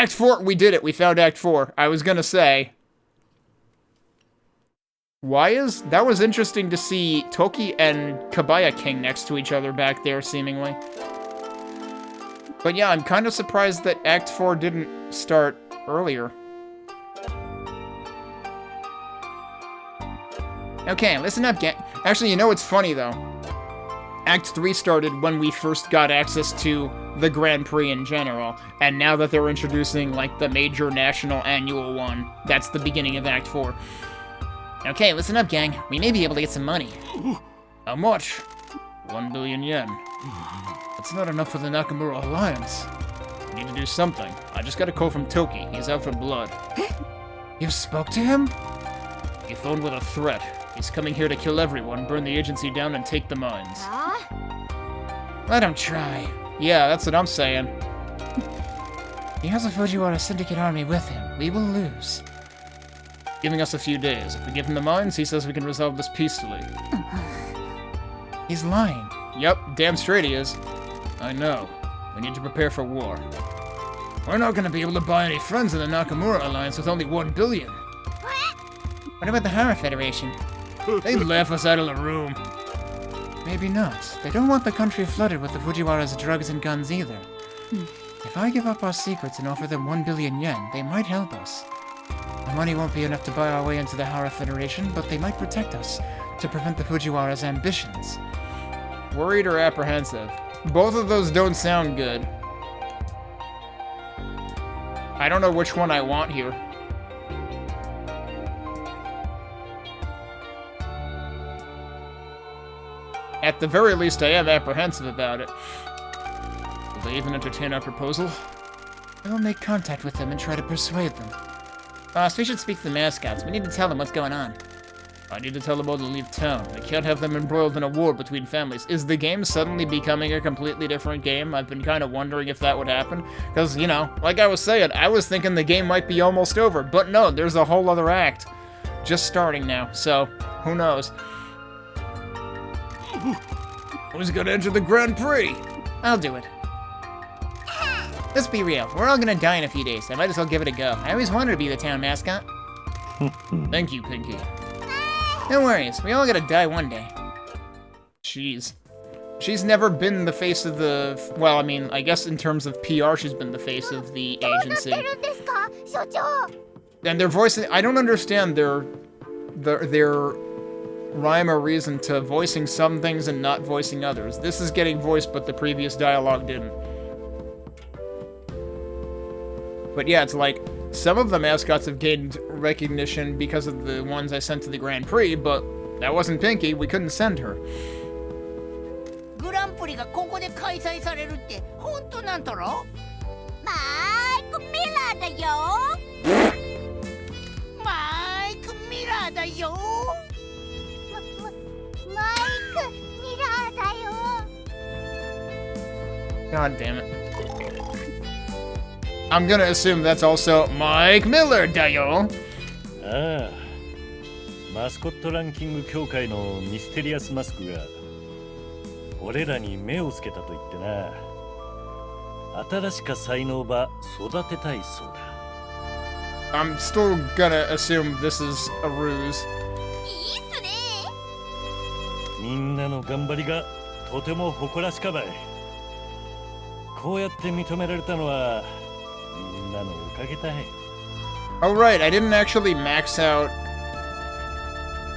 Act 4, we did it. We found Act 4. I was gonna say... That was interesting to see Toki and Kabaya King next to each other back there, seemingly. But yeah, I'm kind of surprised that Act 4 didn't start earlier. Okay, listen up, gang. Actually, you know what's funny, though? Act 3 started when we first got access to the Grand Prix in general, and now that they're introducing, like, the major national annual one, that's the beginning of Act 4. Okay, listen up, gang. We may be able to get some money. How much? 1 billion yen. That's not enough for the Nakamura Alliance. We need to do something. I just got a call from Toki. He's out for blood. You spoke to him? He phoned with a threat. He's coming here to kill everyone, burn the agency down, and take the mines. Let him try. Yeah, that's what I'm saying. He has a Fujiwara Syndicate army with him. We will lose. Giving us a few days. If we give him the mines, he says we can resolve this peacefully. He's lying. Yep, damn straight he is. I know. We need to prepare for war. We're not gonna be able to buy any friends in the Nakamura Alliance with only 1 billion. What about the Hara Federation? They'd laugh us out of the room. Maybe not. They don't want the country flooded with the Fujiwara's drugs and guns either. If I give up our secrets and offer them 1 billion yen, they might help us. The money won't be enough to buy our way into the Hara Federation, but they might protect us to prevent the Fujiwara's ambitions. Worried or apprehensive? Both of those don't sound good. I don't know which one I want here. At the very least, I am apprehensive about it. Will they even entertain our proposal? I will make contact with them and try to persuade them. Boss, we should speak to the mascots. We need to tell them what's going on. I need to tell them all to leave town. I can't have them embroiled in a war between families. Is the game suddenly becoming a completely different game? I've been kind of wondering if that would happen. Because, you know, like I was saying, I was thinking the game might be almost over. But no, there's a whole other act. Just starting now, so who knows? Who's gonna enter the Grand Prix? I'll do it. Let's be real. We're all gonna die in a few days. I might as well give it a go. I always wanted to be the town mascot. Thank you, Pinky. No worries. We all gotta die one day. Jeez. She's never been the face of the... Well, I mean, I guess in terms of PR, she's been the face of the agency. And their voicing... I don't understand their rhyme or reason to voicing some things and not voicing others. This is getting voiced, but the previous dialogue didn't. But yeah, it's like, some of the mascots have gained recognition because of the ones I sent to the Grand Prix, but that wasn't Pinky, we couldn't send her. Grand Prix がここで開催されるって本当なんだろ？マイク・ミラーだよ。マイク・ミラーだよ。マイク・ミラーだよ。God damn it. I'm gonna assume that's also Mike Miller だよ。ああ、マスコットランキング協会のミステリアスマスクが俺らに目をつけたと言ってな。新しか才能ば育てたいそうだ。I'm still gonna assume this is a ruse. いいっすね。みんなの頑張りがとても誇らしかばい。こうやって認められたのは。Oh right, I didn't actually max out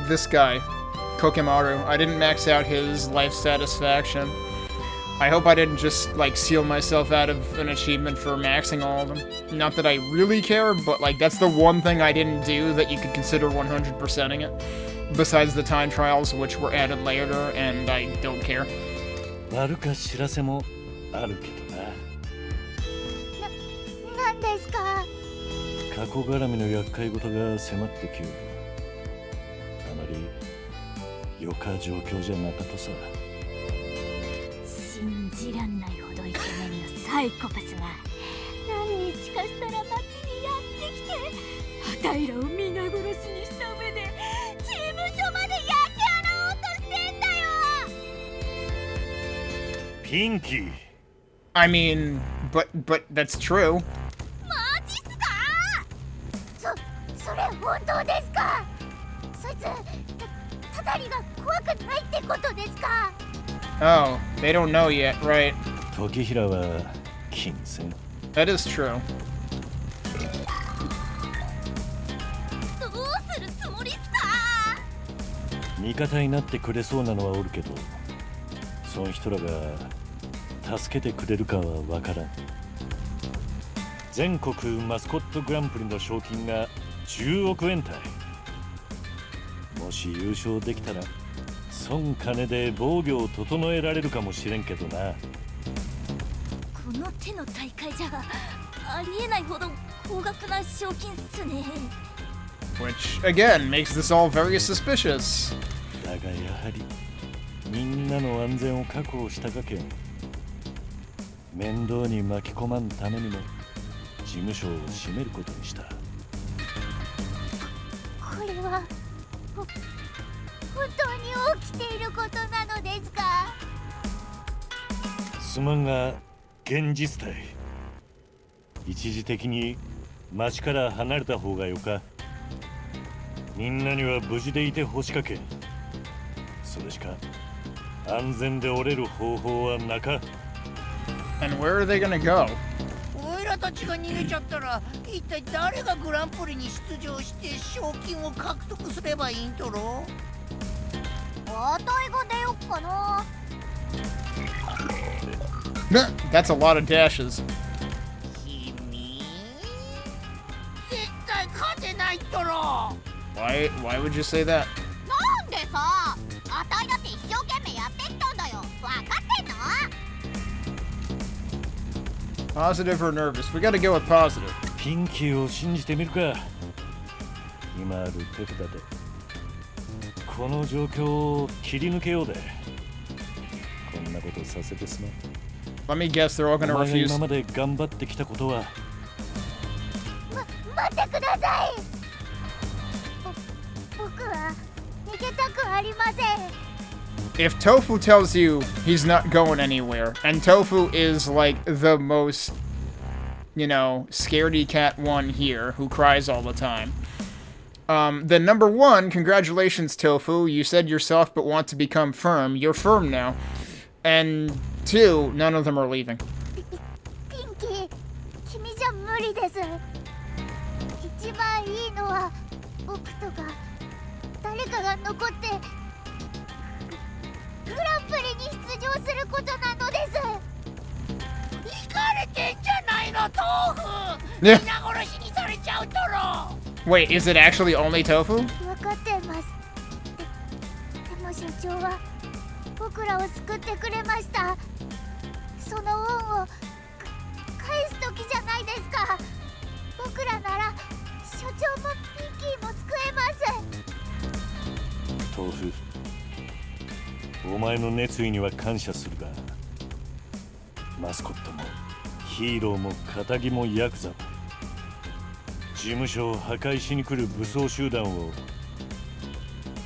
this guy, Kokimaru. I didn't max out his life satisfaction. I hope I didn't just, like, seal myself out of an achievement for maxing all of them. Not that I really care, but, like, that's the one thing I didn't do that you could consider 100%ing it. Besides the time trials, which were added later, and I don't care. 悪か知らせもあるけどな。何ですか？過去絡みの厄介事が迫ってきよる。あまり良か状況じゃなかとさ。信じらんないほどイケメンのサイコパスが何日かしたら街にやってきて、あたいらを皆殺しにした上で事務所まで焼き払おうとしてんだよ。ピンキー。I mean, but that's true. 待っれ本当ですか？そいつたたりが怖くないってことですか？ Oh, they don't know yet, right? 時平は気にせん。 That is true. どうするつもりっすか？味方になってくれそうなのはおるけど、その人らが助けてくれるかはわからん。全国マスコットグランプリの賞金が10億円帯。もし優勝できたら孫金で防御を整えられるかもしれんけどな。この手の大会じゃありえないほど高額な賞金っすね。 Which, again, makes this all very suspicious. だがやはりみんなの安全を確保したかけん、面倒に巻き込まんためにも事務所を閉めることにした。これは本当に起きていることなのですか？すまんが現実体。一時的に町から離れた方がよか。みんなには無事でいてほしかけん。それしか安全で折れる方法はなか。 And where are they gonna go? おいらたちが逃げちゃったら一体誰がグランプリに出場して賞金を獲得すればいいんとろ？あたいが出よっかな。That's a lot of dashes. 君絶対勝てないとろ。 Why would you say that? なんでさ、あたいだって一生懸命やってきたんだよ。わかってんの？ Positive or nervous? We gotta go with positive. ピンキーを信じてみるか。今ある手札でこの状況を切り抜けようで。こんなことさせてすまん。 Let me guess, they're all お gonna 前が refuse. 今まで頑張ってきたことは待ってください。僕は逃げたくありません。 If Tofu tells you he's not going anywhere, and Tofu is like the most, you know, scaredy cat one here who cries all the time, then number one, congratulations, Tofu. You said you're soft but want to become firm. You're firm now. And two, none of them are leaving. ピンキー、君じゃ無理です。一番いいのは僕とか誰かが残ってグランプリに出場することなのです。行かれてんじゃないの、豆腐。ね皆殺しにされちゃうとろ。 Wait, is it actually only Tofu? 分かってます。でも社長は僕らを救ってくれました。その恩を返す時じゃないですか。僕らなら所長もピンキーも救えます。豆腐、お前の熱意には感謝するが、マスコットもヒーローも堅気もヤクザも事務所を破壊しに来る武装集団を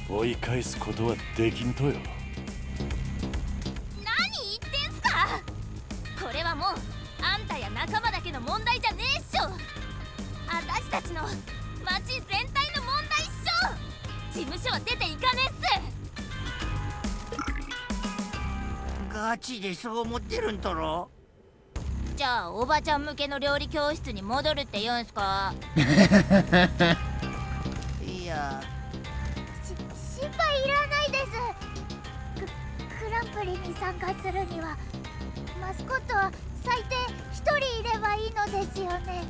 追い返すことはできんとよ。何言ってんすか。これはもうあんたや仲間だけの問題じゃねえっしょ。私たちの町全体の問題っしょ。事務所は出ていかねえっす。ガチでそう思ってるんとろ。じゃあおばちゃん向けの料理教室に戻るって言うんすか。いや、心配いらないです。グランプリに参加するにはマスコットは最低1人いればいいのですよね。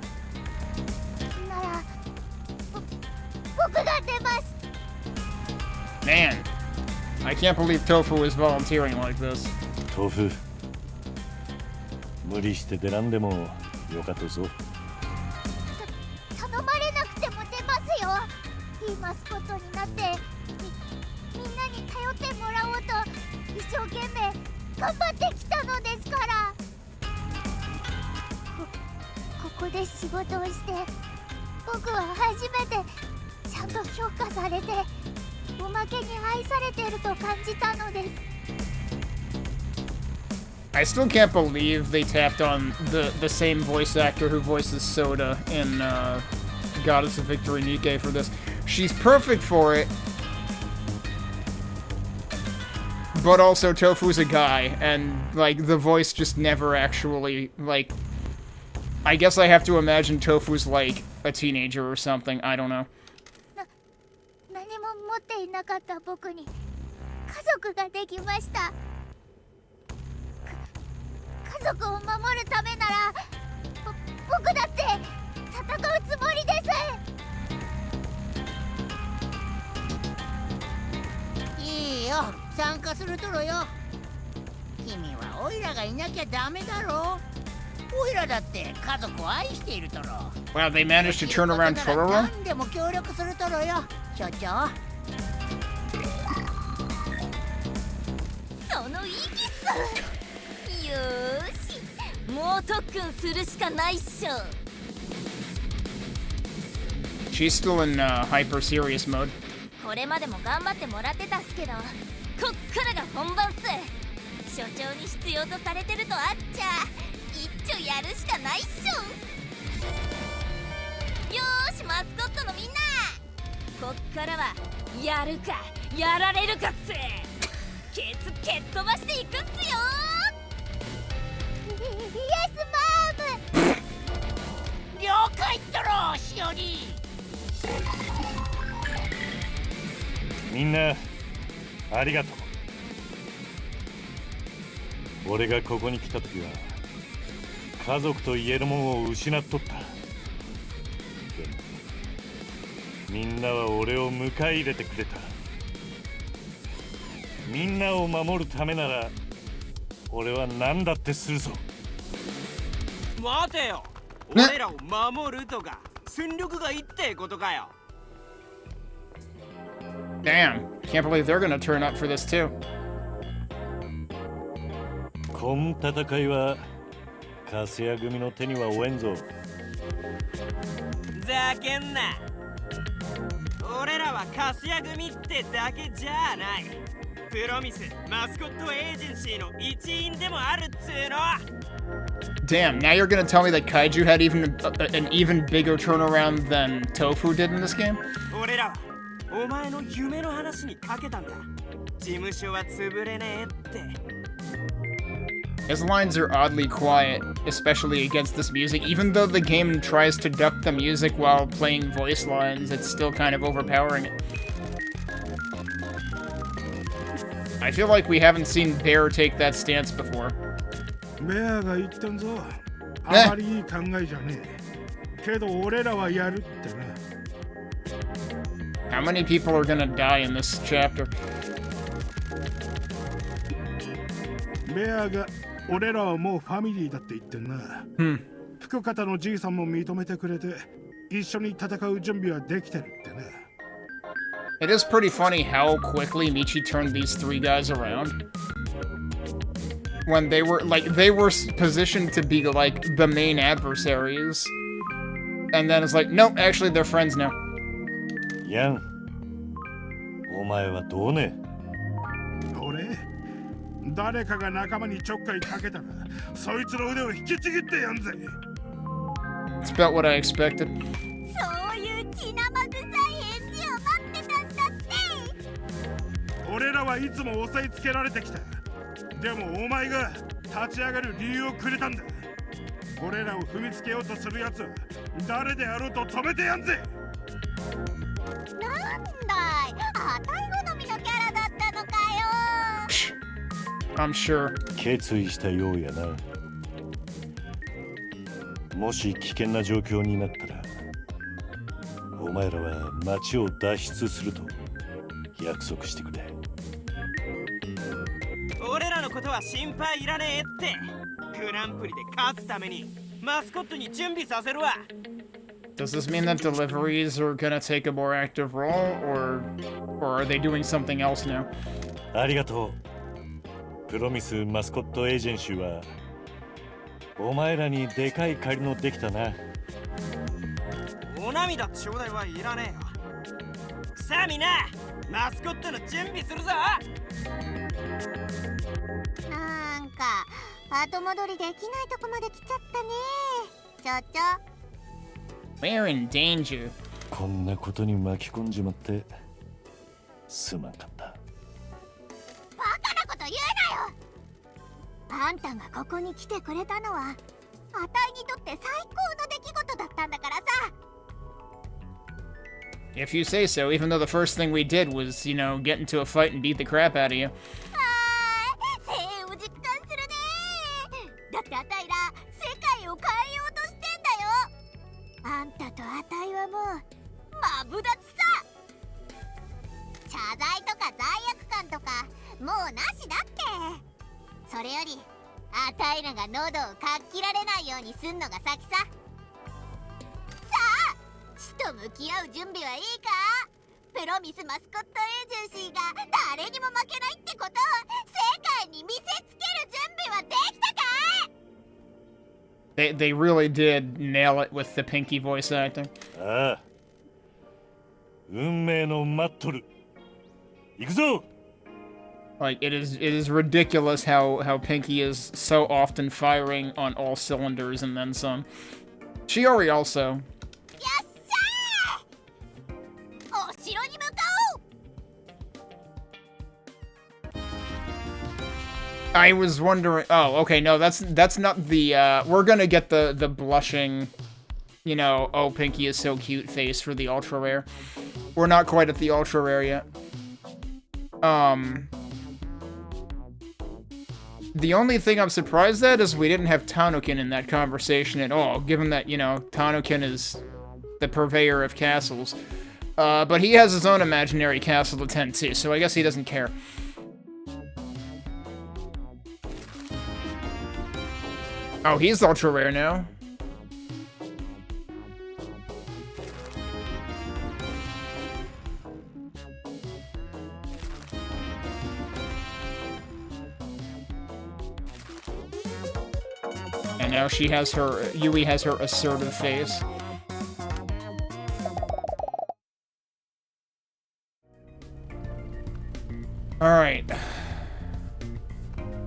なら僕が出ます。 Man, I can't believe Tofu is volunteering like this. 豆腐、無理して出らんでもよかったぞ。頼まれなくても出ますよ。いいマスコットになってみんなに頼ってもらおうと一生懸命頑張ってきたのですから。ここで仕事をして僕は初めてちゃんと評価されておまけに愛されてると感じたのです。 I still can't believe they tapped on the same voice actor who voices Soda in Goddess of Victory Nike for this. She's perfect for it. But also, Tofu's a guy, and, like, the voice just never actually, like... I guess I have to imagine Tofu's, like, a teenager or something. I don't know. 何も持っていなかった僕に家族ができました。家族を守るためなら僕だって戦うつもりです。いいよ、参加するとろよ。君はオイラがいなきゃダメだろ。オイラだって家族を愛しているとろ。Wow, they managed to turn around Tororo? 何でも協力するとろよ、所長。その意義っす。よーし、もう特訓するしかないっしょ。She's still in hyper serious mode. これまでも頑張ってもらってたっすけど、こっからが本番っす。所長に必要とされてるとあっちゃ一丁やるしかないっしょ。よーし、マスコットのみんな、こっからはやるかやられるかっす。ケツ蹴っ飛ばしていくっすよ。イエスマーム。了解っとろ、しおり。みんなありがとう。俺がここに来た時は家族と言えるものを失っとった。でもみんなは俺を迎え入れてくれた。みんなを守るためなら俺は何だってするぞ。待てよ、俺らを守るとか戦力がいいってことかよ。Damn, can't believe they're gonna turn up for this too. こん戦いはカスヤ組の手には負えんぞ。ざけんな。俺らはカスヤ組ってだけじゃない。プロミスマスコットエージェンシーの一員でもあるっつーの。Damn, now you're gonna tell me that Kaiju had an even bigger turnaround than Tofu did in this game? 俺らはお前の夢の話にかけたんだ。事務所は潰れねえって。His lines are oddly quiet, especially against this music. Even though the game tries to duck the music while playing voice lines, it's still kind of overpowering it. I feel like we haven't seen Bear take that stance before. ベアが言ったんぞ。あまりいい考えじゃねえ。けど俺らはやるってな。How many people are gonna die in this chapter? ベアが俺らはもうファミリーだって言ってんな。福方のじいさんも認めてくれて、一緒に戦う準備はできてるってな。It is pretty funny how quickly Michi turned these three guys around. When they were positioned to be like the main adversaries. And then it's like, nope, actually they're friends now. ヤン、お前はどうね。俺誰かが仲間にちょっかいかけたら、そいつの腕を引きちぎってやんぜ。It's about what I expected. そういう血生臭い返事を待ってたんだって。俺らはいつも押さえつけられてきた。でもお前が立ち上がる理由をくれたんだ。俺らを踏みつけようとするやつは誰であろうと止めてやんぜ。なんだい、あたい好みのキャラだったのかよ。I'm sure. 決意したようやな。もし危険な状況になったら、お前らは町を脱出すると約束してくれ。俺らのことは心配いらねえって。グランプリで勝つためにマスコットに準備させるわ。Does this mean that deliveries are gonna take a more active role, or are they doing something else now? ありがとう。プロミスマスコットエージェンシーはお前らにでかい借りのできたな。お涙ちょうだいはいらねえよ。さあみんな、マスコットの準備するぞ。なんか後戻りできないとこまで来ちゃったね。所長、We're in danger. こんなことに巻き込んじまってすまんかった。バカなこと言うなよ。あんたがここに来てくれたのはあたいにとって最高の出来事だったんだからさ。 If you say so, even though the first thing we did was, you know, get into a fight and beat the crap out of you. 誠意を実感するね。だってあたいら世界を変えようとしてんだよ。あんたとあたいはもうマブダチさ。謝罪とか罪悪感とかもうなしだって。それよりあたいらが喉をかっ切られないようにすんのが先さ。さあ死と向き合う準備はいいか。プロミスマスコットエージェンシーが誰にも負けないってことを世界に見せつける準備はできたかい。 They really did nail it with the Pinky voice acting. ああ、運命の待っとる。行くぞ。 Like, it is ridiculous how Pinky is so often firing on all cylinders and then some. Shiori also. よっしゃー、お城に向かおう。 I was wondering. Oh, okay. No, that's not the. We're gonna get the blushing, you know. Oh, Pinky is so cute face for the ultra rare. We're not quite at the ultra rare yet. The only thing I'm surprised at is we didn't have Tanukin in that conversation at all, given that, you know, Tanukin is the purveyor of castles. But he has his own imaginary castle to tend to, so I guess he doesn't care. Oh, he's ultra rare now. And now she has her, Yui has her assertive face. Alright.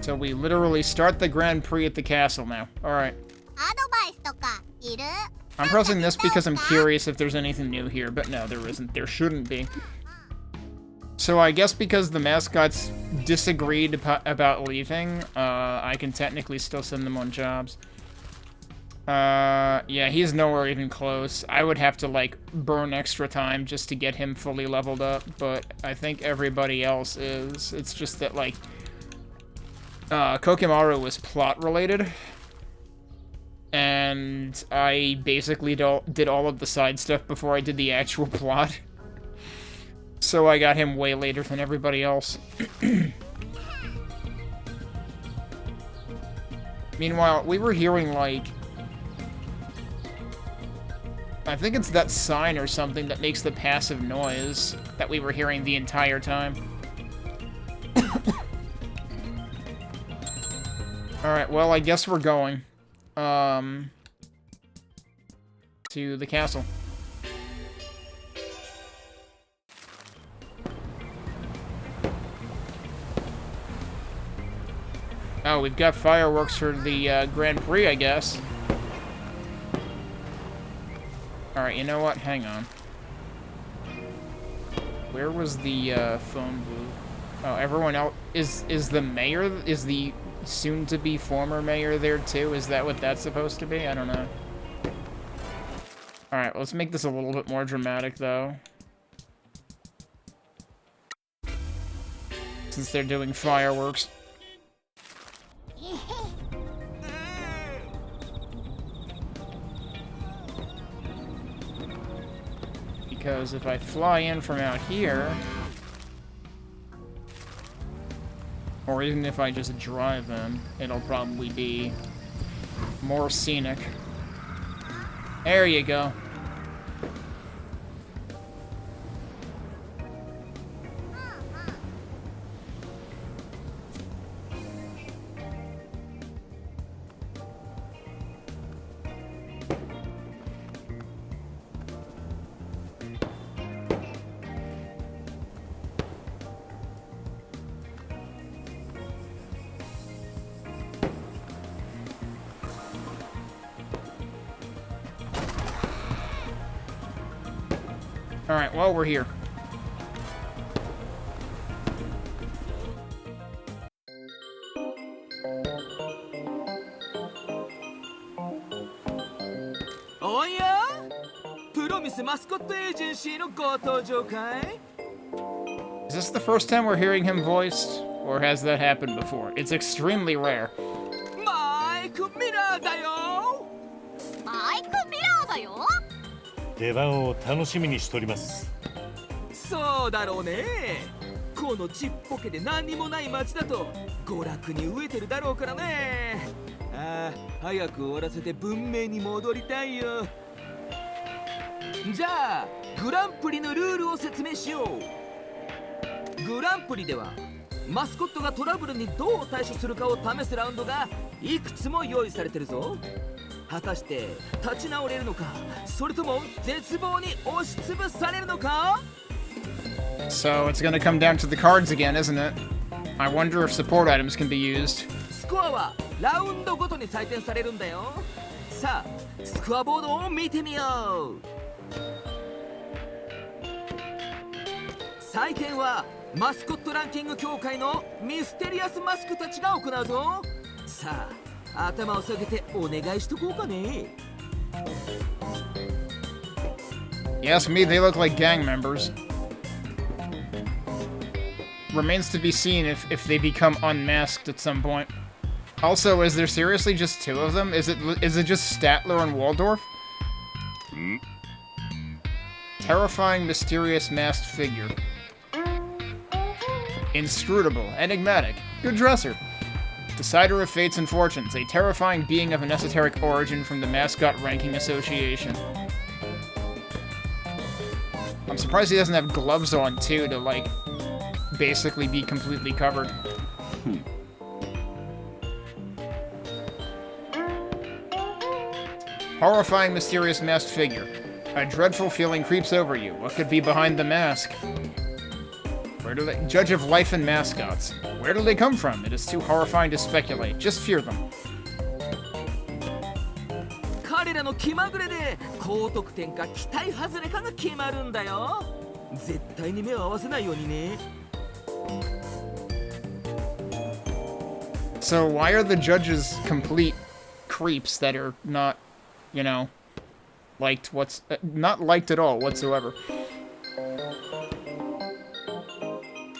So we literally start the Grand Prix at the castle now. Alright. アドバイスとかいる？ I'm pressing this because I'm curious if there's anything new here, but no, there isn't. There shouldn't be. So I guess because the mascots disagreed about leaving, I can technically still send them on jobs. Yeah, he's nowhere even close. I would have to, like, burn extra time just to get him fully leveled up, but I think everybody else is. It's just that, like, Kokimaru was plot-related, and I basically did all of the side stuff before I did the actual plot. So I got him way later than everybody else. Meanwhile, we were hearing, like... I think it's that sign or something that makes the passive noise that we were hearing the entire time. Alright, well, I guess we're going. To the castle. Oh, we've got fireworks for the Grand Prix, I guess. Alright, you know what? Hang on. Where was the phone booth? Oh, everyone else... Is the mayor... Is the soon-to-be former mayor there, too? Is that what that's supposed to be? I don't know. Alright, let's make this a little bit more dramatic, though. Since they're doing fireworks. Because if I fly in from out here, or even if I just drive in, it'll probably be more scenic. There you go. Alright, well, we're here. Oh yeah? プロミスマスコットエージェンシーのご登場かい? Is this the first time we're hearing him voiced? Or has that happened before? It's extremely rare. マイクミラーだよ。マイクミラーだよ。出番を楽しみにしております。そうだろうね。このちっぽけで何にもない街だと娯楽に飢えてるだろうからね。ああ、早く終わらせて文明に戻りたいよ。じゃあグランプリのルールを説明しよう。グランプリではマスコットがトラブルにどう対処するかを試すラウンドがいくつも用意されてるぞ。果たして立ち直れるのか、それとも絶望に押しつぶされるのか。 So it's gonna come down to the cards again, isn't it? I wonder if support items can be used. スコアはラウンドごとに採点されるんだよ。さあスコアボードを見てみよう。採点はマスコットランキング協会のミステリアスマスクたちが行うぞ。さあ頭を下げてお願いしとこうかね。 Yes, me, they look like gang members. Remains to be seen if they become unmasked at some point. Also, is there seriously just two of them? Is it just Statler and Waldorf? Terrifying, mysterious masked figure. Inscrutable, enigmatic, good dresser. Decider of fates and fortunes, a terrifying being of an esoteric origin from the Mascot Ranking Association. I'm surprised he doesn't have gloves on, too, to, like, basically be completely covered. Horrifying, mysterious masked figure. A dreadful feeling creeps over you. What could be behind the mask? Judge of life and mascots. Where do they come from? It is too horrifying to speculate. Just fear them. 彼らの気まぐれで高得点か期待外れかが決まるんだよ。絶対に目を合わせないようにね。 So why are the judges complete creeps that are not, you know, liked not liked at all whatsoever?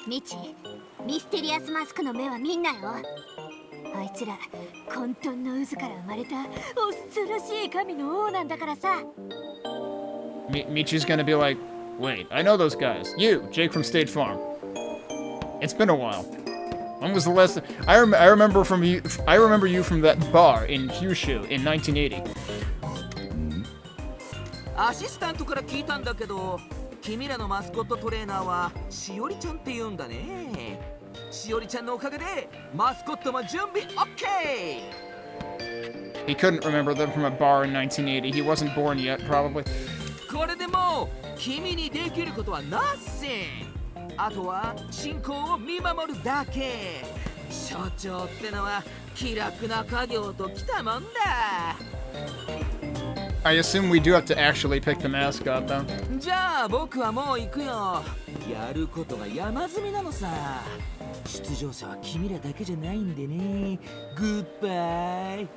ミチ、ミステリアスマスクの目は見んなよ。あいつら混沌の渦から生まれた恐ろしい神の王なんだからさ。Michi's gonna be like, wait, I know those guys. You, Jake from State Farm. It's been a while. When was the last? I remember you from that bar in Kyushu in 1980. アシスタントから聞いたんだけど、君らのマスコットトレーナーはしおりちゃんって言うんだね。しおりちゃんのおかげでマスコットも準備 OK。 He couldn't remember them from a bar in 1980. He wasn't born yet, probably. これでもう君にできることはナッシン。あとは進行を見守るだけ。所長ってのは気楽な家業ときたもんだ。 I assume we do have to actually pick the mascot, though. じゃあ僕はもう行くよ。やることが山積みなのさ。出場者は君らだけじゃないんでね。グッバイ。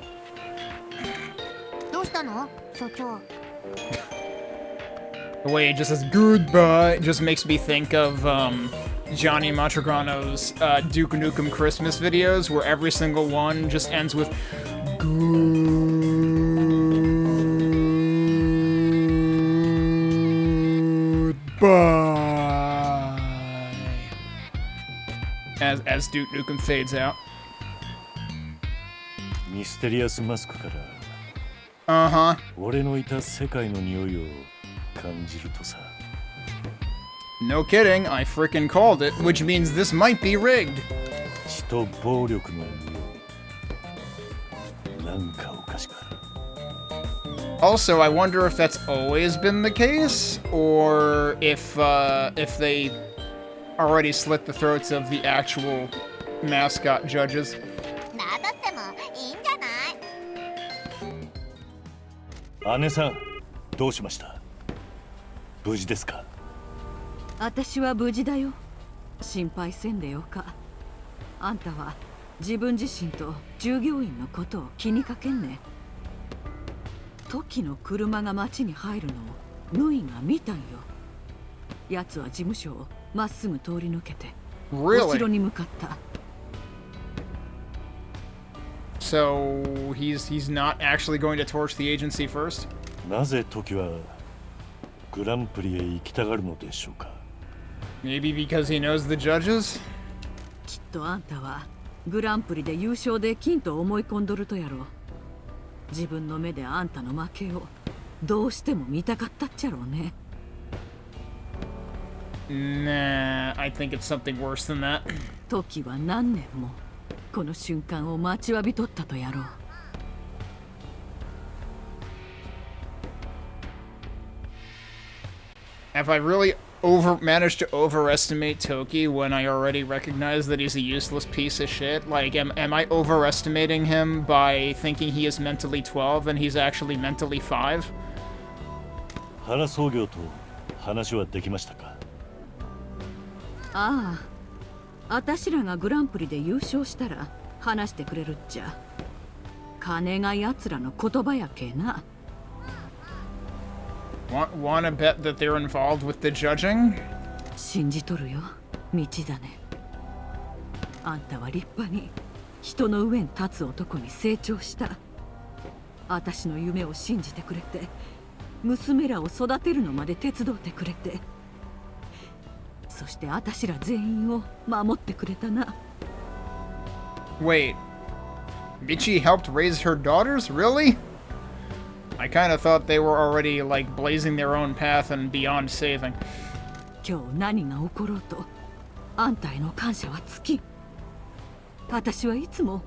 どうしたの、所長？ The way it just says goodbye just makes me think of Johnny Matrograno's Duke Nukem Christmas videos, where every single one just ends with goodbye as Duke Nukem fades out. ミステリアスマスクから Uh-huh. 俺のいた世界の匂いを感じるとさ。 No kidding, I frickin' called it, which means this might be rigged. 血と暴力の匂い。なんかおかしか。 Also, I wonder if that's always been the case, or if they already slit the throats of the actual mascot judges. なだってもいいんじゃない？姉さん、どうしました？無事ですか？私は無事だよ。心配せんでよか。あんたは自分自身と従業員のことを気にかけんね。時の車が町に入るのをヌイが見たんよ。奴は事務所をまっすぐ通り抜けてお城に向かった。So he's not actually going to torch the agency first? なぜ時はグランプリへ行きたがるのでしょうか。 Maybe because he knows the judges? きっとあんたはグランプリで優勝できんと思い込んどるとやろう。自分の目であんたの負けをどうしても見たかったっちゃろうね。Nah, I think it's something worse than that. 時は何年もこの瞬間を待ちわびとったとやろう。Have I really managed to overestimate Toki when I already recognize that he's a useless piece of shit? Like, am I overestimating him by thinking he is mentally 12 and he's actually mentally 5? 原総業と話はできましたか。ああ、あたしらがグランプリで優勝したら話してくれるっちゃ。金が奴らの言葉やけな。Wanna bet that they're involved with the judging? 信じとるよ、道真。あんたは立派に人の上に立つ男に成長した。あたしの夢を信じてくれて、娘らを育てるのまで手伝ってくれて、そしてあたしら全員を守ってくれたな。Wait, Michi helped raise her daughters? Really? I kind of thought they were already, like, blazing their own path and beyond saving. 今日何が起ころうと、あんたへの感謝は尽き。私はいつも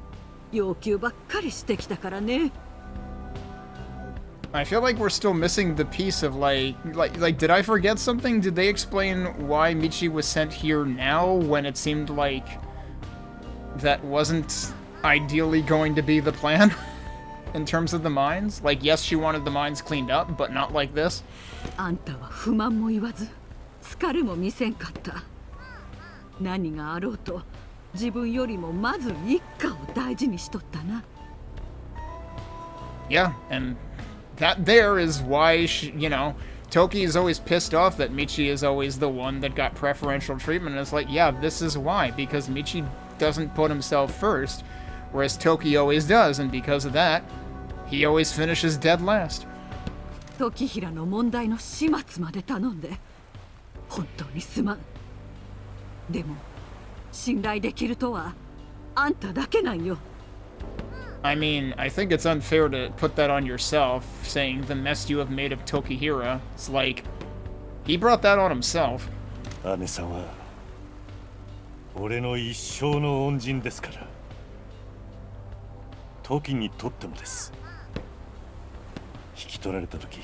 要求ばっかりしてきたからね。I feel like we're still missing the piece of, did I forget something? Did they explain why Michi was sent here now when it seemed like that wasn't ideally going to be the plan? In terms of the mines? Like, yes, she wanted the mines cleaned up, but not like this. あんたは不満も言わず、疲れも見せんかった。何があろうと、自分よりもまず一家を大事にしとったな。Yeah, and that there is why she, Toki is always pissed off that Michi is always the one that got preferential treatment. And it's like, yeah, this is why, because Michi doesn't put himself first, whereas Toki always does, and because of that, he always finishes dead last. 時平の問題の始末まで頼んで本当にすまん。でも信頼できるとはあんただけなんよ。I mean, I think it's unfair to put that on yourself, saying the mess you have made of Tokihira. It's like, he brought that on himself. 姉さんは俺の一生の恩人ですから。時にとってもです。引き取られた時、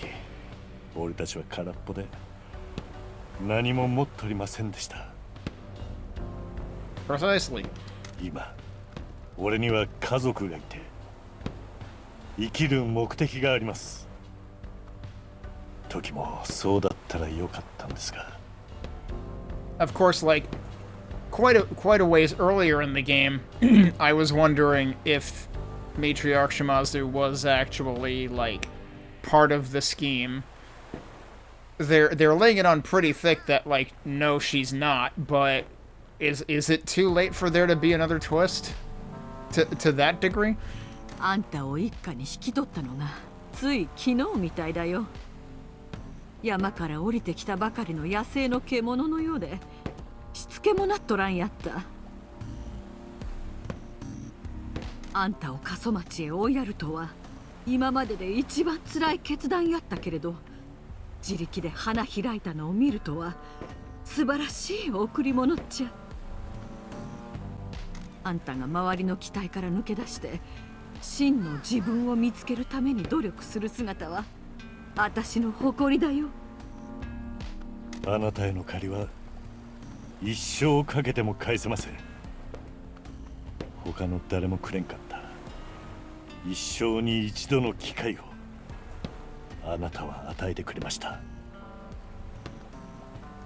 俺たちは空っぽで何も持っておりませんでした。Precisely. 今、俺には家族がいて、生きる目的があります。時もそうだったらよかったんですが。Of course, like, quite a ways earlier in the game, I was wondering if Matriarch Shimazu was actually, like, part of the scheme. They're laying it on pretty thick that, like, no, she's not, but is it too late for there to be another twist? To that degree? あんたを一家に引き取ったのがつい昨日みたいだよ。山から降りてきたばかりの野生の獣のようでしつけもなっとらんやった。あんたを過疎町へ追いやるとは今までで一番辛い決断やったけれど、自力で花開いたのを見るとは素晴らしい贈り物っちゃ。あんたが周りの期待から抜け出して真の自分を見つけるために努力する姿は私の誇りだよ。あなたへの借りは一生かけても返せません。他の誰もくれんかった一生に一度の機会をあなたは与えてくれました。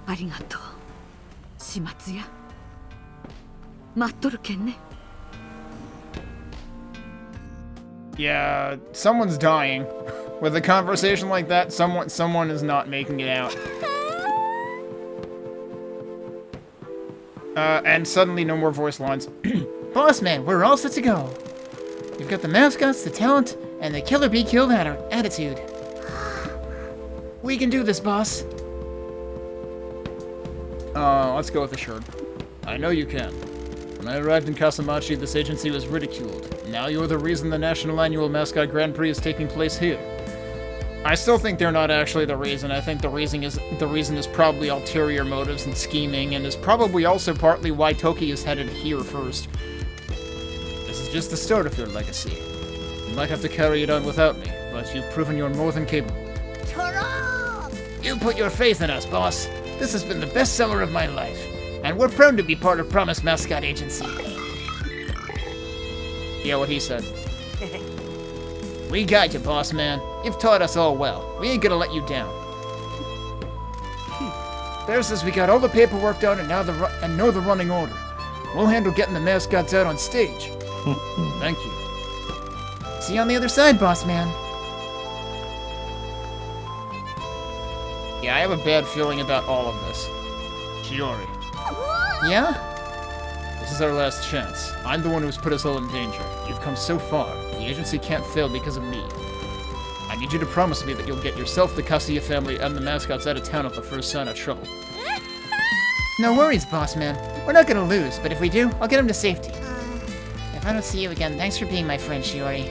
ありがとう。始末や。待っとるけんね。Yeah, someone's dying. With a conversation like that, someone is not making it out. And suddenly no more voice lines. Boss man, we're all set to go. You've got the mascots, the talent, and the killer be killed attitude. We can do this, boss. Let's go with assured. I know you can. When I arrived in Kasamachi, this agency was ridiculed. Now you're the reason the National Annual Mascot Grand Prix is taking place here. I still think they're not actually the reason. I think the reason is probably ulterior motives and scheming, and is probably also partly why Toki is headed here first. This is just the start of your legacy. You might have to carry it on without me, but you've proven you're more than capable. You put your faith in us, boss. This has been the best seller of my life, and we're proud to be part of Promise Mascot Agency. Yeah, what he said. We got you, boss man. You've taught us all well. We ain't gonna let you down. Bear says we got all the paperwork done and know the running order. We'll handle getting the mascots out on stage. Thank you. See you on the other side, boss man. Yeah, I have a bad feeling about all of this. Shiori. Yeah? This is our last chance. I'm the one who's put us all in danger. You've come so far. The agency can't fail because of me. I need you to promise me that you'll get yourself, the Kasuya family, and the mascots out of town at the first sign of trouble. No worries, boss man. We're not gonna lose, but if we do, I'll get him to safety. If I don't see you again, thanks for being my friend, Shiori.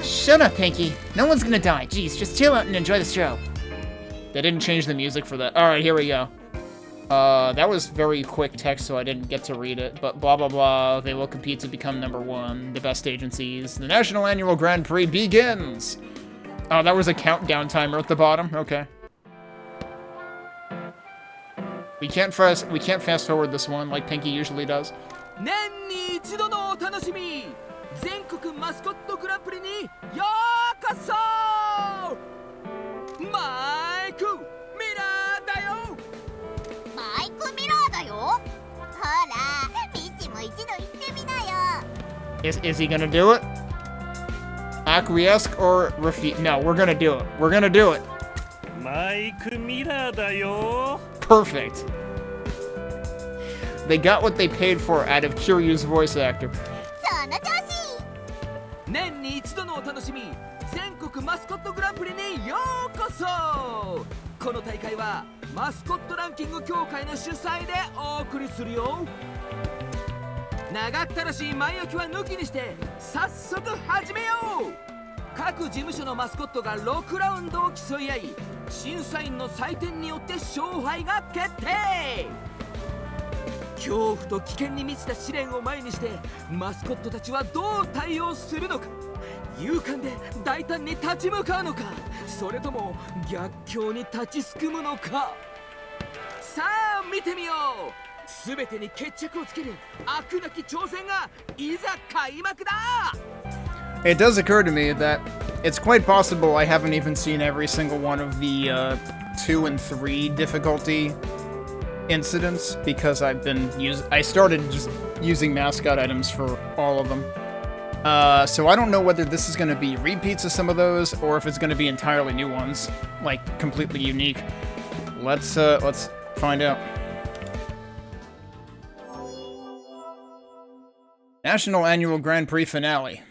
Shut up, Pinky. No one's gonna die. Jeez, just chill out and enjoy the show. They didn't change the music for that. Alright, here we go. That was very quick text, so I didn't get to read it, but blah blah blah, they will compete to become #1, the best agencies. The National Annual Grand Prix begins! Oh, that was a countdown timer at the bottom? Okay. We can't fast forward this one like Pinky usually does. 年に一度のお楽しみ、全国マスコットグランプリにようこそ。マイクミラーだよ。マイクミラーだよ。ほら、ミッチも一度言ってみなよ。Is he gonna do it? Acquiesce or refute? No, we're gonna do it. We're gonna do it. マイクミラーだよ。 Perfect. They got what they paid for out of Kiryu's voice actor. その調子。年に一度のお楽しみ、全国マスコットグランプリにようこそ。この大会はマスコットランキング協会の主催でお送りするよ。長ったらしい前置きは抜きにして早速始めよう。各事務所のマスコットが6ラウンドを競い合い、審査員の採点によって勝敗が決定。恐怖と危険に満ちた試練を前にしてマスコットたちはどう対応するのか。勇敢で大胆に立ち向かうのか、それとも逆境に立ちすくむのか。さあ見てみよう。全てに決着をつける飽くなき挑戦がいざ開幕だ。 It does occur to me that it's quite possible I haven't even seen every single one of the 2 and 3 difficulty incidents because I started just using mascot items for all of them. So I don't know whether this is going to be repeats of some of those or if it's going to be entirely new ones, like completely unique. Let's find out. National Annual Grand Prix Finale.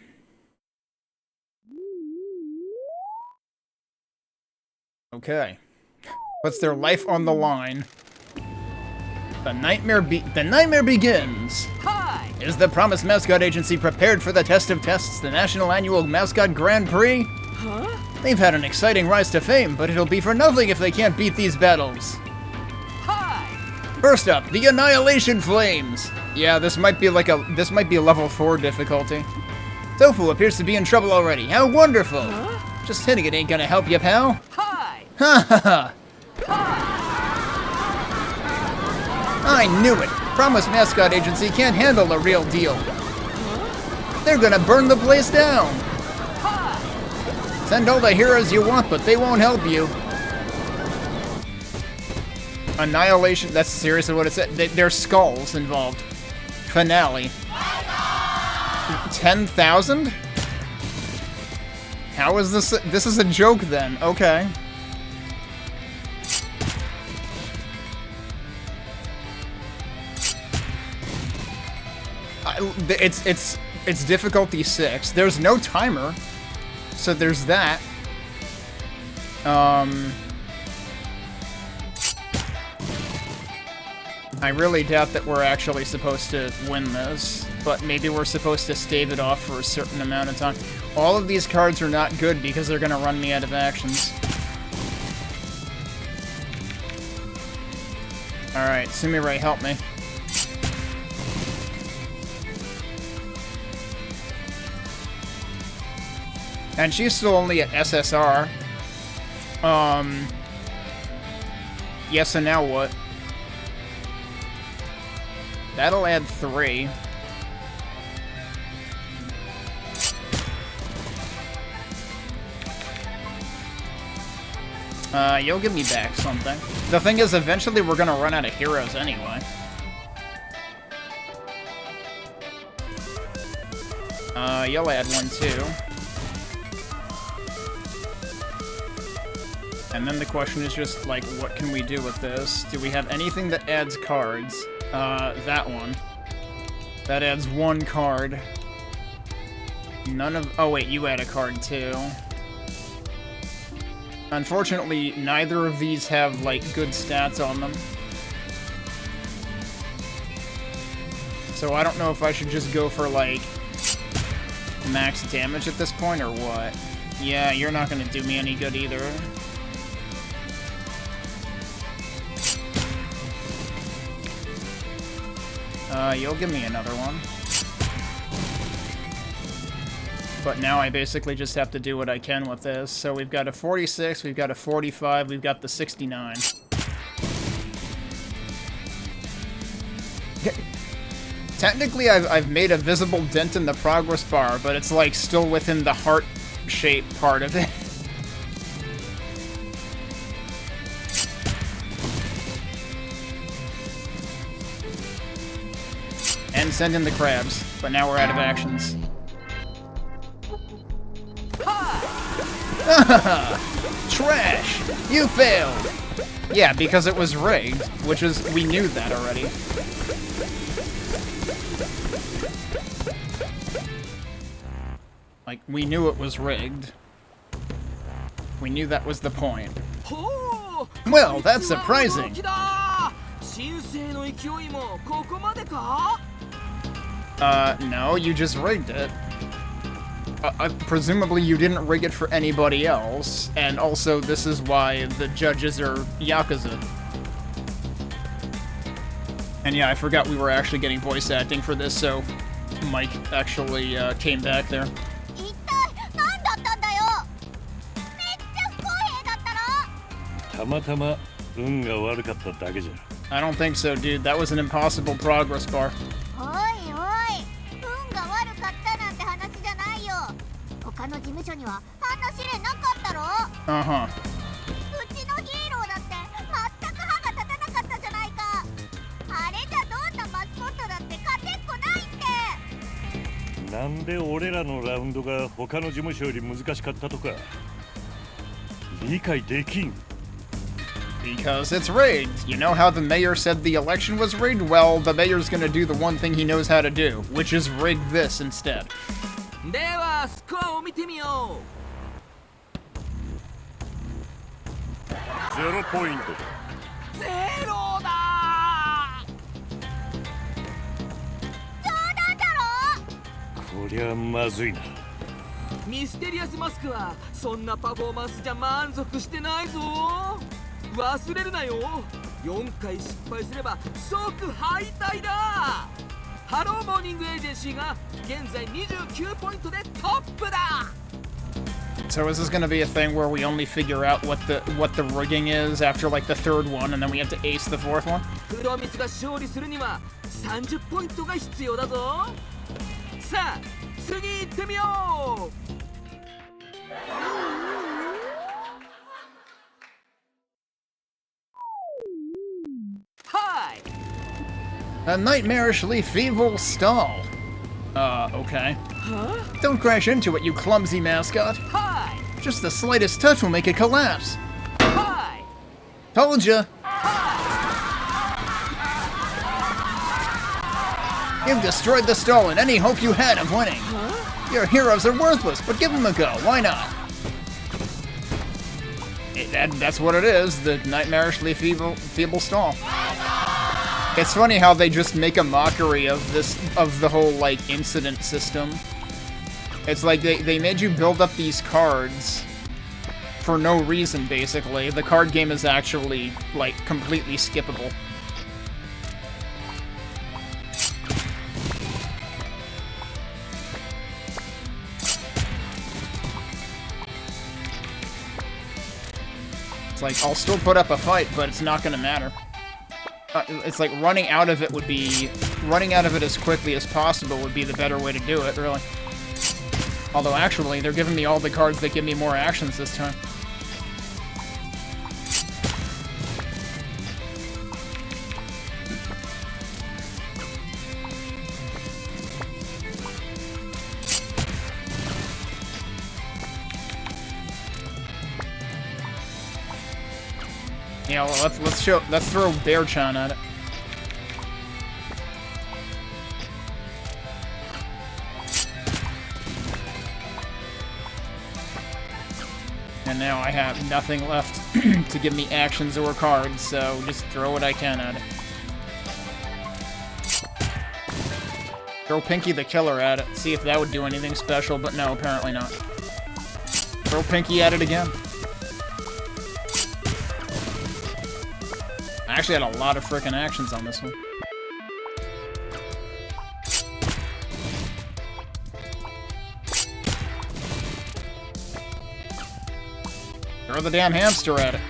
Okay. Puts their life on the line. The nightmare begins! Hi! Is the Promise Mascot Agency prepared for the test of tests, the National Annual Mascot Grand Prix? Huh? They've had an exciting rise to fame, but it'll be for nothing if they can't beat these battles. Hi! First up, the Annihilation Flames! Yeah, this might be a level 4 difficulty. Tofu appears to be in trouble already. How wonderful! Huh? Just hitting it ain't gonna help you, pal. Hi! Ha ha ha! Hi! I knew it! Promise Mascot Agency can't handle the real deal. They're gonna burn the place down! Send all the heroes you want, but they won't help you. Annihilation, that's seriously what it said. There's skulls involved. Finale. 10,000? How is this? This is a joke then. Okay. It's difficulty 6. There's no timer, so there's that. I really doubt that we're actually supposed to win this, but maybe we're supposed to stave it off for a certain amount of time. All of these cards are not good because they're gonna run me out of actions. Alright, Sumirai, help me. And she's still only at SSR. Yes, and now what? That'll add 3. You'll give me back something. The thing is, eventually we're gonna run out of heroes anyway. You'll add 1 too. And then the question is just, like, what can we do with this? Do we have anything that adds cards? That one. That adds 1 card. None of... Oh, wait, you add a card, too. Unfortunately, neither of these have, like, good stats on them. So I don't know if I should just go for, like, max damage at this point, or what? Yeah, you're not gonna do me any good either. You'll give me another one. But now I basically just have to do what I can with this. So we've got a 46, we've got a 45, we've got the 69. Technically, I've made a visible dent in the progress bar, but it's like still within the heart-shaped part of it. And send in the crabs, but now we're out of actions. Trash! You failed! Yeah, because it was rigged, which is... we knew that already. Like, we knew it was rigged. We knew that was the point. Well, that's surprising! No, you just rigged it. Presumably you didn't rig it for anybody else, and also this is why the judges are Yakuza. And yeah, I forgot we were actually getting voice acting for this, so Mike actually came back there. I don't think so, dude. That was an impossible progress bar. Uh-huh. Because it's rigged. You know how the mayor said the election was rigged? Well, the mayor's gonna do the one thing he knows how to do, which is rig this instead. ではスコアを見てみよう。0ポイント。ゼロだ。冗談だろ。こりゃまずいな。ミステリアスマスクはそんなパフォーマンスじゃ満足してないぞ。忘れるなよ。4回失敗すれば即敗退だ。ハローモーニングエージェンシーが現在29ポイントでトップだ。So is this gonna be a thing where we only figure out what the rigging is after like the 3rd one, and then we have to ace the 4th one? プロミスが勝利するには30ポイントが必要だぞ。さあ、次行ってみよう。A nightmarishly feeble stall. Okay. Huh? Don't crash into it, you clumsy mascot. Hi! Just the slightest touch will make it collapse. Hi! Told ya. You've destroyed the stall and any hope you had of winning. Huh? Your heroes are worthless, but give them a go. Why not? That's what it is, the nightmarishly feeble stall. It's funny how they just make a mockery of the whole, like, incident system. It's like they made you build up these cards for no reason, basically. The card game is actually, like, completely skippable. It's like, I'll still put up a fight, but it's not gonna matter. It's like running out of it as quickly as possible would be the better way to do it, really. Although, actually, they're giving me all the cards that give me more actions this time. Yeah, well, let's throw Bear-chan at it. And now I have nothing left to give me actions or cards, so just throw what I can at it. Throw Pinky the Killer at it, see if that would do anything special, but no, apparently not. Throw Pinky at it again. I actually had a lot of frickin' actions on this one. Throw the damn hamster at it.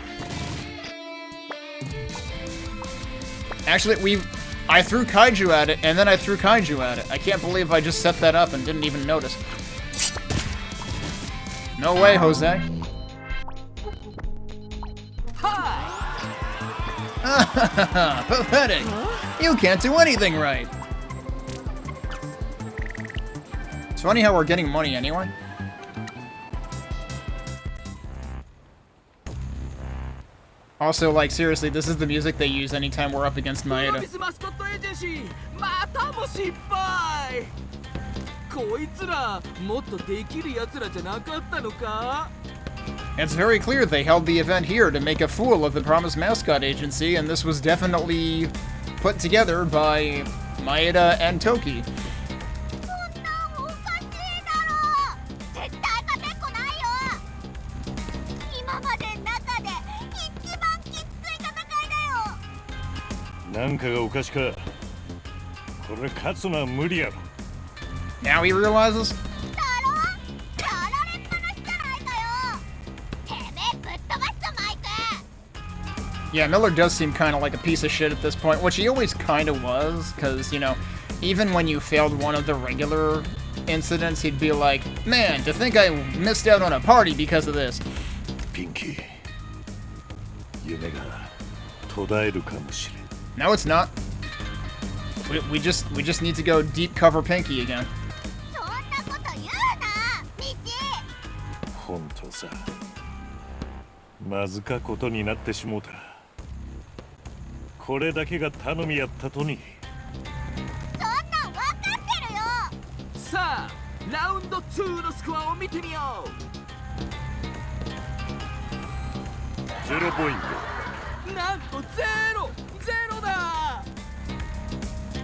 Actually, I threw Kaiju at it, and then I threw Kaiju at it. I can't believe I just set that up and didn't even notice. No way, Jose. Pathetic! Huh? You can't do anything right! It's funny how we're getting money anyway. Also, like, seriously, this is the music they use anytime we're up against Maeda. It's very clear they held the event here to make a fool of the promised Mascot Agency, and this was definitely put together by Maeda and Toki. Now he realizes? Yeah, Miller does seem kind of like a piece of shit at this point, which he always kind of was, because, you know, even when you failed one of the regular incidents, he'd be like, man, to think I missed out on a party because of this. Pinky. No, it's not. We just need to go deep cover Pinky again. Sa, round 2のスコアを見てみよう。0ポイント。なんとゼロだ。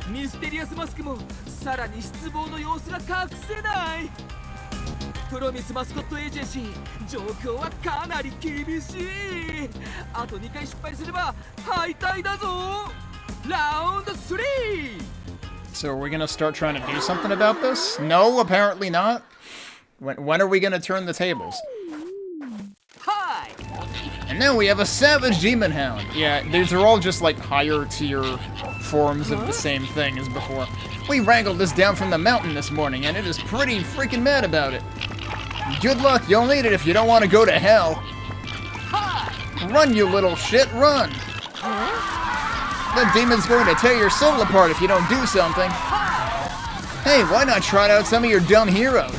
ミステリアスマスクもさらに失望の様子が隠せない。プロミスマスコットエージェンシー、状況はかなり厳しい。あと2回失敗すれば敗退だぞ。ラウンド 3! So are we gonna start trying to do something about this? No, apparently not. When are we gonna turn the tables? Hi! And now we have a Savage Demon Hound. Yeah, these are all just like higher tier forms of the same thing as before. We wrangled this down from the mountain this morning, and it is pretty freaking mad about it. Good luck, you'll need it if you don't want to go to hell. Hi! Run, you little shit, run! The demon's going to tear your soul apart if you don't do something. Hey, why not try out some of your dumb heroes?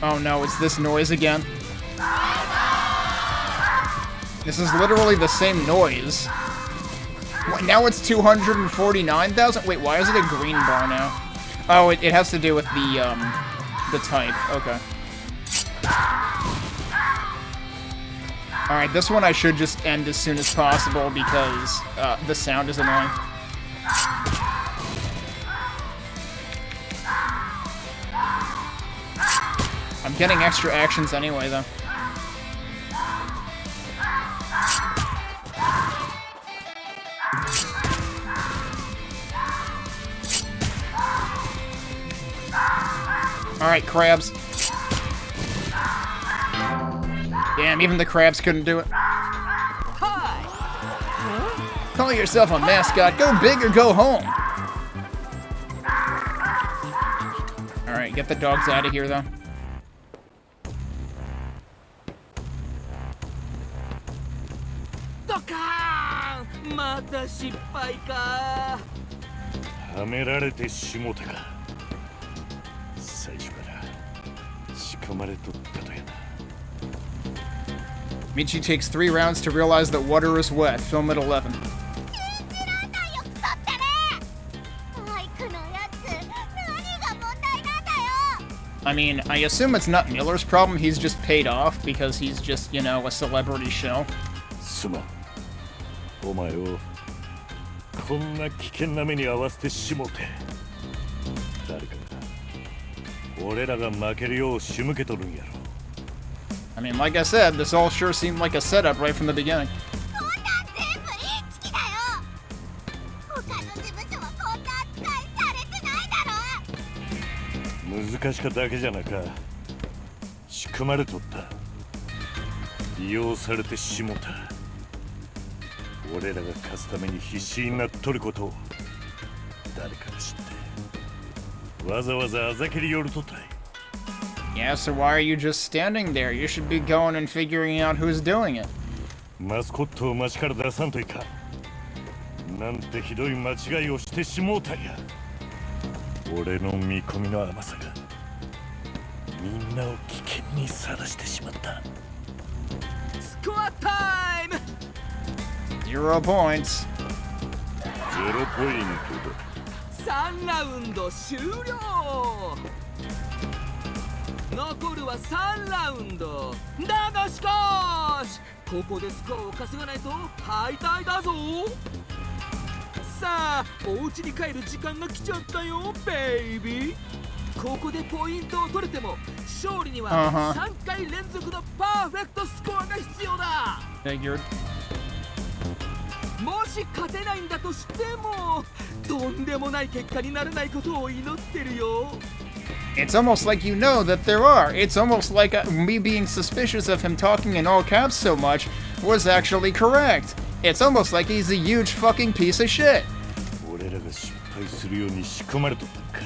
Oh no, it's this noise again. This is literally the same noise. What, now it's 249,000? Wait, why is it a green bar now? Oh, it has to do with the type. Okay. Alright, this one I should just end as soon as possible because the sound is annoying. I'm getting extra actions anyway, though. Alright, crabs. Damn, even the crabs couldn't do it. Call yourself a mascot. Go big or go home. Alright, get the dogs out of here, though.はめられてしもたか。最初から仕組まれとったとやな。Michi takes 3 rounds to realize that water is wet. Film at 11. I mean, I assume it's not Miller's problem. He's just paid off because he's just, you know, a celebrity show. すまん。お前をこんな危険な目に遭わせてしもて。誰かが俺らが負けるよう仕向けとるんやろ。I mean, like I said, this all sure seemed like a setup right from the beginning. 難しかだけじゃなか。仕組まれとった。利用されてしもた。俺らが勝つために必死になっとることを誰かが知ってわざわざあざけり寄るとったい。Yeah, so why are you just standing there? You should be going and figuring out who's doing it. マスコットを街から出さんといかん。なんてひどい間違いをしてしもうたんや。俺の見込みの甘さがみんなを危険にさらしてしまった。スコアタイム。0 points. 0ポイントだ。3ラウンド終了。残るは3ラウンドだがしかしここでスコアを稼がないと敗退だぞ。さあお家に帰る時間が来ちゃったよベイビー。ここでポイントを取れても勝利には3回連続のパーフェクトスコアが必要だ。 Figured. もし勝てないんだとしてもとんでもない結果にならないことを祈ってるよ。It's almost like you know that there are. It's almost like me being suspicious of him talking in all caps so much was actually correct. It's almost like he's a huge fucking piece of shit. 俺らが失敗するように仕込まれとったんか。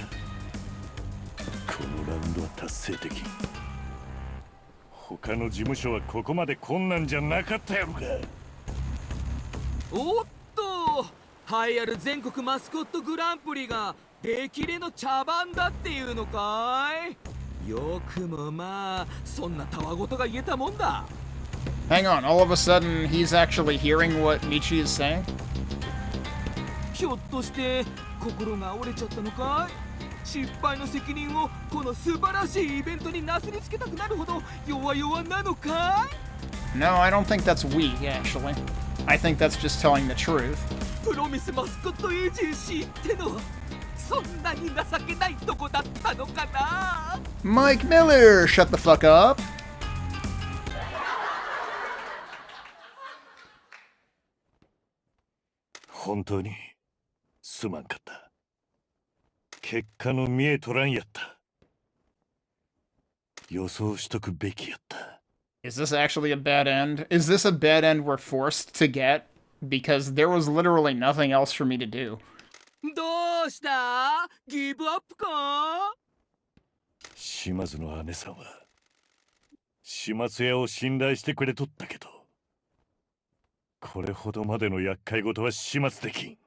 このラウンドは達成的。他の事務所はここまで困難じゃなかったやろか。おっと栄えある全国マスコットグランプリが出来れの茶番だっていうのかい。よくもまあそんなたわごとが言えたもんだ。 Hang on, all of a sudden he's actually hearing what Michi is saying? ひょっとして心が折れちゃったのかい。失敗の責任をこの素晴らしいイベントになすりつけたくなるほど弱々なのかい。 No, I don't think that's weak, actually. I think that's just telling the truth. プロミスマスコットエージェンシーってのそんなに情けないとこだったのかな。 Mike Miller, shut the fuck up. 本当にすまんかった。結果の見えとらんやった。予想しとくべきやった。 Is this actually a bad end? Is this a bad end we're forced to get? Because there was literally nothing else for me to do. どうしたギブアップか。島津の姉さんは始末屋を信頼してくれとったけど、これほどまでの厄介事は始末できん。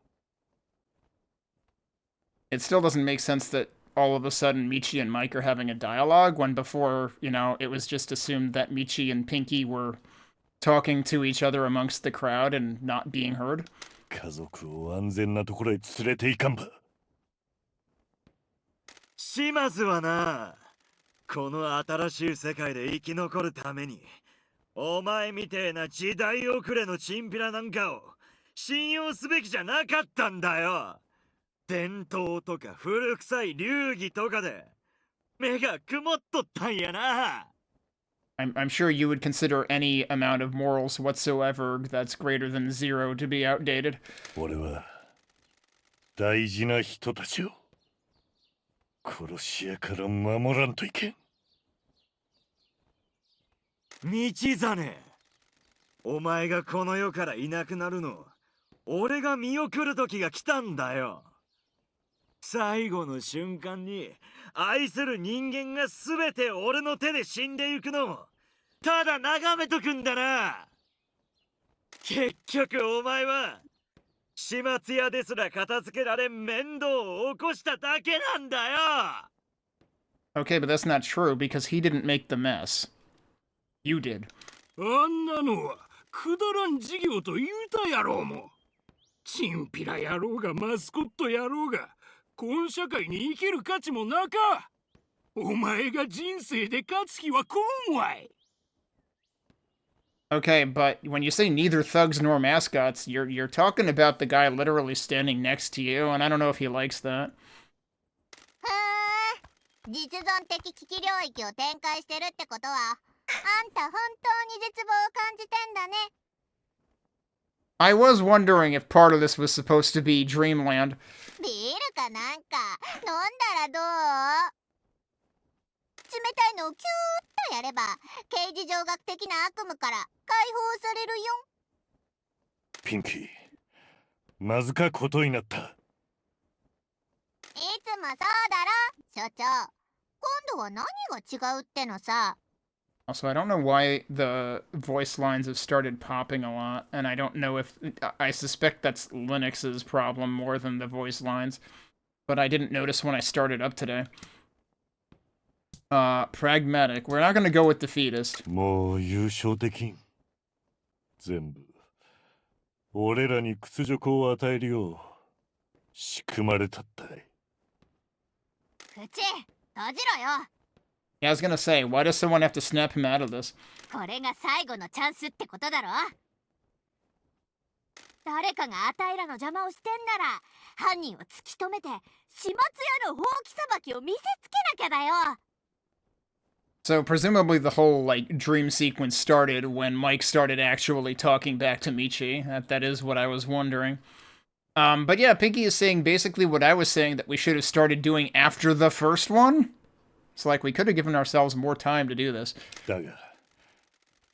It still doesn't make sense that all of a sudden Michi and Mike are having a dialogue when before, it was just assumed that Michi and Pinky were talking to each other amongst the crowd and not being heard. 家族を安全なところへ連れて行かんば。始末はな、この新しい世界で生き残るために、お前みてえな時代遅れのチンピラなんかを信用すべきじゃなかったんだよ。伝統とか古臭い流儀とかで目が曇っとったんやな。I'm sure you would consider any amount of morals whatsoever that's greater than 0 to be outdated. 俺は大事な人たちを殺し屋から守らんといけん。道真、お前がこの世からいなくなるの、俺が見送る時が来たんだよ。最後の瞬間に愛する人間が全て俺の手で死んでいくのもただ眺めとくんだな。結局お前は始末屋ですら片付けられん面倒を起こしただけなんだよ。 Okay, but that's not true because he didn't make the mess. You did. あんなのはくだらん事業と言うたやろうも。チンピラ野郎がマスコット野郎がこん社会に生きる価値もなか。お前が人生で勝つ気はこんわい。Okay, but when you say neither thugs nor mascots, you're talking about the guy literally standing next to you, and I don't know if he likes that. 実存的危機領域を展開してるってことは、あんた本当に絶望を感じてんだね。I was wondering if part of this was supposed to be Dreamland. ビールかなんか飲んだらどう？冷たいのをキューッとやれば刑事上学的な悪夢から解放されるよ。ピンキー、まずかことになった。いつもそうだろ、所長。今度は何が違うってのさ。Also, I don't know why the voice lines have started popping a lot, and I don't know if... I suspect that's Linux's problem more than the voice lines, but I didn't notice when I started up today. Pragmatic. We're not going to go with defeatist. もう優勝できん。全部俺らに屈辱を与えるよう仕組まれたったい。口閉じろよ。Yeah, I was gonna say, why does someone have to snap him out of this? これが最後のチャンスってことだろ。誰かがあたいらの邪魔をしてんなら犯人を突き止めて始末屋のほうきさばきを見せつけなきゃだよ。 So presumably the whole, dream sequence started when Mike started actually talking back to Michi. That is what I was wondering. But yeah, Pinky is saying basically what I was saying that we should have started doing after the first one. It's like we could have given ourselves more time to do this. だが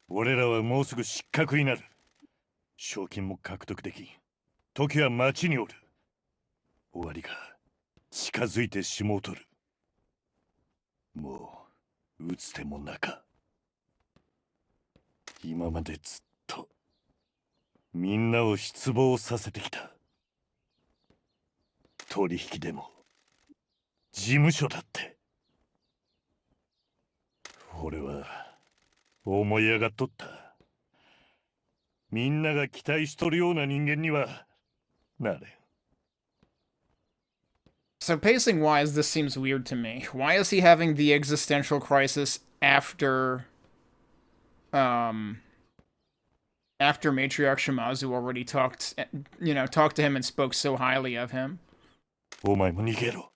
俺らはもうすぐ失格になる。賞金も獲得できん。時は待ちにおる。終わりが近づいてしもうとる。もう打つ手もなか。今までずっとみんなを失望させてきた。取引でも事務所だって。俺は思い上がっとった。みんなが期待しとるような人間にはなれん。So pacing-wise, this seems weird to me. Why is he having the existential crisis after Matriarch Shimazu already talked to him and spoke so highly of him? お前も逃げろ。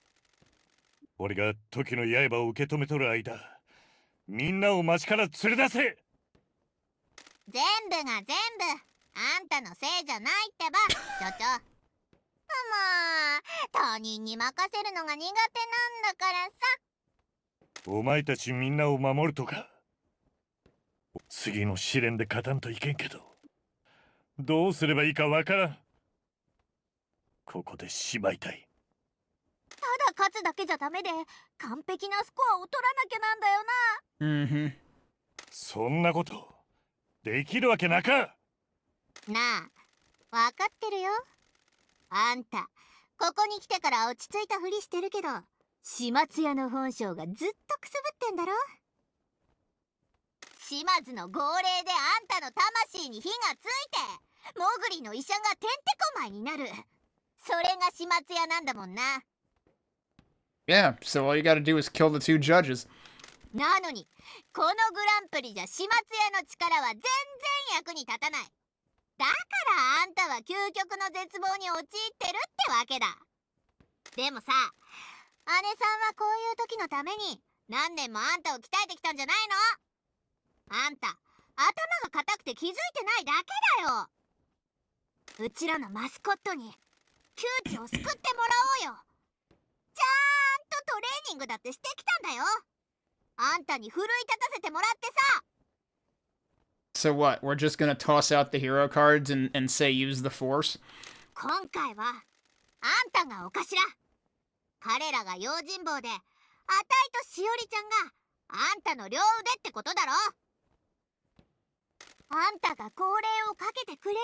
俺が時の刃を受け止めとる間、みんなを町から連れ出せ。全部が全部あんたのせいじゃないってば、所長。まあ他人に任せるのが苦手なんだからさ。お前たちみんなを守るとか次の試練で勝たんといけんけど、どうすればいいかわからん。ここでしまいたい。ただ勝つだけじゃダメで完璧なスコアを取らなきゃなんだよな。Mm-hmm. そんなことできるわけなか。なあ、わかってるよ。あんた、ここに来てから落ち着いたふりしてるけど、始末屋の本性がずっとくすぶってんだろ。島津の号令であんたの魂に火がついて、モグリの医者がてんてこまいになる。それが始末屋なんだもんな。Yeah, so all you gotta do is kill the two judges. なのに、このグランプリじゃ始末屋の力は全然役に立たない。だからあんたは究極の絶望に陥ってるってわけだ。でもさ、姉さんはこういう時のために何年もあんたを鍛えてきたんじゃないの？あんた、頭が固くて気づいてないだけだよ。うちらのマスコットに窮地を救ってもらおうよ。ちゃんとトレーニングだってしてきたんだよ。あんたに奮い立たせてもらってさ。So what? We're just gonna toss out the hero cards and say use the force? 今回はあんたがお頭。彼らが用心棒で、あたいとしおりちゃんがあんたの両腕ってことだろ。あんたが号令をかけてくれりゃ、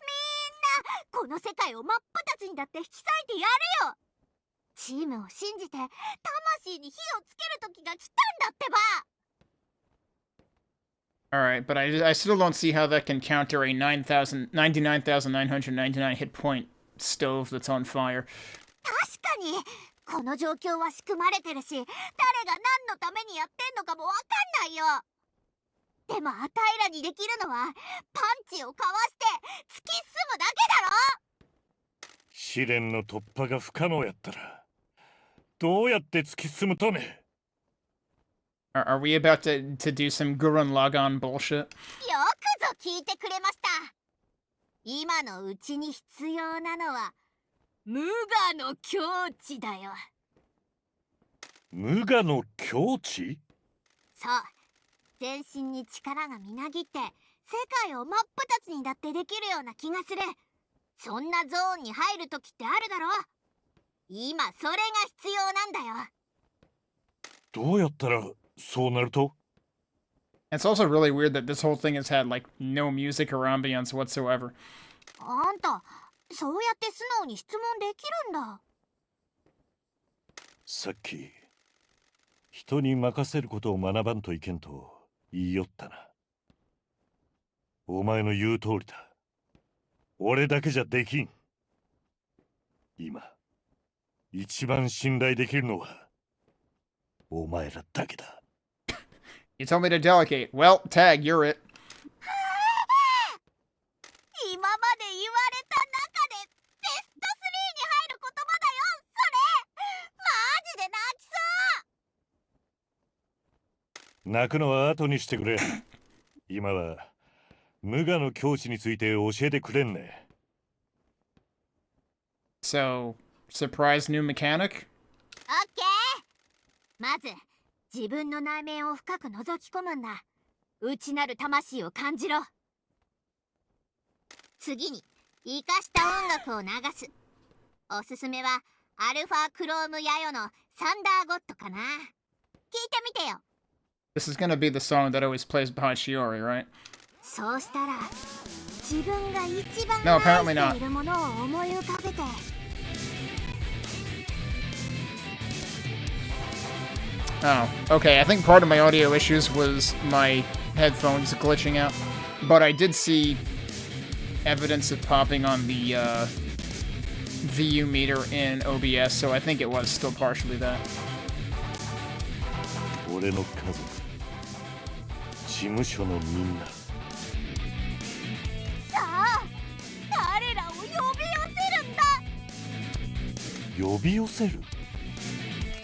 みんなこの世界を真っ二つにだって引き裂いてやるよ。チームを信じて魂に火をつける時が来たんだってば。Alright, but I still don't see how that can counter a 99,999 hit point stove that's on fire. 確かにこの状況は仕組まれてるし、誰が何のためにやってんのかもわかんないよ。でもあたいらにできるのはパンチをかわして突き進むだけだろ。試練の突破が不可能やったらどうやって突き進むとね。Are we about to do some Gurren Lagann bullshit? よくぞ聞いてくれました。今のうちに必要なのは無我の境地だよ。無我の境地？そう、全身に力がみなぎって世界を真っ二つにだってできるような気がする。そんなゾーンに入る時ってあるだろ。今それが必要なんだよ。どうやったらそうなると？ It's also really weird that this whole thing has had, like, no music or ambience whatsoever. あんた、そうやって素直に質問できるんだ。さっき人に任せることを学ばんといけんと言いよったな。お前の言う通りだ。俺だけじゃできん。今一番信頼できるのはお前らだけだ。You told me to delegate. Well, Tag, you're it. 今まで言われた中でベスト3に入る言葉だよ、それ。マジで泣きそう。泣くのは後にしてくれ。今は無我の境地について教えてくれんね。So, surprise new mechanic? オッケー。まず自分の内面を深く覗き込むんだ。内なる魂を感じろ。次に生かした音楽を流す。おすすめはアルファクロームヤヨのサンダーゴッドかな。聞いてみてよ。This is gonna be the song that always plays behind Shiori, right? そうしたら自分が一番 No, 愛 apparently し not. ているものを思い浮かべて。Oh, okay. I think part of my audio issues was my headphones glitching out. But I did see evidence of popping on the VU meter in OBS, so I think it was still partially that. 俺の家族、事務所のみんな。さあ、彼らを呼び寄せるんだ。呼び寄せる？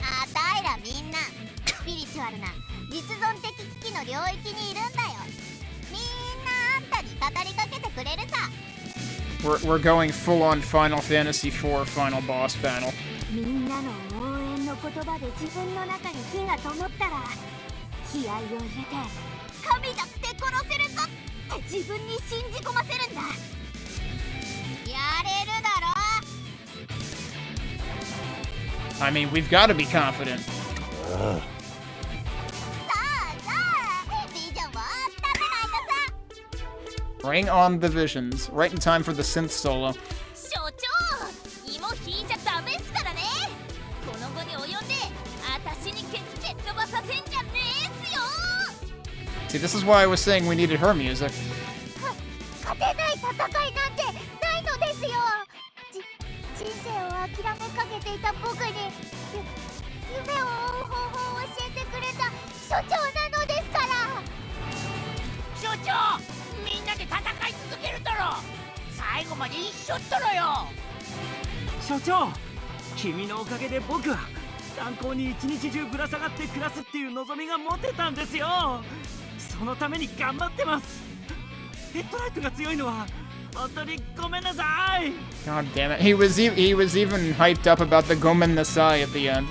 あたいらみんなスピリチュアルな実存的危機の領域にいるんだよ。みんなあんたに語りかけてくれるさ。We're going full on Final Fantasy IV final boss battle. みんなの応援の言葉で自分の中に火が灯ったら気合を入れて神だって殺せるぞって自分に信じ込ませるんだ。やれるだろ。 I mean, we've got to be confident. ああ。さあさあビジョンを温めないとさ。Bring on the visions. Right in time for the synth solo. 所長芋引いちゃダメっすからね。この後に及んで私にケツ蹴っ飛ばさせんじゃねえっすよ。 See, this is why I was saying we needed her music. 勝てない戦いなんてないのですよ。人生を諦めかけていた僕に夢を追う方法を教えてくれた所長なのですから。所長、みんなで戦い続けるだろ。最後まで一緒っとろよ。所長、君のおかげで僕は炭鉱に一日中ぶら下がって暮らすっていう望みが持てたんですよ。そのために頑張ってます。ヘッドライトが強いのは本当にごめんなさい。 God damn it. He was even hyped up about the Gomen Nasai at the end.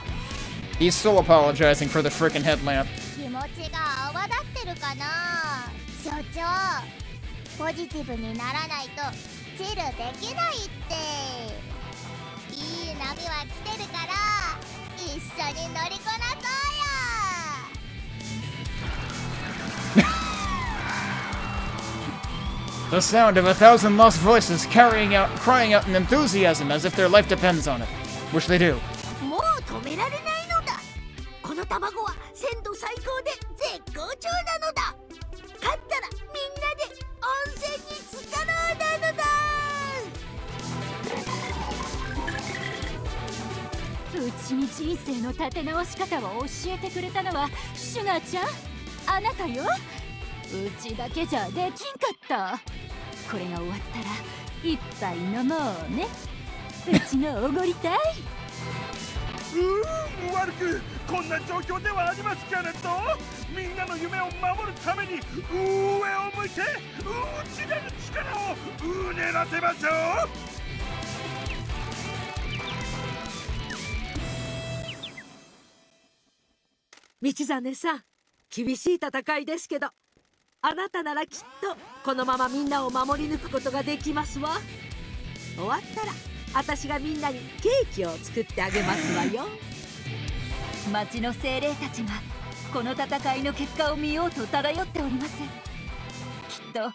He's still apologizing for the frickin' headlamp. 気持ちが泡立ってるかな。所長、ポジティブにならないとチルできないって。いい波は来てるから一緒に乗りこなそうよ。 The sound of 1,000 lost voices crying out in enthusiasm as if their life depends on it. Which they do. もう止められないのだ。この卵は鮮度最高で絶好調なのだ。勝ったらみんなで温泉に浸かろうなのだ。うちに人生の立て直し方を教えてくれたのはシュガーちゃん、あなたよ。うちだけじゃできんかった。これが終わったら一杯飲もうね。うちのおごりたい。悪くこんな状況ではありますけれど、みんなの夢を守るために上を向いて内なる力をうねらせましょう。道真さん、厳しい戦いですけど、あなたならきっとこのままみんなを守り抜くことができますわ。終わったら私がみんなにケーキを作ってあげますわよ。町の精霊たちがこの戦いの結果を見ようと漂っております。きっと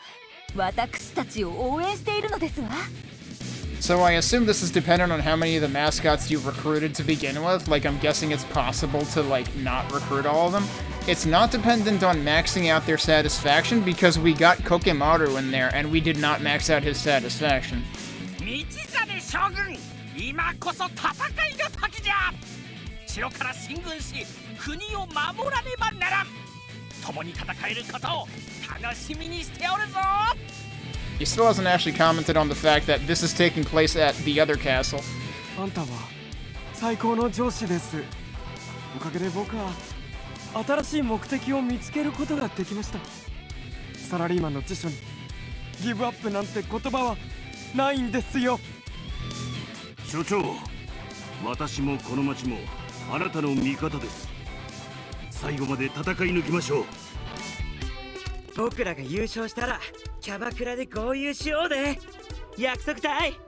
私たちを応援しているのですわ。 So I assume this is dependent on how many of the mascots you recruited to begin with. Like, I'm guessing it's possible to, like, not recruit all of them. It's not dependent on maxing out their satisfaction because we got Kokemaru in there and we did not max out his satisfaction. 道真将軍、今こそ戦いの時じゃ。城から進軍し国を守らねばならん。共に戦えることを楽しみにしておるぞ。 He still hasn't actually commented on the fact that this is taking place at the other castle. あんたは最高の上司です。おかげで僕は新しい目的を見つけることができました。サラリーマンの辞書にギブアップなんて言葉はないんですよ。所長、私もこの町もあなたの味方です。最後まで戦い抜きましょう。僕らが優勝したらキャバクラで合流しようで。約束たい。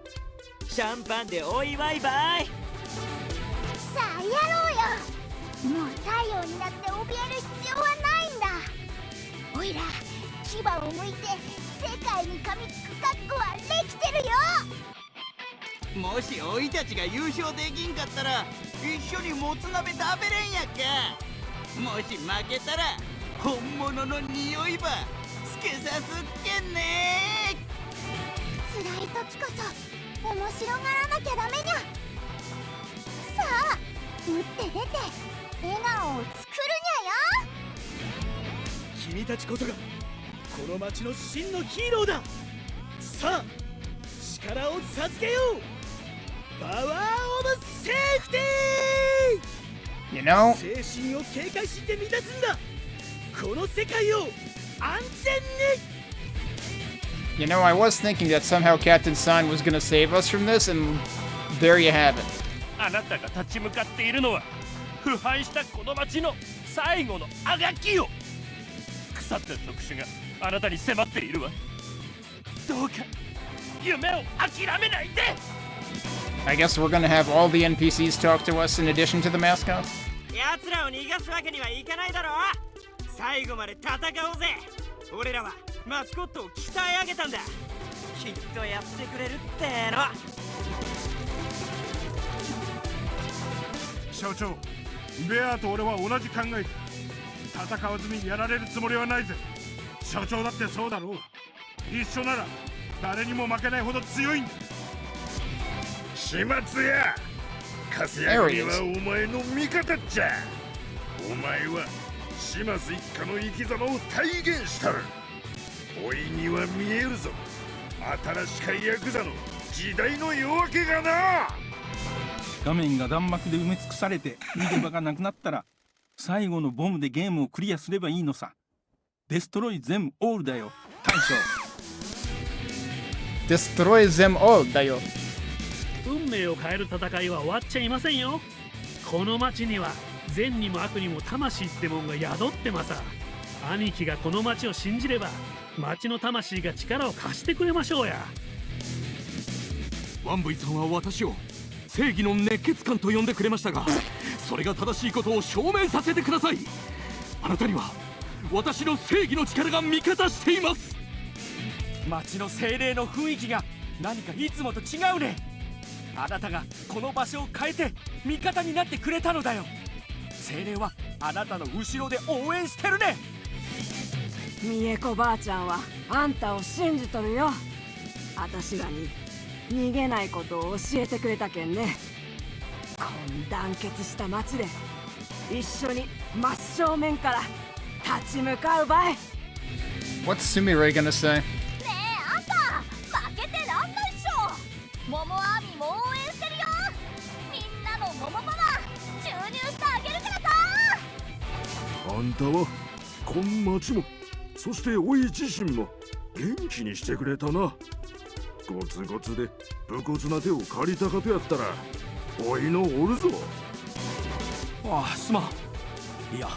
シャンパンでお祝いばい。さあやろうよ。もう太陽になって怯える必要はないんだ。おいら牙を向いて世界に噛みつく覚悟はできてるよ。もしおいたちが優勝できんかったら一緒にもつ鍋食べれんやっか。もし負けたら本物の匂いばつけさすっけんね。辛い時こそ面白がらなきゃダメにゃ。さあ打って出て笑顔を作るにゃよ。君たちこそがこの町の真のヒーローだ。さあ力を授けよう。パワーオブセーフティー。 You know? 精神を警戒して満たすんだ。この世界を安全に。 You know, I was thinking that somehow Captain Sign was gonna save us from this, and there you have it. あなたが立ち向かっているのは腐敗したこの町の最後のあがきよ。腐った特殊があなたに迫っているわ。どうか夢を諦めないで。 I guess we're gonna have all the NPCs talk to us in addition to the mascots? 奴らを逃がすわけにはいかないだろう。最後まで戦おうぜ。俺らはマスコットを鍛え上げたんだ。きっとやってくれるっての。所長、ベアと俺は同じ考えだ。戦わずにやられるつもりはないぜ。所長だってそうだろう。一緒なら誰にも負けないほど強いんだ。始末やカスヤグリはお前の味方っちゃ。お前は島津一家の生き様を体現したる。おいには見えるぞ、新しかヤクザの時代の夜明けがな。画面が弾幕で埋め尽くされて見る場がなくなったら最後のボムでゲームをクリアすればいいのさ。デストロイゼムオールだよ大将。デストロイゼムオールだよ。運命を変える戦いは終わっちゃいませんよ。この町には善にも悪にも魂ってもんが宿ってまさ。兄貴がこの町を信じれば町の魂が力を貸してくれましょうや。ワンブイさんは私を正義の熱血漢と呼んでくれましたが、それが正しいことを証明させてください。あなたには私の正義の力が味方しています。町の精霊の雰囲気が何かいつもと違うね。あなたがこの場所を変えて味方になってくれたのだよ。精霊はあなたの後ろで応援してるね。美恵子ばあちゃんはあんたを信じとるよ。私らに逃げないことを教えてくれたけんね。こん団結した町で一緒に真正面から立ち向かうばい。 What's Sumire gonna say? ねえあんた負けてらんないっしょ。桃アミも応援してるよ。みんなの桃パワー注入してあげるからさ。あんたはこん町も、そしておい自身も元気にしてくれたな。ゴツゴツで武骨な手を借りたかとやったらおいのおるぞ。ああ、すまん。いや、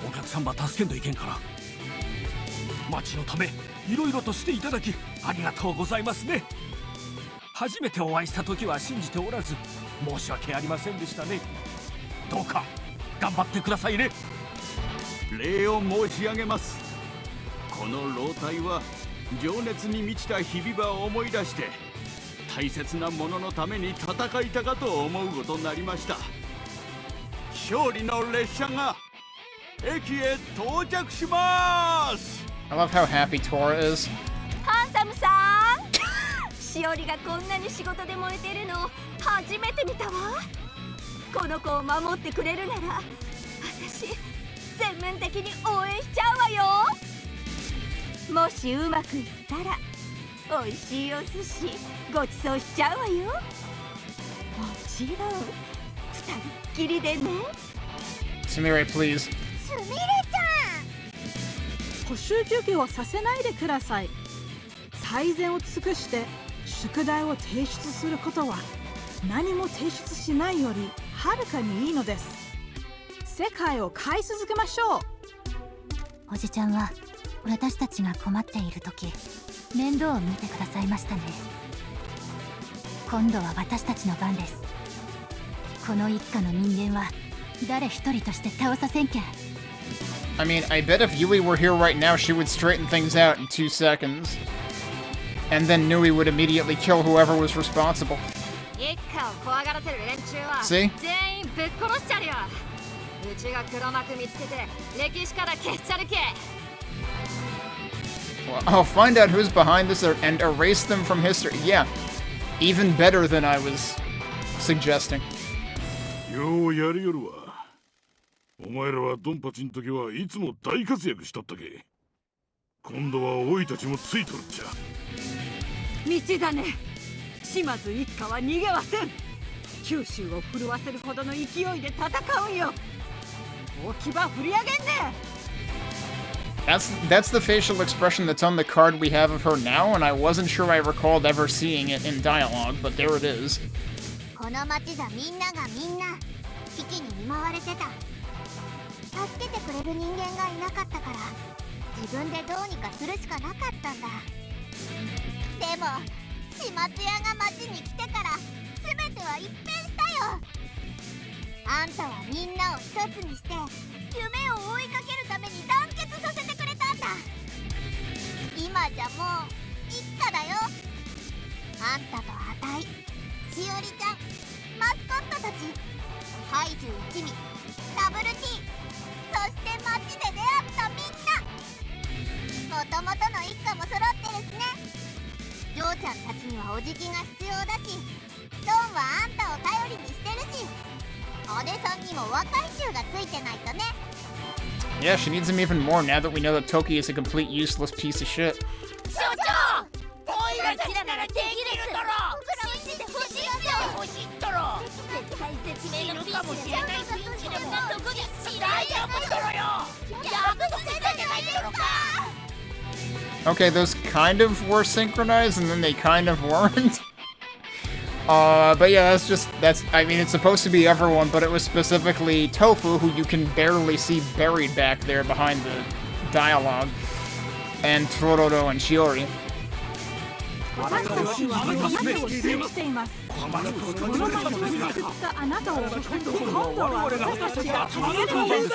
お客さんば助けんといけんから。町のためいろいろとしていただきありがとうございますね。初めてお会いした時は信じておらず申し訳ありませんでしたね。どうか頑張ってくださいね。礼を申し上げます。この老体は情熱に満ちた日々ばを思い出して大切なもののために戦いたかと思うことになりました。勝利の列車が駅へ到着します。 I love how happy Tora is. ハンサムさんしおりがこんなに仕事で燃えてるの初めて見たわ。この子を守ってくれるなら私全面的に応援しちゃうわよ。もしうまくいったら美味しいお寿司ごちそうしちゃうわよ。もちろん二人っきりでね。 Sumire, please. すみれちゃん補習休憩をさせないでください。最善を尽くして宿題を提出することは何も提出しないよりはるかにいいのです。世界を変え続けましょう。おじちゃんは私たちが困っている時面倒を見てくださいましたね。今度は私たちの番です。この一家の人間は誰一人として倒させんけん。 I mean, I bet if Yui were here right now, she would straighten things out in 2 seconds. And then Nui would immediately kill whoever was responsible. 一家を怖がらせる連中は See? 全員ぶっ殺しちゃるよ。うちが黒幕見つけて歴史から消しちゃるけ。 Well, I'll find out who's behind this and erase them from history. Yeah, even better than I was suggesting. ようやりよるわ。お前らはドンパチん時はいつも大活躍しとったけ。今度はおいたちもついとるっちゃ。道だね。島津一家は逃げません。九州を震わせるほどの勢いで戦うんよ。置き場振り上げんね。 That's the facial expression that's on the card we have of her now, and I wasn't sure I recalled ever seeing it in dialogue, but there it is. この町じゃみんながみんな危機に見舞われてた。助けてくれる人間がいなかったから自分でどうにかするしかなかったんだ。でも始末屋が町に来てから全ては一変したよ。あんたはみんなを一つにして夢を追いかけるために団結させてくれたんだ。今じゃもう一家だよ。あんたとあたい、しおりちゃん、マスコットたち、ハイジュ一味、ダブル T、そして街で出会ったみんな。もともとの一家も揃ってるしね。ジョーちゃんたちにはおじきが必要だし、ドンはあんたを頼りにしてるし、姉さんにも若い衆がついてないとね。Yeah, she needs him even more now that we know that Toki is a complete useless piece of shit. 所長、おいらたちならできるだろ。信じてほしいよ。欲しいだろ。絶対絶命のピンチでないピンチでも大丈夫だろよ。約束してたじゃないだろうか。Okay, those kind of were synchronized, and then they kind of weren't. But yeah, I mean, it's supposed to be everyone, but it was specifically Tofu, who you can barely see buried back there behind the dialogue, and Tororo and Shiori. 私たちはあなたを信じています。この街を救ったあなたを今度は私たちが助けるんです。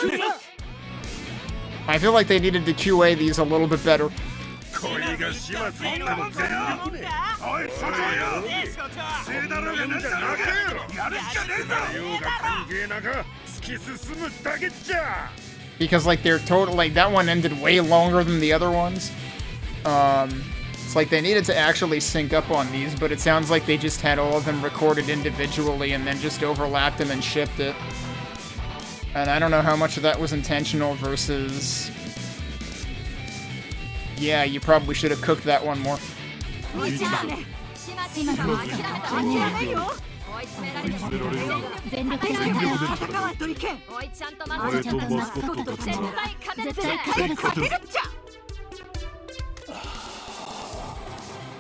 I feel like they needed to QA these a little bit better. これが始末っても全力でおいそれよせいだろうがなんじゃなくやるしかねえだようが関係なく突き進むだけじゃ Because like they're like that one ended way longer than the other ones. It's like they needed to actually sync up on these, but it sounds like they just had all of them recorded individually and then just overlapped them and shipped it. And I don't know how much of that was intentional versus... Yeah, you probably should have cooked that one more.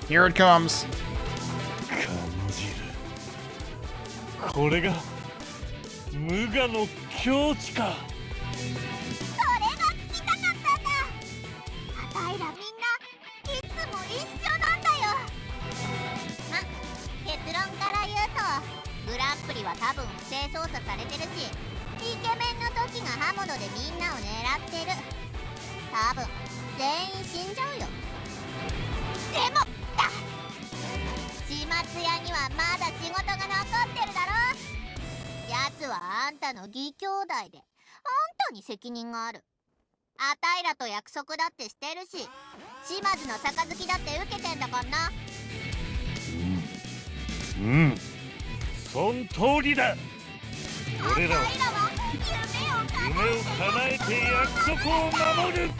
Here it comes. これが無我の境地か。あたいらみんないつも一緒なんだよ。ま、結論から言うとグランプリは多分不正操作されてるし、イケメンの時が刃物でみんなを狙ってる。多分全員死んじゃうよ。でもだ、始末屋にはまだ仕事が残ってるだろ。奴はあんたの義兄弟で、あんたに責任がある。あたいらと約束だってしてるし、島津の杯だって受けてんだかんな。そん通りだ。俺らは夢を叶えて約束を守る。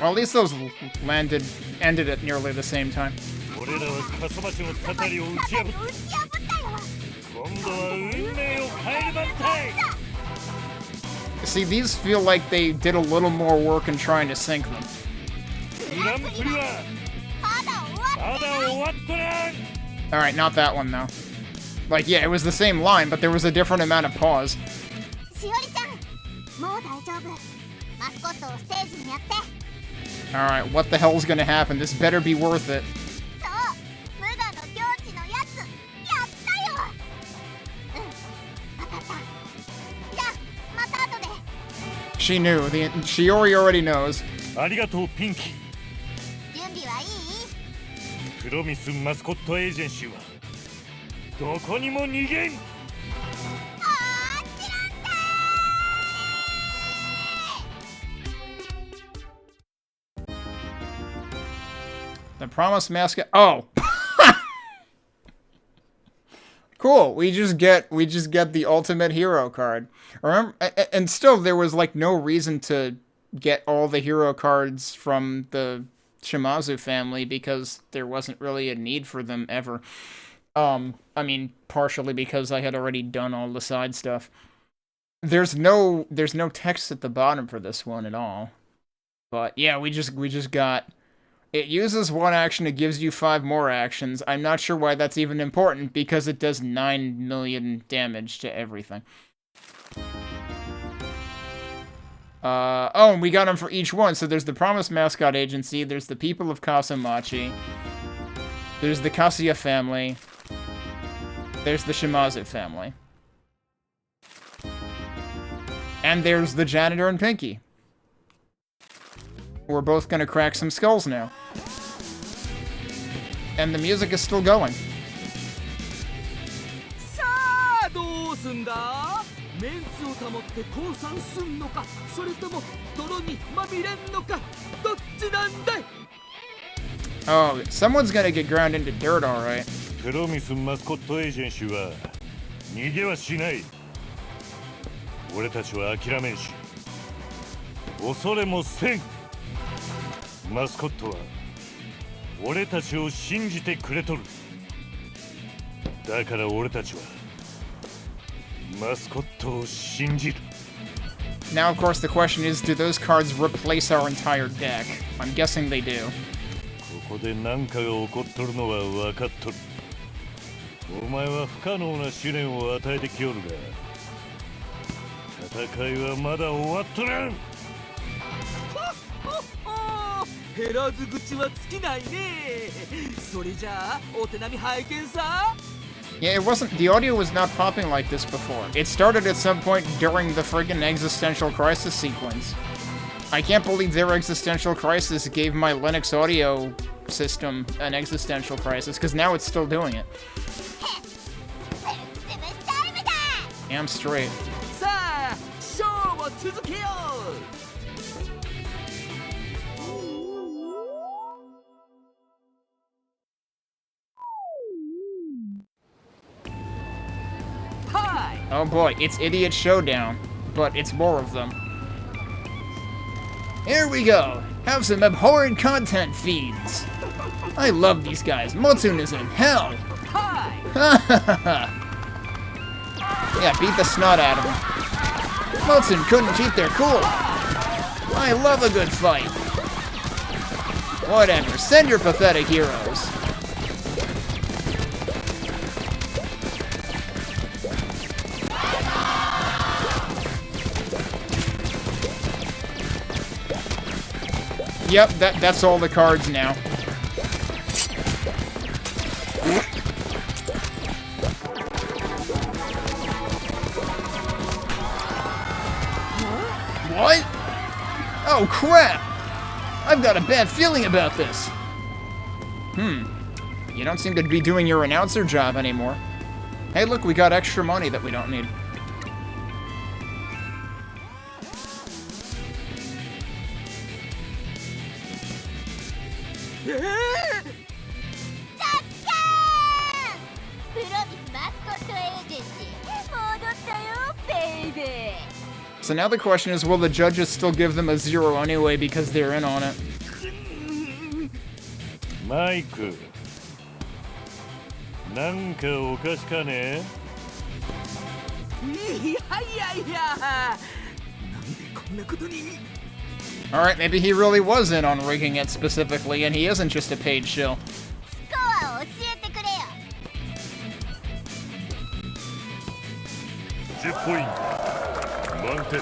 Well, at least those ended at nearly the same time. 俺らは過疎町のたたりを打ち破った。今度は運命を変える番隊。 See, these feel like they did a little more work in trying to sync them. Alright, not that one though. Like, yeah, it was the same line, but there was a different amount of pause. Alright, what the hell's gonna happen? This better be worth it. She knew. Shiori already knows. ありがとう、ピンキー。準備はいい？プロミスマスコットエージェンシーはどこにも逃げん。The promised mascot. Oh. Cool. We just get the ultimate hero card. Remember, and still there was like no reason to get all the hero cards from the Shimazu family because there wasn't really a need for them ever. I mean, partially because I had already done all the side stuff. There's no text at the bottom for this one at all. But yeah, we just got. It uses one action, it gives you 5 more actions. I'm not sure why that's even important, because it does 9 million damage to everything. Oh, and we got them for each one. So there's the Promised Mascot Agency, there's the People of Kasamachi, there's the Kasuya family, there's the Shimazu family. And there's the Janitor and Pinky. We're both gonna crack some skulls now. And the music is still going. さあどうすんだ？メンツを保って降参すんのか、それとも泥にまみれんのか、どっちなんだい？ Oh, someone's gonna get ground into dirt, alright. プロミスマスコットエージェンシーは逃げはしない。俺たちは諦めんし、恐れもせん。マスコットは俺たちを信じてくれとる。だから俺たちはマスコットを信じる。 Now, of course, the question is, do those cards replace our entire deck? I'm guessing they do. ここで何かが起こっとるのは分かっとる。お前は不可能な試練を与えてきよるが、戦いはまだ終わっとらん。減らず口は尽きないね。それじゃあお手並み拝見さ。 Yeah, the audio was not popping like this before. It started at some point during the friggin' existential crisis sequence. I can't believe their existential crisis gave my Linux audio system an existential crisis, because now it's still doing it. Damn straight. さあ、ショーを続けよう。 Oh boy, it's Idiot Showdown, but it's more of them. Here we go! Have some abhorrent content feeds! I love these guys. Motsune is in hell! Yeah, beat the snot out of them. Motsune couldn't keep their cool. I love a good fight. Whatever, send your pathetic heroes. Yep, that's all the cards now. What? Oh crap! I've got a bad feeling about this. You don't seem to be doing your announcer job anymore. Hey look, we got extra money that we don't need. So now the question is, will the judges still give them a 0 anyway because they're in on it? Mike, なんかおかしかね？いやいや、なんでこんなことに。 Alright, maybe he really was in on rigging it specifically, and he isn't just a paid shill. 10ポイント満点。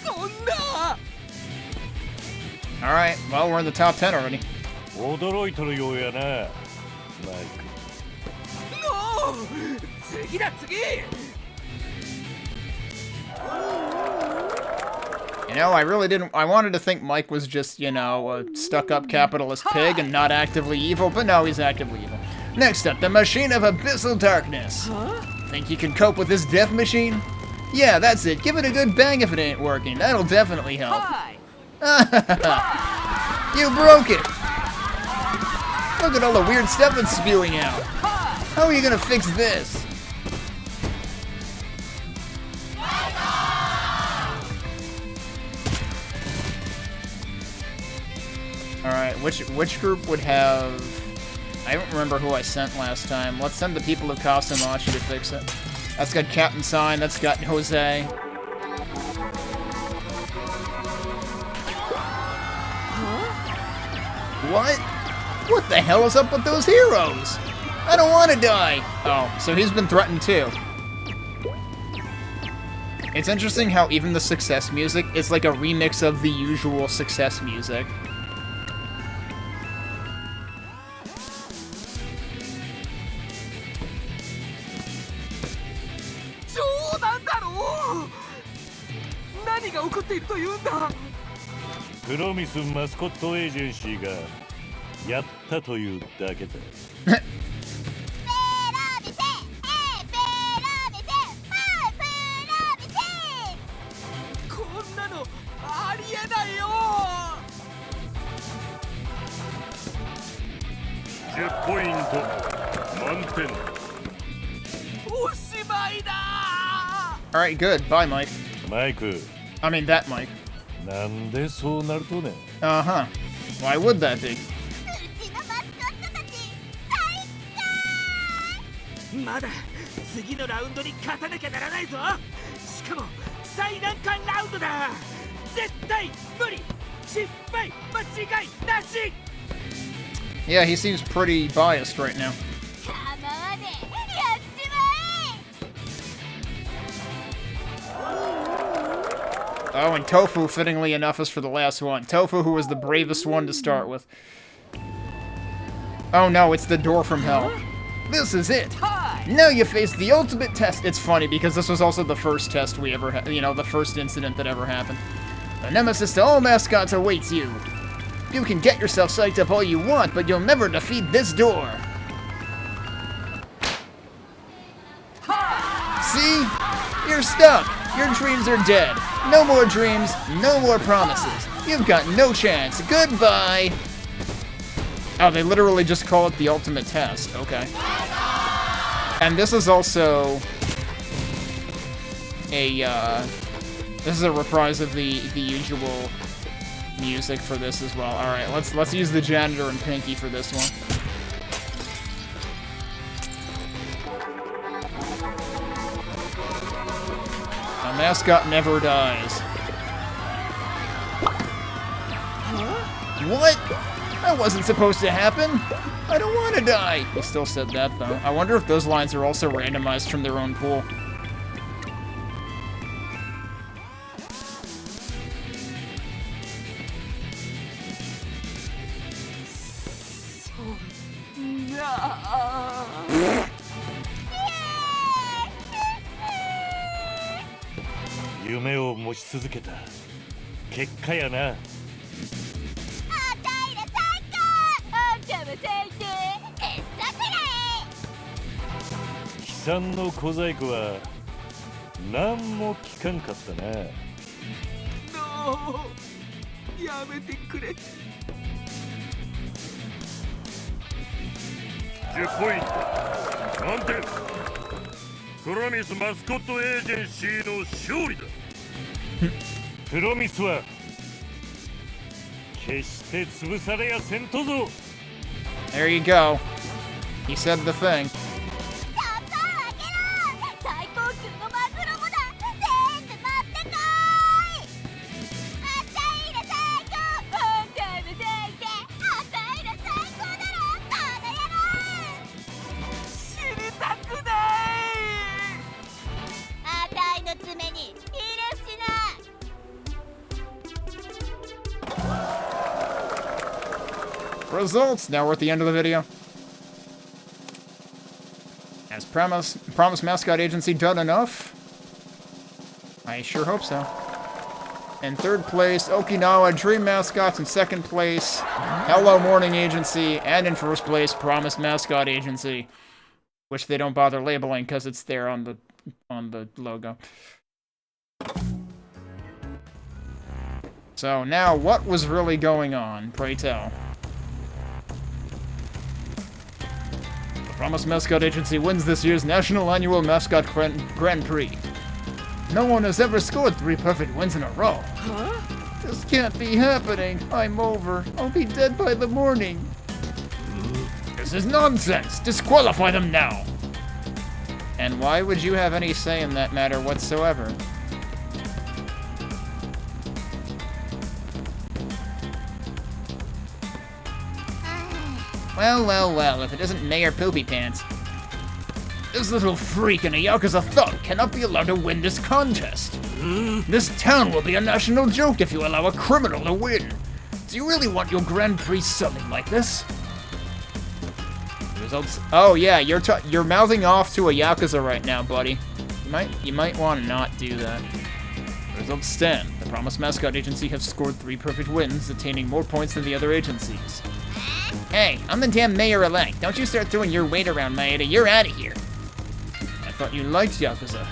そんな。 Alright, well, we're in the top 10 already. 驚いとるようやな、マイク。次だ次。 You know, I really didn't. I wanted to think Mike was just, you know, a stuck-up capitalist pig and not actively evil, but no, he's actively evil. Next up, the Machine of Abyssal Darkness. Think you can cope with this death machine? Yeah, that's it. Give it a good bang if it ain't working. That'll definitely help. You broke it! Look at all the weird stuff it's spewing out. How are you gonna fix this? Alright, which group would have... I don't remember who I sent last time. Let's send the people of Kasamachi to fix it. That's got Captain Sign, that's got Jose. What? What the hell is up with those heroes? I don't want to die! Oh, so he's been threatened too. It's interesting how even the success music is like a remix of the usual success music. プロミスマスコットエージェンシーがやったというだけだ。こんなのありえないよ。10ポイント満点。おしまいだ。 Alright, good. Bye, Mike. マイク。 I mean, that Mike. なんでそうなるとね。Uh-huh. Why would that be? まだ次のラウンドに勝たなきゃならないぞ。しかも最難関ラウンドだ。絶対無理。失敗間違いなし。 Yeah, he seems pretty biased right now. Oh, and Tofu, fittingly enough, is for the last one. Tofu, who was the bravest one to start with. Oh no, it's the door from hell. This is it! Now you face the ultimate test! It's funny, because this was also the first test we ever had, you know, the first incident that ever happened. The nemesis to all mascots awaits you. You can get yourself psyched up all you want, but you'll never defeat this door. See? You're stuck! Your dreams are dead. No more dreams, no more promises. You've got no chance. Goodbye! Oh, they literally just call it the ultimate test. Okay. And this is also a, this is a reprise of the usual music for this as well. Alright, let's use the janitor and Pinky for this one. A mascot never dies. What? That wasn't supposed to happen. I don't want to die. He still said that, though. I wonder if those lines are also randomized from their own pool.夢を持ち続けた結果やな。悲惨の小細工は何も聞かんかったな。ノー、やめてくれ。10ポイント満点。プロミスマスコットエージェンシーの勝利だ。プロミスは決して潰されやせんとぞ。 There you go. He said the thing. Results! Now we're at the end of the video. Has Promise Mascot Agency done enough? I sure hope so. In third place, Okinawa Dream Mascots. In second place, Hello Morning Agency. And in first place, Promise Mascot Agency. Which they don't bother labeling because it's there on the logo. So now, what was really going on? Pray tell. Promise Mascot Agency wins this year's National Annual Mascot Grand Prix. No one has ever scored 3 perfect wins in a row. Huh? This can't be happening. I'm over. I'll be dead by the morning. This is nonsense. Disqualify them now. And why would you have any say in that matter whatsoever? Well, well, well, if it isn't Mayor Poopy Pants. This little freak and a Yakuza thug cannot be allowed to win this contest. This town will be a national joke if you allow a criminal to win. Do you really want your Grand Prix selling like this? Results. Oh yeah, you're mouthing off to a Yakuza right now, buddy. You might want to not do that. Results stand. The Promised Mascot Agency have scored 3 perfect wins, attaining more points than the other agencies. Hey, I'm the damn mayor-elect. Don't you start throwing your weight around, Maeda. You're out of here. I thought you liked Yakuza.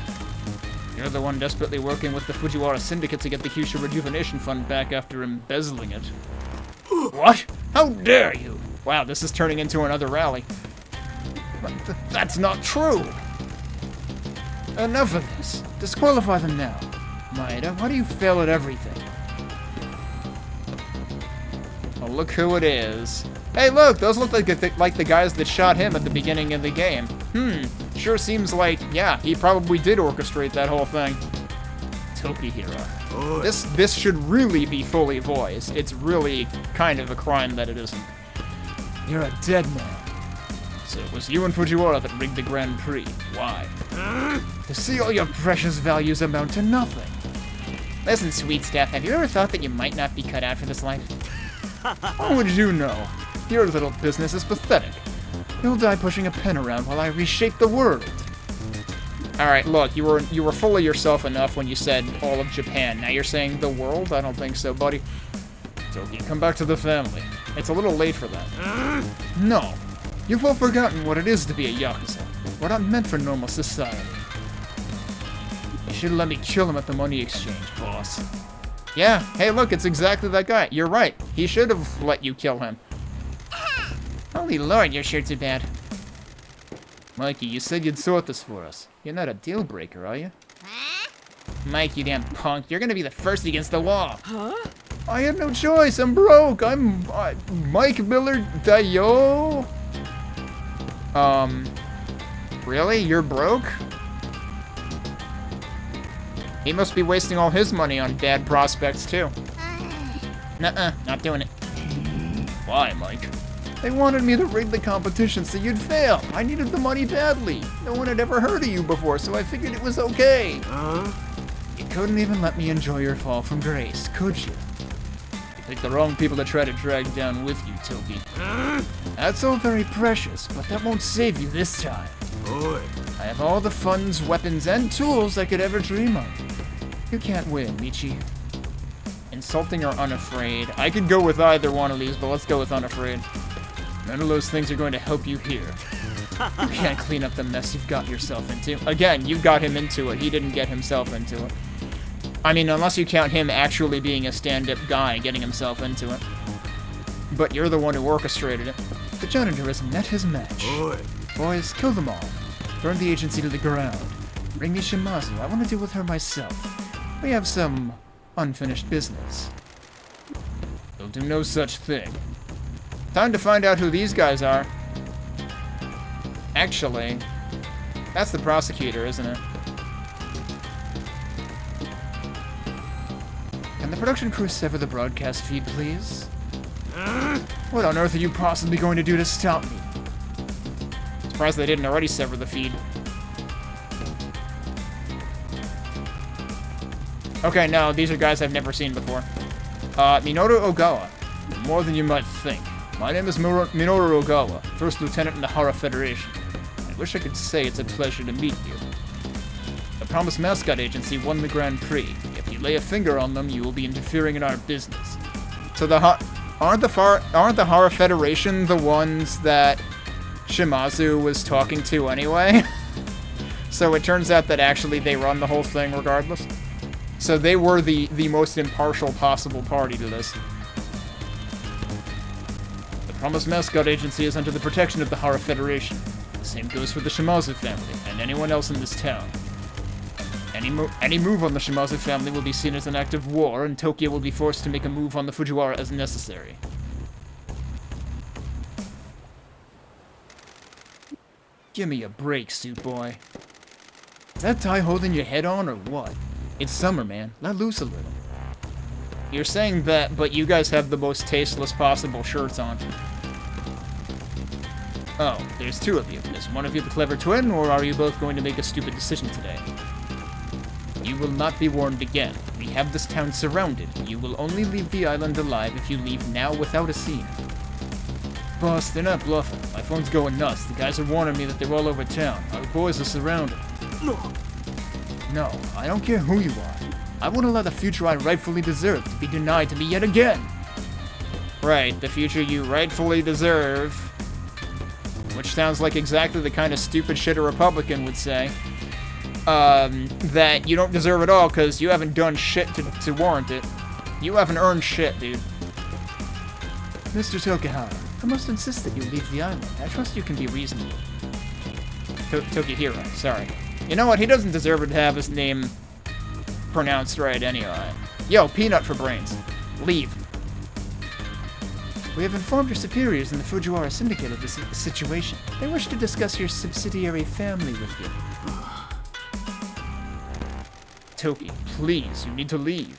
You're the one desperately working with the Fujiwara Syndicate to get the Kyushu Rejuvenation Fund back after embezzling it. What? How dare you? Wow, this is turning into another rally. That's not true! Enough of this. Disqualify them now. Maeda, why do you fail at everything? Oh, look who it is. Hey, look! Those look like the guys that shot him at the beginning of the game. Sure seems like, yeah, he probably did orchestrate that whole thing. Tokihira. This should really be fully voiced. It's really kind of a crime that it isn't. You're a dead man. So it was you and Fujiwara that rigged the Grand Prix. Why? To see all your precious values amount to nothing. Listen, sweet stuff, have you ever thought that you might not be cut out for this life? How would you know? Your little business is pathetic. You'll die pushing a pen around while I reshape the world. Alright, look, you were full of yourself enough when you said all of Japan. Now you're saying the world? I don't think so, buddy. Toki, come back to the family. It's a little late for that. No. You've all forgotten what it is to be a Yakuza. We're not meant for normal society. You should let me kill him at the money exchange, boss. Yeah, hey look, it's exactly that guy. You're right. He should have let you kill him. Holy lord, your shirts are bad. Mikey, you said you'd sort this for us. You're not a deal breaker, are you? Mike, you damn punk. You're gonna be the first against the wall. Huh? I had no choice. I'm broke. I'm Mike Miller Dayo. Really? You're broke? He must be wasting all his money on bad prospects, too. Nuh-uh, not doing it. Why, Mike? They wanted me to rig the competition so you'd fail. I needed the money badly. No one had ever heard of you before, so I figured it was okay. You couldn't even let me enjoy your fall from grace, could you? You picked the wrong people to try to drag down with you, Toki. That's all very precious, but that won't save you this time. I have all the funds, weapons, and tools I could ever dream of. You can't win, Michi. Insulting or unafraid? I could go with either one of these, but let's go with unafraid. None of those things are going to help you here. You can't clean up the mess you've got yourself into. Again, you got him into it. He didn't get himself into it. I mean, unless you count him actually being a stand-up guy getting himself into it. But you're the one who orchestrated it. The janitor has met his match. Boys, kill them all. Burn the agency to the ground. Bring me Shimazu. I want to deal with her myself. We have some unfinished business. They'll do no such thing. Time to find out who these guys are. Actually, that's the prosecutor, isn't it? Can the production crew sever the broadcast feed, please? What on earth are you possibly going to do to stop me? Surprised they didn't already sever the feed. Okay, no, these are guys I've never seen before. Minoru Ogawa. More than you might think. My name is Minoru Ogawa, First Lieutenant in the Hara Federation. I wish I could say it's a pleasure to meet you. The Promised Mascot Agency won the Grand Prix. If you lay a finger on them, you will be interfering in our business. So aren't the Hara Federation the ones that Shimazu was talking to anyway? So it turns out that actually they run the whole thing regardless. So they were the most impartial possible party to this. The Promised Mascot Agency is under the protection of the Hara Federation. The same goes for the Shimazu family, and anyone else in this town. Any move on the Shimazu family will be seen as an act of war, and Tokyo will be forced to make a move on the Fujiwara as necessary. Give me a break, suit boy. Is that tie holding your head on, or what? It's summer, man. Let loose a little. You're saying that, but you guys have the most tasteless possible shirts on. Oh, there's two of you. Is one of you the clever twin, or are you both going to make a stupid decision today? You will not be warned again. We have this town surrounded. You will only leave the island alive if you leave now without a scene. Boss, they're not bluffing. My phone's going nuts. The guys are warning me that they're all over town. Our boys are surrounded. No, I don't care who you are. I won't allow the future I rightfully deserve to be denied to me yet again. Right, the future you rightfully deserve. Which sounds like exactly the kind of stupid shit a Republican would say. That you don't deserve it all because you haven't done shit to warrant it. You haven't earned shit, dude. Mr. Tokihara, I must insist that you leave the island. I trust you can be reasonable. Tokihira, sorry. You know what? He doesn't deserve to have his name pronounced right anyway. Yo, peanut for brains. Leave. We have informed your superiors in the Fujiwara Syndicate of this situation. They wish to discuss your subsidiary family with you. Toki, please, you need to leave.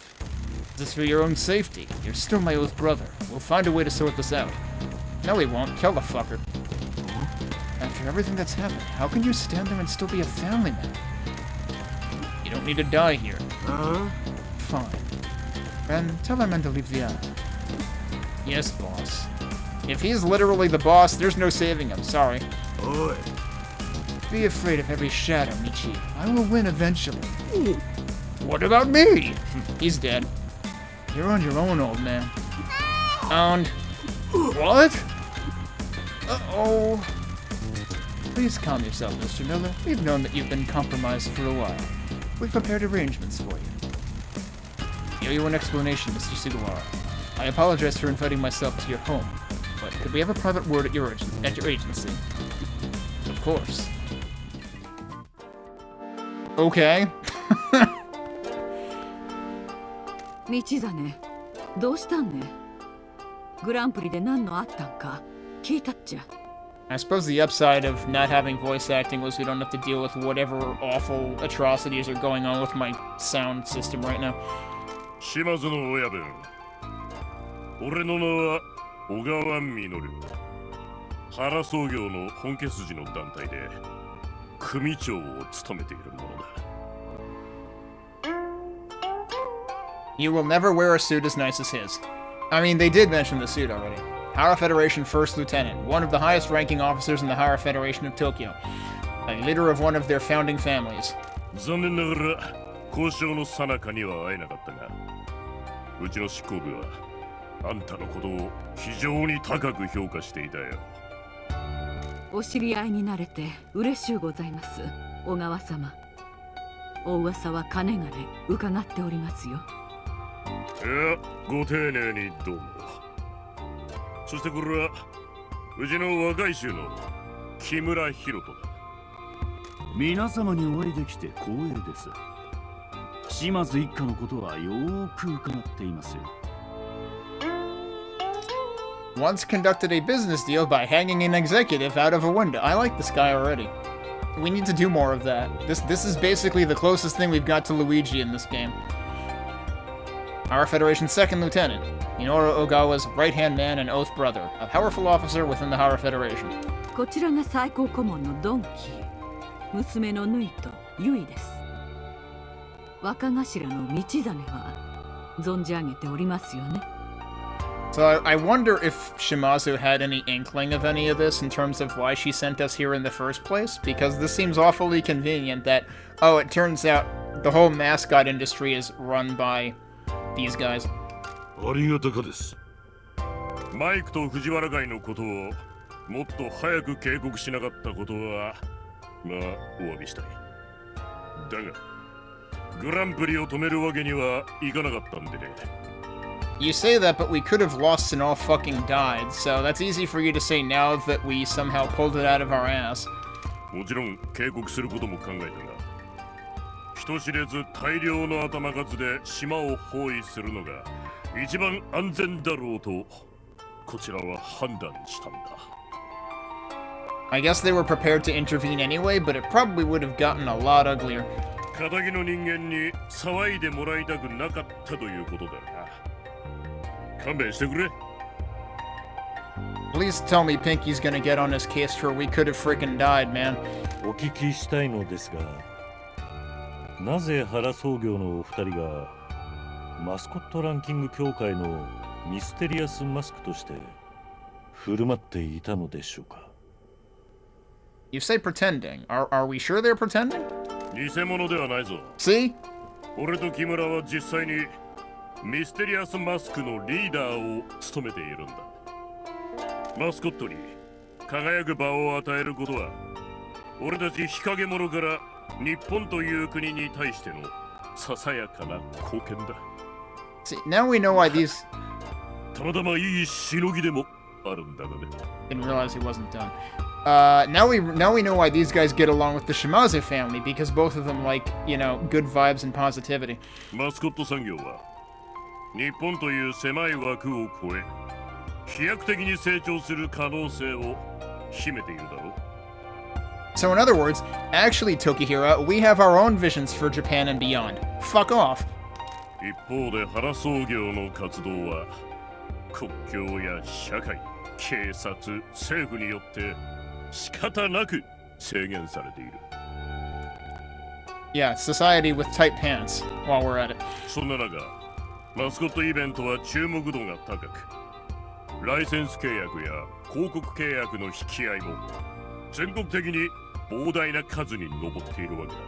This is for your own safety. You're still my oath brother. We'll find a way to sort this out. No, we won't. Kill the fucker. After everything that's happened, how can you stand there and still be a family man? You don't need to die here. Fine. And tell our men to leave the island. Yes, boss. If he's literally the boss, there's no saving him. Sorry. Oi. Be afraid of every shadow, Michi. I will win eventually. What about me? He's dead. You're on your own, old man. And... What? Uh-oh. Please calm yourself, Mr. Miller. We've known that you've been compromised for a while. We've prepared arrangements for you. I owe you an explanation, Mr. Sugawara. I apologize for inviting myself to your home, but could we have a private word at your agency? Of course. Okay. 道真、どうしたんね。グランプリで何のあったんか聞いたっちゃ。I suppose the upside of not having voice acting was we don't have to deal with whatever awful atrocities are going on with my sound system right now. 島津の親分、俺の名は小川実。原創業の本家筋の団体で組長を務めているものだ。You will never wear a suit as nice as his. I mean, they did mention the suit already. Hara Federation First Lieutenant, one of the highest ranking officers in the Hara Federation of Tokyo, a leader of one of their founding families. 残念ながら交渉の最中には会えなかったが、うちの執行部はあんたのことを非常に高く評価していたよ。お知り合いになれて嬉しゅうございます、小川様。お噂はかねがね伺っておりますよ。いや、ご丁寧にどうも。そしてこれはうちの若い衆の木村博人だ。皆様にお会いできて光栄です。島津一家のことはよーく伺っていますよ。Once conducted a business deal by hanging an executive out of a window. I like this guy already. We need to do more of that. This is basically the closest thing we've got to Luigi in this game. Our Federation's second lieutenant, Minoru Ogawa's right-hand man and oath brother, a powerful officer within the Hara Federation. こちらが最高顧問のドンキー、娘のヌイとユイです。若頭の道真は存じ上げておりますよね。So I wonder if Shimazu had any inkling of any of this in terms of why she sent us here in the first place, because this seems awfully convenient that, oh, it turns out the whole mascot industry is run by these guys. ありがたかです。マイクと藤原会のことをもっと早く警告しなかったことは、まあお詫びしたい。だが、グランプリを止めるわけにはいかなかったんでね。You say that, but we could have lost and all fucking died, so that's easy for you to say now that we somehow pulled it out of our ass. もちろん警告することも考えたが、人知れず大量の頭数で島を包囲するのが一番安全だろうとこちらは判断したんだ。I guess they were prepared to intervene anyway, but it probably would have gotten a lot uglier. 仇の人間に騒いでもらいたくなかったということだな。勘弁してくれ。Please tell me Pinky's gonna get on his case for we could have freaking died, man. お聞きしたいのですが、なぜ原創業のお二人がマスコットランキング協会のミステリアスマスクとして振る舞っていたのでしょうか。You say pretending. Are we sure they're pretending? 偽物ではないぞ。 See? 俺と木村は実際にミステリアスマスクのリーダーを務めているんだ。マスコットに輝く場を与えることは俺たち日陰者から日本という国に対してのささやかな貢献だ。 See, now we know why these... たまたまいいしのぎでもあるんだがね。 Didn't realize he wasn't done. Now we know why these guys get along with the Shimazu family, because both of them like, you know, good vibes and positivity. マスコット産業は日本という狭い枠を超え飛躍的に成長する可能性を秘めているだろう。 So in other words, actually, Tokihira, we have our own visions for Japan and beyond. Fuck off. 一方で原創業の活動は国境や社会、警察、政府によって仕方なく制限されている。 Yeah, society with tight pants, while we're at it. そんな中、マスコットイベントは注目度が高く、ライセンス契約や広告契約の引き合いも全国的に膨大な数に上っているわけだ。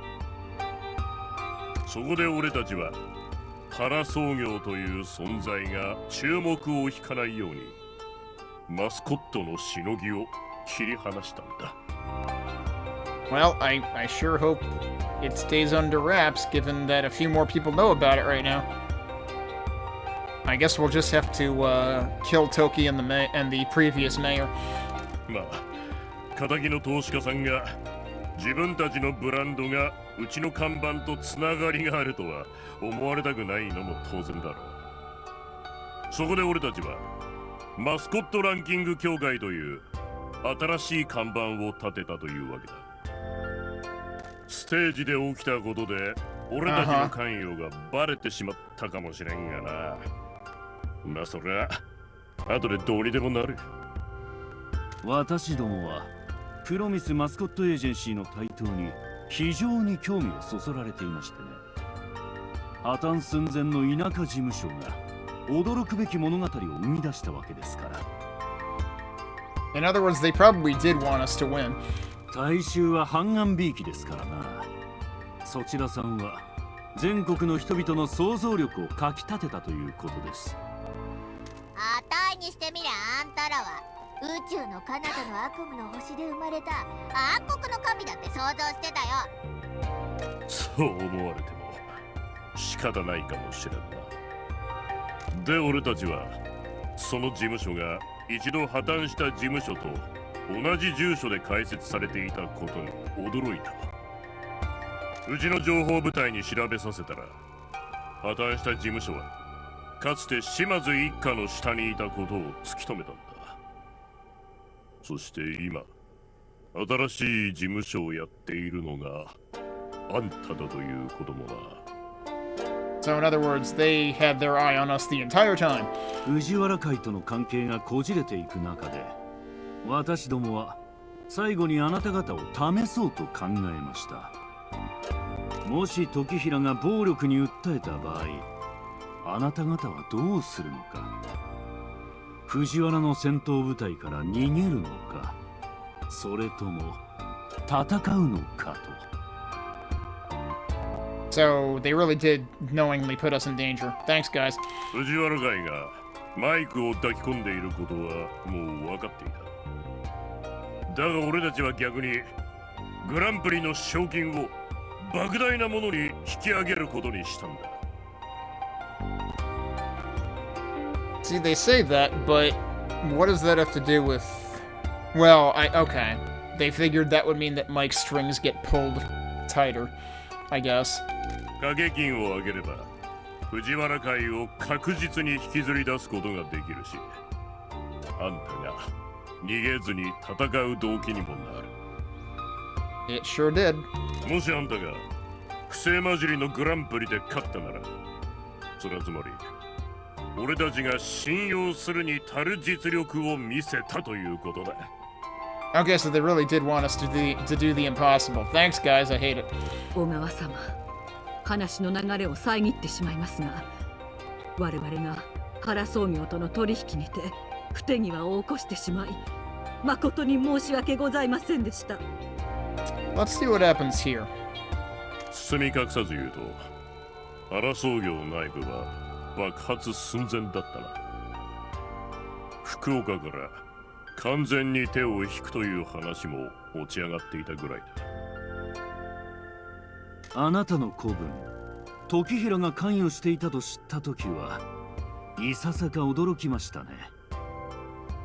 そこで俺たちは原創業という存在が注目を引かないようにマスコットのしのぎを切り離したんだ。 Well, I sure hope it stays under wraps, given that a few more people know about it right now. I guess we'll just have to kill Toki and the previous mayor. まあ、仇の投資家さんが自分たちのブランドがうちの看板とつながりがあるとは思われたくないのも当然だろう。そこで俺たちはマスコットランキング協会という新しい看板を立てたというわけだ。ステージで起きたことで俺たちの関与がバレてしまったかもしれんがな。まあそりゃ後でどうにでもなる。私どもはプロミスマスコットエージェンシーの台頭に非常に興味をそそられていましてね。破綻寸前の田舎事務所が驚くべき物語を生み出したわけですから。 In other words, they probably did want us to win. 大衆は半眼びいきですからな。そちらさんは全国の人々の想像力をかきたてたということです。あたいにしてみりゃあんたらは宇宙の彼方の悪夢の星で生まれた暗黒の神だって想像してたよ。そう思われても仕方ないかもしれんな。で俺たちはその事務所が一度破綻した事務所と同じ住所で開設されていたことに驚いた。うちの情報部隊に調べさせたら破綻した事務所はかつて島津一家の下にいたことを突き止めたんだ。そして今新しい事務所をやっているのがあんただということもな。 So in other words, they had their eye on us the entire time. 藤原会との関係がこじれていく中で、私どもは最後にあなた方を試そうと考えました。もし時平が暴力に訴えた場合、あなた方はどうするのか。藤原の戦闘部隊から逃げるのか、それとも戦うのかと。 So they really did knowingly put us in danger. Thanks, guys. 藤原会がマイクを抱き込んでいることはもう分かっていた。だが俺たちは逆にグランプリの賞金を莫大なものに引き上げることにしたんだ。 See, they say that, but what does that have to do with... Well, okay. They figured that would mean that Mike's strings get pulled tighter, I guess. 掛け金を上げれば藤原会を確実に引きずり出すことができるし、あんたが逃げずに戦う動機にもなる。 It sure did. もしあんたが不正混じりのグランプリで勝ったなら、それはつまり俺たちが信用するに足る実力を見せたということだ。 Okay, so they really did want us to do the impossible. Thanks, guys. I hate it. 小川様、話の流れを遮ってしまいますが、我々が原創業との取引にて不手際を起こしてしまい、誠に申し訳ございませんでした。 Let's see what happens here. 包み隠さず言うと、争業内部は爆発寸前だったな。福岡から完全に手を引くという話も持ち上がっていたぐらいだ。あなたの子分時平が関与していたと知った時はいささか驚きましたね。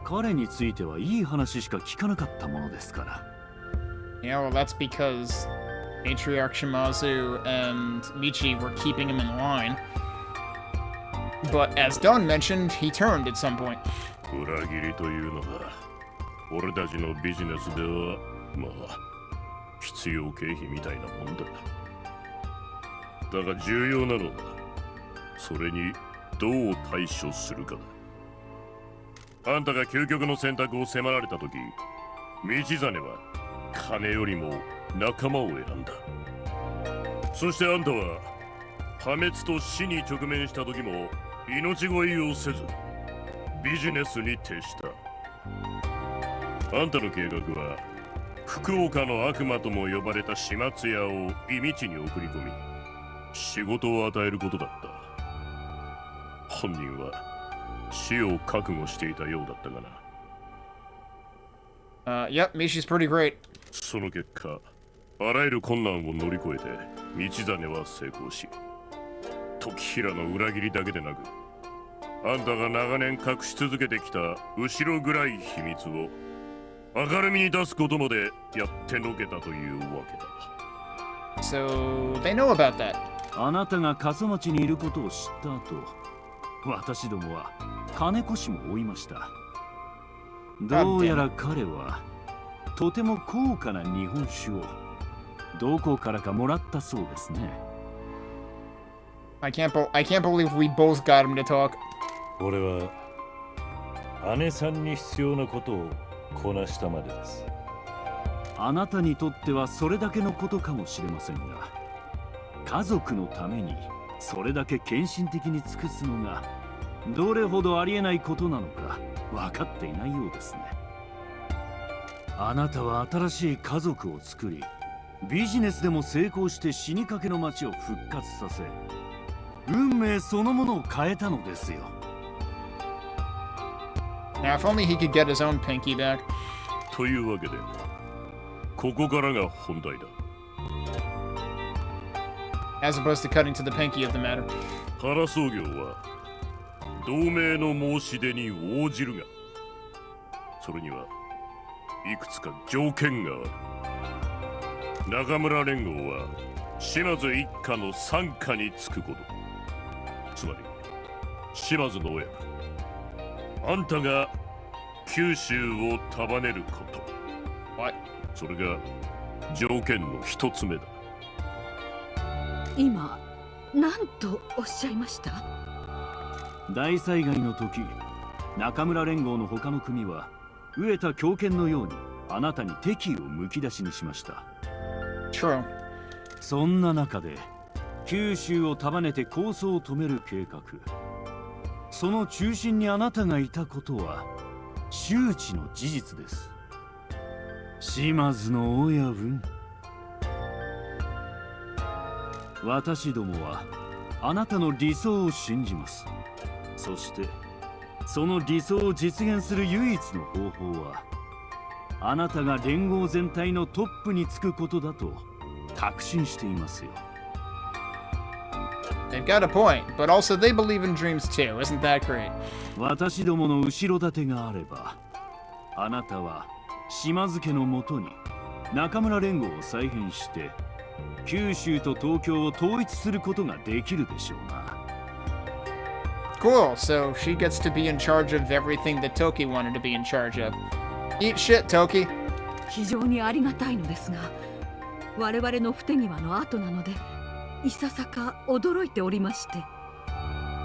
彼についてはいい話しか聞かなかったものですから。Yeah, well, that's because Matriarch Shimazu and Michi were keeping him in line. But as Don mentioned, he turned at some point. 裏切りというのは俺たちのビジネスではまあ必要経費みたいなもんだ。だが重要なのはそれにどう対処するかだ。あんたが究極の選択を迫られた時、道真は金よりも仲間を選んだ。そしてあんたは破滅と死に直面した時も命乞いをせずビジネスに徹した。あんたの計画は福岡の悪魔とも呼ばれた始末屋を忌道に送り込み仕事を与えることだった。本人は死を覚悟していたようだったがな。Yep, Michi's pretty great. その結果、あらゆる困難を乗り越えて道真は成功し、時平の裏切りだけでなく、あんたが長年隠し続けてきた後ろ暗い秘密を明るみに出すことまでやってのけたというわけだ。So, they know about that. あなたが笠町にいることを知った後、私どもは金越も追いました。どうやら彼はとても高価な日本酒をどこからかもらったそうですね。I can't believe we both got him to talk. 俺は姉さんに必要なことをこなしたまでです。あなたにとってはそれだけのことかもしれませんが、家族のためにそれだけ献身的に尽くすのがどれほどありえないことなのか分かっていないようですね。あなたは新しい家族を作り、ビジネスでも成功して死にかけの町を復活させ、運命そのものを変えたのですよ。Now, if only he could get his own pinky back. というわけで、ここからが本題だ。As opposed to cutting to the pinky of the matter. 原総業は同盟の申し出に応じるが、それにはいくつか条件がある。中村連合は島津一家の傘下につくこと。つまり島津の親分、あんたが九州を束ねること。それが条件の一つ目だ。今何とおっしゃいました？大災害の時、中村連合の他の組は飢えた狂犬のようにあなたに敵意をむき出しにしました。True. そんな中で九州を束ねて抗争を止める計画、その中心にあなたがいたことは周知の事実です。島津の親分、私どもはあなたの理想を信じます。そしてその理想を実現する唯一の方法はあなたが連合全体のトップにつくことだと確信していますよ。They've got a point, but also they believe in dreams too. Isn't that great? 私どもの後ろ盾があれば、あなたは島津家のもとに中村連合を再編して九州と東京を統一することができるでしょうな。Cool, so she gets to be in charge of everything that Toki wanted to be in charge of. Eat shit, Toki. 非常にありがたいのですが、我々の不手際の後なので、いささか驚いておりまして。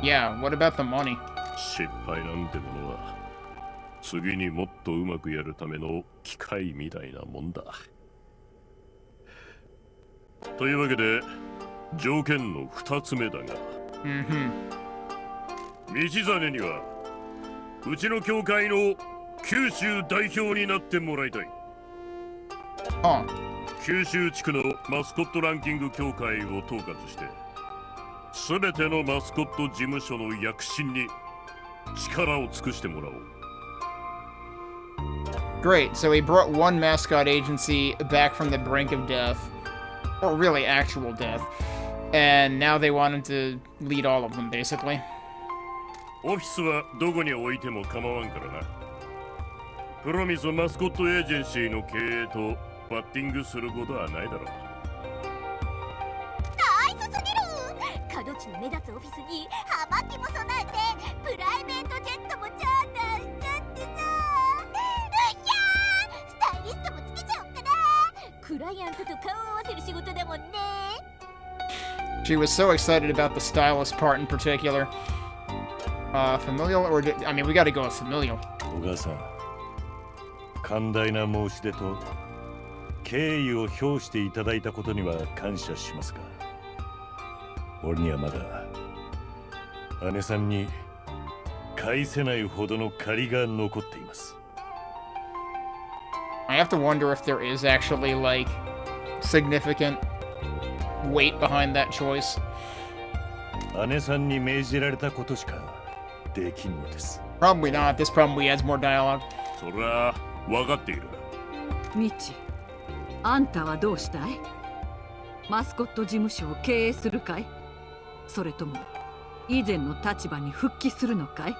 Yeah, what about the money? 失敗なんてものは次にもっとうまくやるための機械みたいなもんだ。というわけで条件の2つ目だが、道真にはうちの教会の九州代表になってもらいたい。九州地区のマスコットランキング協会を統括してすべてのマスコット事務所の躍進に力を尽くしてもらおう。Great, so he brought one mascot agency back from the brink of death, or really actual death, and now they wanted to lead all of them, basically. オフィスはどこに置いても構わんからな。プロミスマスコットエージェンシーの経営とバッティングすることはないだろう。ナイスすぎる。角地の目立つオフィスに葉巻も備えてプライベートジェットもチャーターしちゃってさ。スタイリストもつけちゃおっかな。クライアントと顔を合わせる仕事だもんね。She was so excited about the stylist part in particular. Familial or I mean, we got to go with familial. 小川さん、寛大な申し出と敬意を表していただいたことには感謝しますが、俺にはまだ姉さんに返せないほどの借りが残っています。I have to wonder if there is actually like significant weight behind that choice. 姉さんに命じられたことしかできんのです。Probably not. This probably adds more dialogue. そりゃ分かっている。ミチ、あんたはどうしたい？マスコット事務所を経営するかい？それとも以前の立場に復帰するのかい？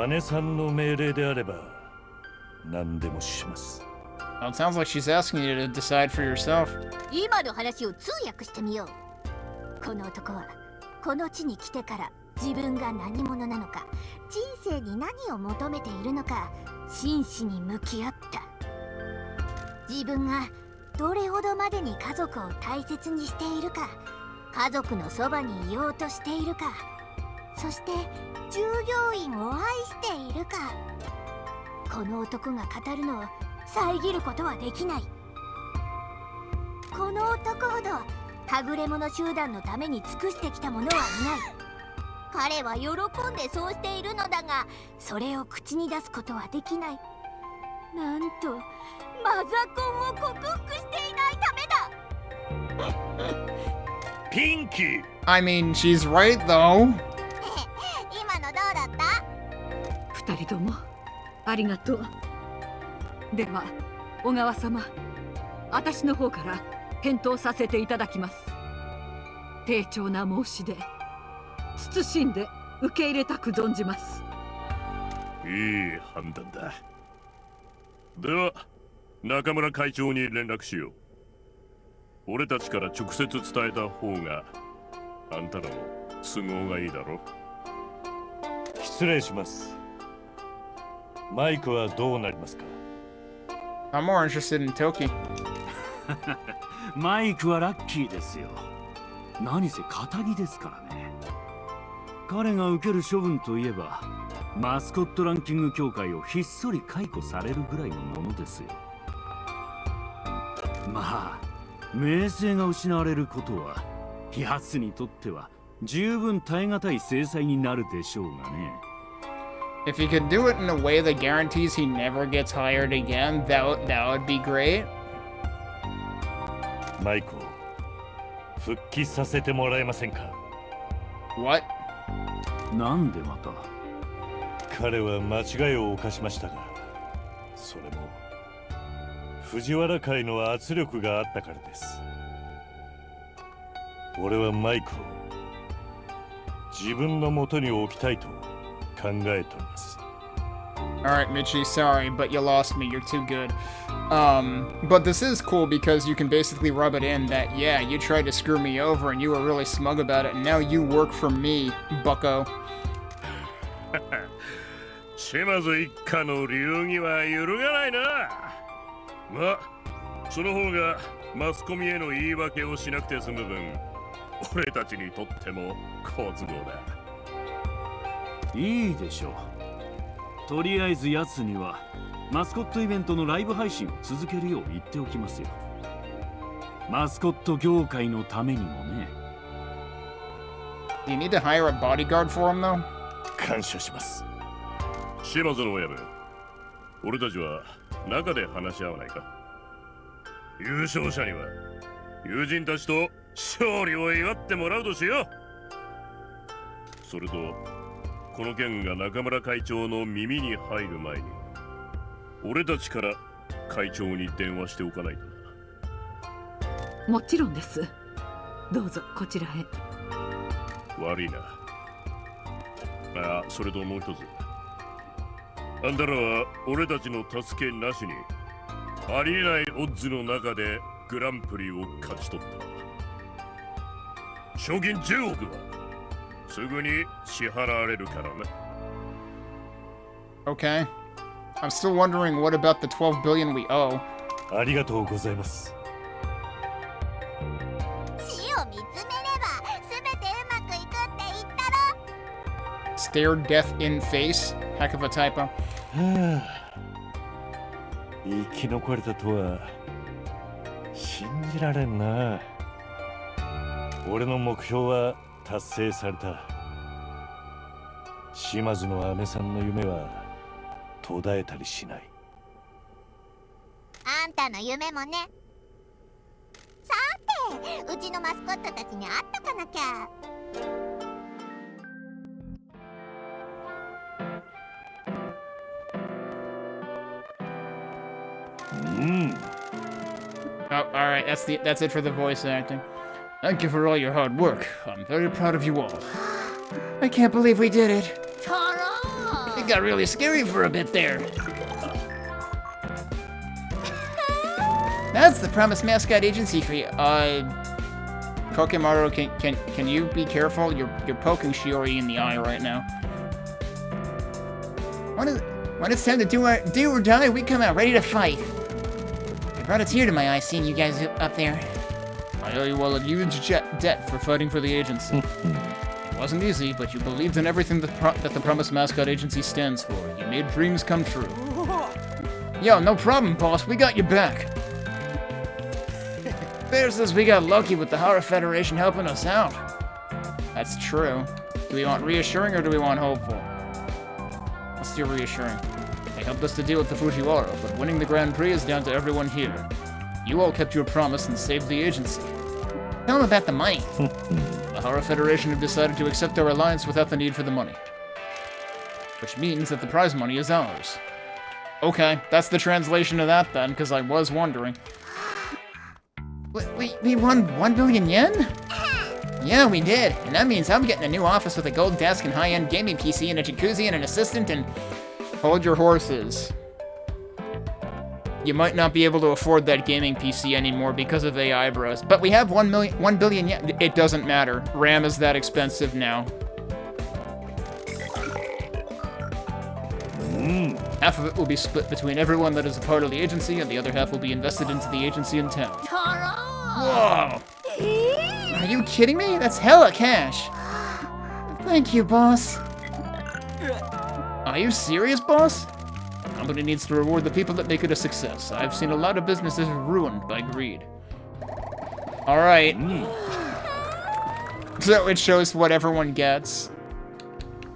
姉さんの命令であれば何でもします。Well, it sounds like she's asking you to decide for yourself. 今の話を通訳してみよう。この男はこの地に来てから自分が何者なのか、人生に何を求めているのか、真摯に向き合った。自分がどれほどまでに家族を大切にしているか、家族のそばにいようとしているか、そして従業員を愛しているか。この男が語るのを遮ることはできない。この男ほどはぐれ者集団のために尽くしてきた者はいない。彼は喜んでそうしているのだが、それを口に出すことはできない。なんとマザコンを克服していないためだ。ピンキー I mean, she's right though. 今のどうだった？二人ともありがとう。では小川様、私の方から返答させていただきます。丁重な申し出、慎んで受け入れたく存じます。いい判断だ。では中村会長に連絡しよう。俺たちから直接伝えた方があんたらの都合がいいだろ。失礼します。マイクはどうなりますか？ I'm more interested in Toki. マイクはラッキーですよ。何せ堅気ですからね。彼が受ける処分といえばマスコットランキング協会をひっそり解雇されるぐらいのものですよ。まあ名声が失われることは奴にとっては十分耐え難い制裁になるでしょうがね。If he could do it in a way that guarantees he never gets hired again, that would be great. マイクを復帰させてもらえませんか？ What? なんでまた？彼は間違いを犯しましたが、それも藤原会の圧力があったからです。俺はマイクを自分の元に置きたいと考えております。Alright, Michi, sorry, but you lost me. You're too good. But this is cool because you can basically rub it in that, yeah, you tried to screw me over and you were really smug about it, and now you work for me, bucko. 島津一家の流儀は揺るがないな。まあ、その方がマスコミへの言い訳をしなくて済む分、俺たちにとっても好都合だ。いいでしょう。とりあえず奴にはマスコットイベントのライブ配信を続けるよう言っておきますよ。マスコット業界のためにもね。Do you need to hire a bodyguard for him, though? 感謝します。島津の親分、俺たちは中で話し合わないか。優勝者には友人たちと勝利を祝ってもらうとしよう。それとこの件が中村会長の耳に入る前に俺たちから会長に電話しておかないとな。もちろんです。どうぞこちらへ。悪いな。あ、それともう一つ、あんたらは俺たちの助けなしにありえないオッズの中でグランプリを勝ち取った。賞金10億はすぐに支払われるからな。 Okay. I'm still wondering what about the 12 billion we owe. ありがとうございます。死を見つめれば全てうまくいくって言ったろ。 Stared death in face? Heck of a typo. はあ、生き残れたとは信じられんな。俺の目標は達成された。島津の姉さんの夢は途絶えたりしない。あんたの夢もね。さて、うちのマスコットたちに会っとかなきゃ。Oh, alright, that's it for the voice acting. Thank you for all your hard work. I'm very proud of you all. I can't believe we did it. It got really scary for a bit there. That's the promised mascot agency for you. Kokimaru, can you be careful? You're poking Shiori in the eye right now. When it's time to do or die, we come out ready to fight. It brought a tear to my eye seeing you guys up there. I owe you all a huge debt for fighting for the agency. It wasn't easy, but you believed in everything that the Promised Mascot Agency stands for. You made dreams come true. Yo, no problem, boss. We got your back. Bear says we got lucky with the Horror Federation helping us out. That's true. Do we want reassuring or do we want hopeful? Let's do reassuring. They helped us to deal with the Fujiwara, but winning the Grand Prix is down to everyone here. You all kept your promise and saved the agency. Tell them about the money. The Horror Federation have decided to accept our alliance without the need for the money. Which means that the prize money is ours. Okay, that's the translation of that then, because I was wondering. We won 1 billion yen? Yeah, we did. And that means I'm getting a new office with a gold desk and high-end gaming PC and a jacuzzi and an assistant and... Hold your horses. You might not be able to afford that gaming PC anymore because of AI bros. But we have 1 billion yen. It doesn't matter. RAM is that expensive now. Half of it will be split between everyone that is a part of the agency, and the other half will be invested into the agency in town. Whoa! Are you kidding me? That's hella cash. Thank you, boss. Are you serious, boss? The company needs to reward the people that make it a success. I've seen a lot of businesses ruined by greed. Alright. So it shows what everyone gets.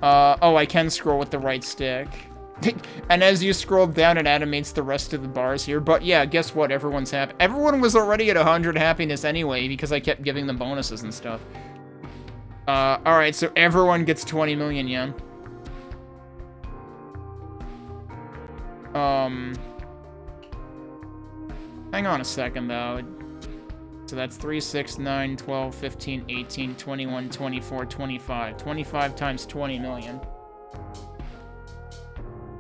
Oh, I can scroll with the right stick. And as you scroll down, it animates the rest of the bars here. But yeah, guess what? Everyone's happy. Everyone was already at 100 happiness anyway, because I kept giving them bonuses and stuff. Alright, so everyone gets 20 million yen. Hang on a second, though. So that's 3, 6, 9, 12, 15, 18, 21, 24, 25. 25 times 20 million. Does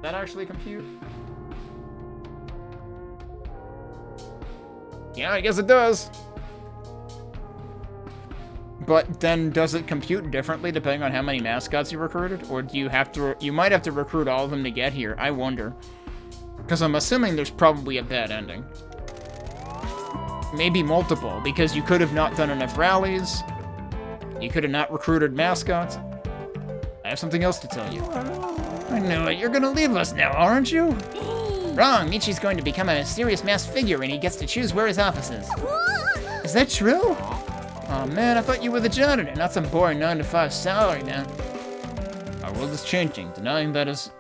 that actually compute? Yeah, I guess it does. But then does it compute differently depending on how many mascots you recruited? Or do you have to, you might have to recruit all of them to get here, I wonder. Because I'm assuming there's probably a bad ending. Maybe multiple, because you could have not done enough rallies. You could have not recruited mascots. I have something else to tell you. I knew it. You're gonna leave us now, aren't you? Wrong. Michi's going to become a mysterious masked figure and he gets to choose where his office is. Is that true? Oh man, I thought you were the janitor, not some boring 9-to-5 salary now. Our world is changing. Denying that is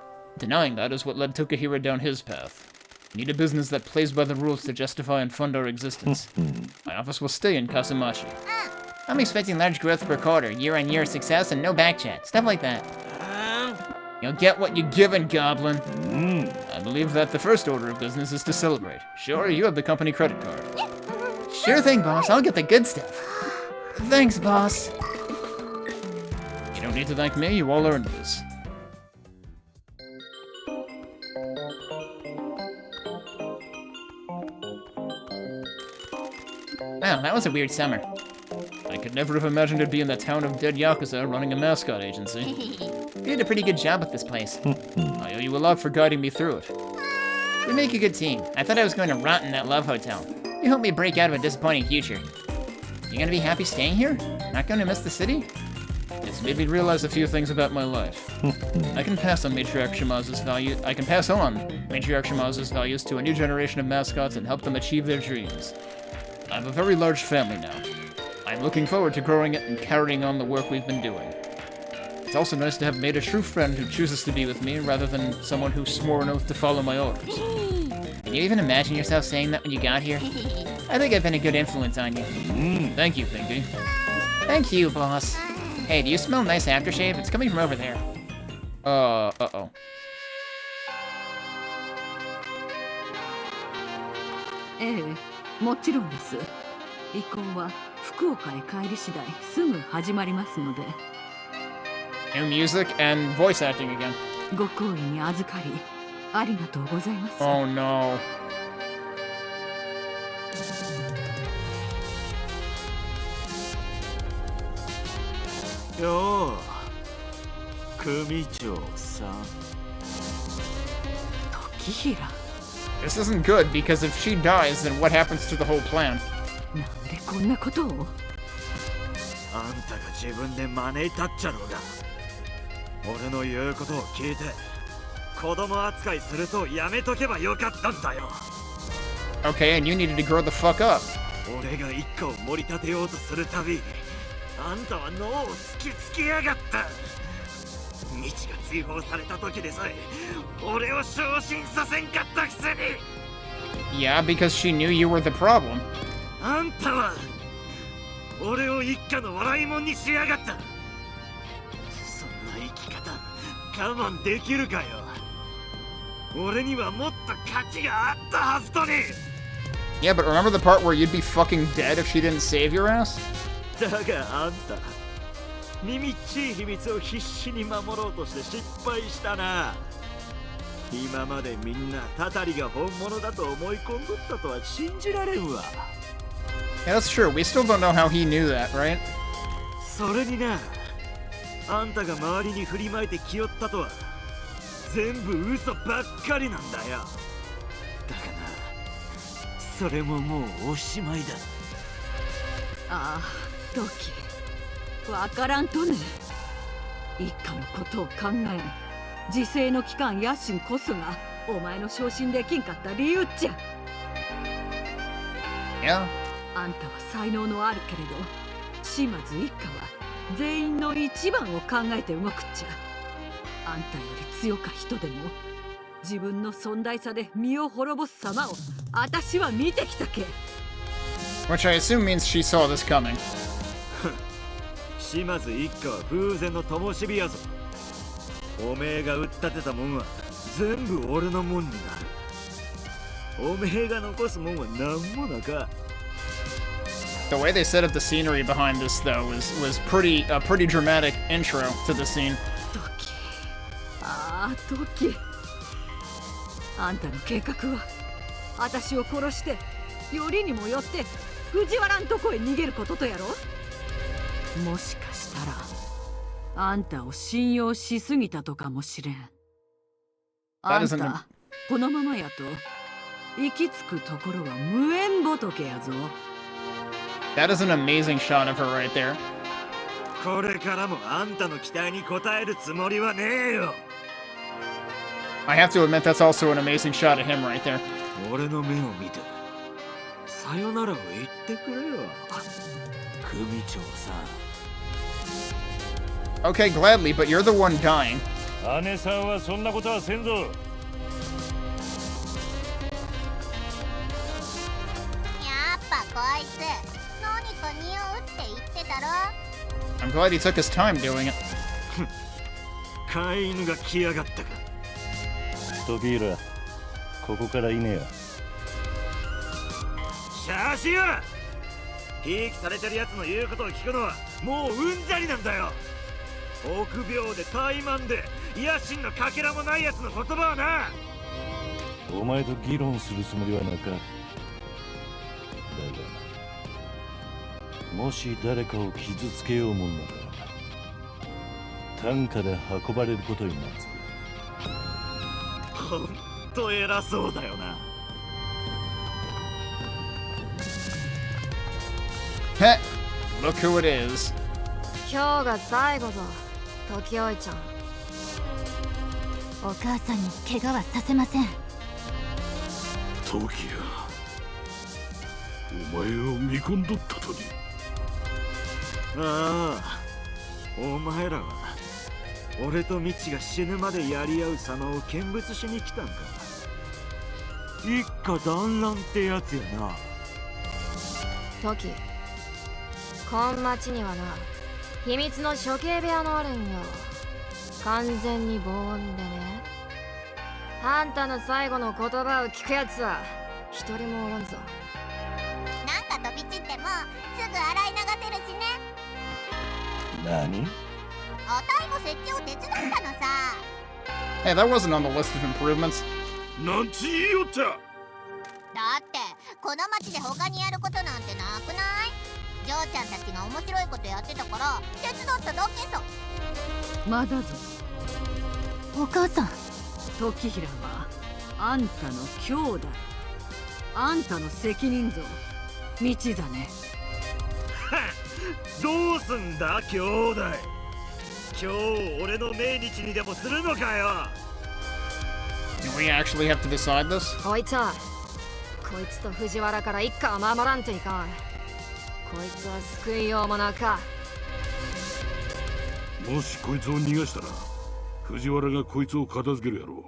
what led Tokahira down his path. We need a business that plays by the rules to justify and fund our existence. My office will stay in Kasumachi. I'm expecting large growth per quarter, year-on-year success, and no backchat. Stuff like that. You'll get what you're given, Goblin. I believe that the first order of business is to celebrate. Sure, you have the company credit card. Sure thing, boss. I'll get the good stuff. Thanks, boss. You don't need to thank me. You all earned this. Wow, that was a weird summer. I could never have imagined it'd be in the town of dead Yakuza running a Mascot agency. You did a pretty good job with this place. I owe you a lot for guiding me through it. We make a good team. I thought I was going to rot in that love hotel. You helped me break out of a disappointing future. You gonna be happy staying here? Not gonna miss the city? It's made me realize a few things about my life. I can pass on Matriarch Shimazu's value. I can pass on Matriarch Shimazu's values to a new generation of mascots and help them achieve their dreams. I have a very large family now. I'm looking forward to growing it and carrying on the work we've been doing. It's also nice to have made a true friend who chooses to be with me rather than someone who swore an oath to follow my orders. Can you even imagine yourself saying that when you got here? I think I've been a good influence on you. Thank you, Pinky. Thank you, boss. Hey, do you smell nice aftershave? It's coming from over there. Uh-oh. ええ、もちろんです。移行は福岡へ帰り次第すぐ始まりますので。New music and voice acting again. ご好意に預かり、ありがとうございます。Oh no. よう、組長さん。時平。This isn't good because if she dies, then what happens to the whole plan? なんでこんなことを？あんたが自分で招いたっちゃろうが。俺の言うことを聞いて、子供扱いするとやめとけばよかったんだよ。Okay, and you needed to grow the fuck up. 俺が一家を盛り立てようとするたび、あんたは脳を突きつけやがった。道が追放された時でさえ、俺を昇進させんかったくせに。Yeah, because she knew you were the problem. あんたは俺を一家の笑いもんにしやがった。そんな生き方我慢できるかよ。俺にはもっと価値があったはずとに。Yeah, but remember the part where you'd be fucking dead if she didn't save your ass? だがあんた、耳っちい秘密を必死に守ろうとして失敗したな。今までみんなタタリが本物だと思い込んどったとは信じられんわ。Yeah, that's true. We still don't know how he knew that, right? それにな、あんたが周りに振りまいてきよったとは全部嘘ばっかりなんだよ。だからそれももうおしまいだ。ああ、ドキ、わからんとね。一家のことを考え、自制の期間野心こそがお前の昇進できんかった理由っちゃ。Yeah. あんたは才能のあるけれど、島津一家は全員の一番を考えて動くっちゃ。あんたより強か人でも自分の尊大さで身を滅ぼす様を私は見てきたけ。Which I assume means she saw this coming. 島津一家は風前の灯火やぞ。おめえが売ったてたもんは全部俺のもんになる。おめえが残すもんは何もなか。The way they set up the scenery behind this, though, was pretty dramatic intro to the scene. ああ、ドキ。あんたの計画は私を殺してよりにもよって藤原んとこへ逃げることとやろ。もしかしたらあんたを信用しすぎたとかもしれん。あんたこのままやと行き着くところは無縁仏やぞ。That is an amazing shot of her right there. これからもあんたの期待に応えるつもりはねえよ。I have to admit that's also an amazing shot of him right there. 俺の目を見てさよならを言ってくれよ、組長さん。 Okay, gladly, but you're the one dying. 姉さんはそんなことはせんぞ。やっぱこいつ何か匂うって言ってただろ。 I'm glad he took his time doing it. 飼い犬が来やがったか。時浦、ここからいねえよ。写真はひいきされてるやつの言うことを聞くのはもううんざりなんだよ。臆病で怠慢で野心のかけらもないやつの言葉はな。お前と議論するつもりはなか。だがもし誰かを傷つけようもんなら担架で運ばれることになるぞ。ほんと偉そうだよな。Heh, look who it is. 今日が最後ぞ、時追ちゃん。お母さんに怪我はさせません。トキヤ、お前を見込んどったとに。ああ、お前らは俺とミチが死ぬまでやり合う様を見物しに来たんか。一家団らんってやつやな。トキ、こん町にはな、秘密の処刑部屋のあるんよ。完全に防音でね。あんたの最後の言葉を聞くやつは一人もおらんぞ。なんか飛び散ってもすぐ洗い流せるしね。何？あたいも設置を手伝ったのさ。Hey, that wasn't on the list of improvements. なんち言いよっちゃ。だってこの町で他にやることなんてなくない？ジョーちゃんたちが面白いことやってたから手伝っただけさ。まだぞ。お母さん。時平はあんたの兄弟。あんたの責任ぞ、道真。どうすんだ兄弟。今日俺の命日にでもするのかよ。Do we actually have to decide this? こいつはこいつと藤原から一家は守らんといかん。こいつは救いようもなか。もしこいつを逃がしたら藤原がこいつを片付けるやろ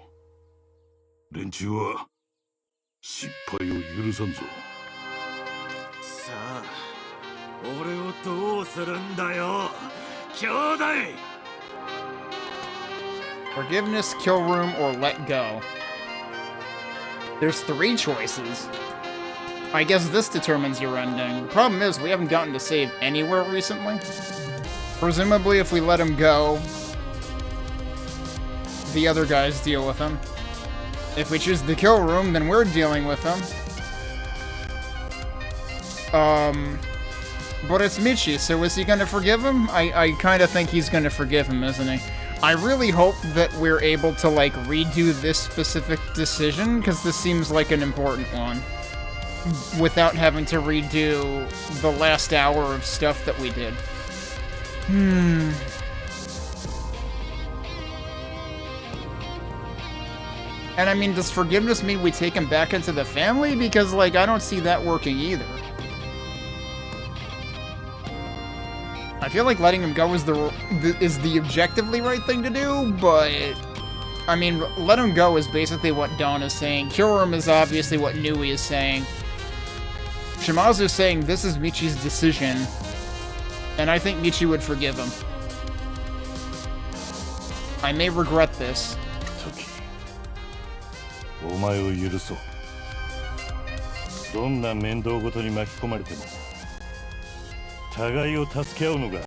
う。連中は失敗を許さんぞ。さあ俺をどうするんだよ兄弟。Forgiveness, kill room, or let go. There's 3 choices. I guess this determines your ending. The problem is we haven't gotten to save anywhere recently. Presumably if we let him go, the other guys deal with him. If we choose the kill room, then we're dealing with him. But it's Michi, so is he gonna forgive him? I kinda think he's gonna forgive him, isn't he? I really hope that we're able to, like, redo this specific decision, because this seems like an important one. Without having to redo the last hour of stuff that we did. And I mean, does forgiveness mean we take him back into the family? Because, like, I don't see that working either. I feel like letting him go is the objectively right thing to do, but I mean, let him go is basically what Dawn is saying. Cure him is obviously what Nui is saying. Shimazu's saying this is Michi's decision, and I think Michi would forgive him. I may regret this. お前を許そう。どんな面倒ごとに巻き込まれても互いを助け合うのが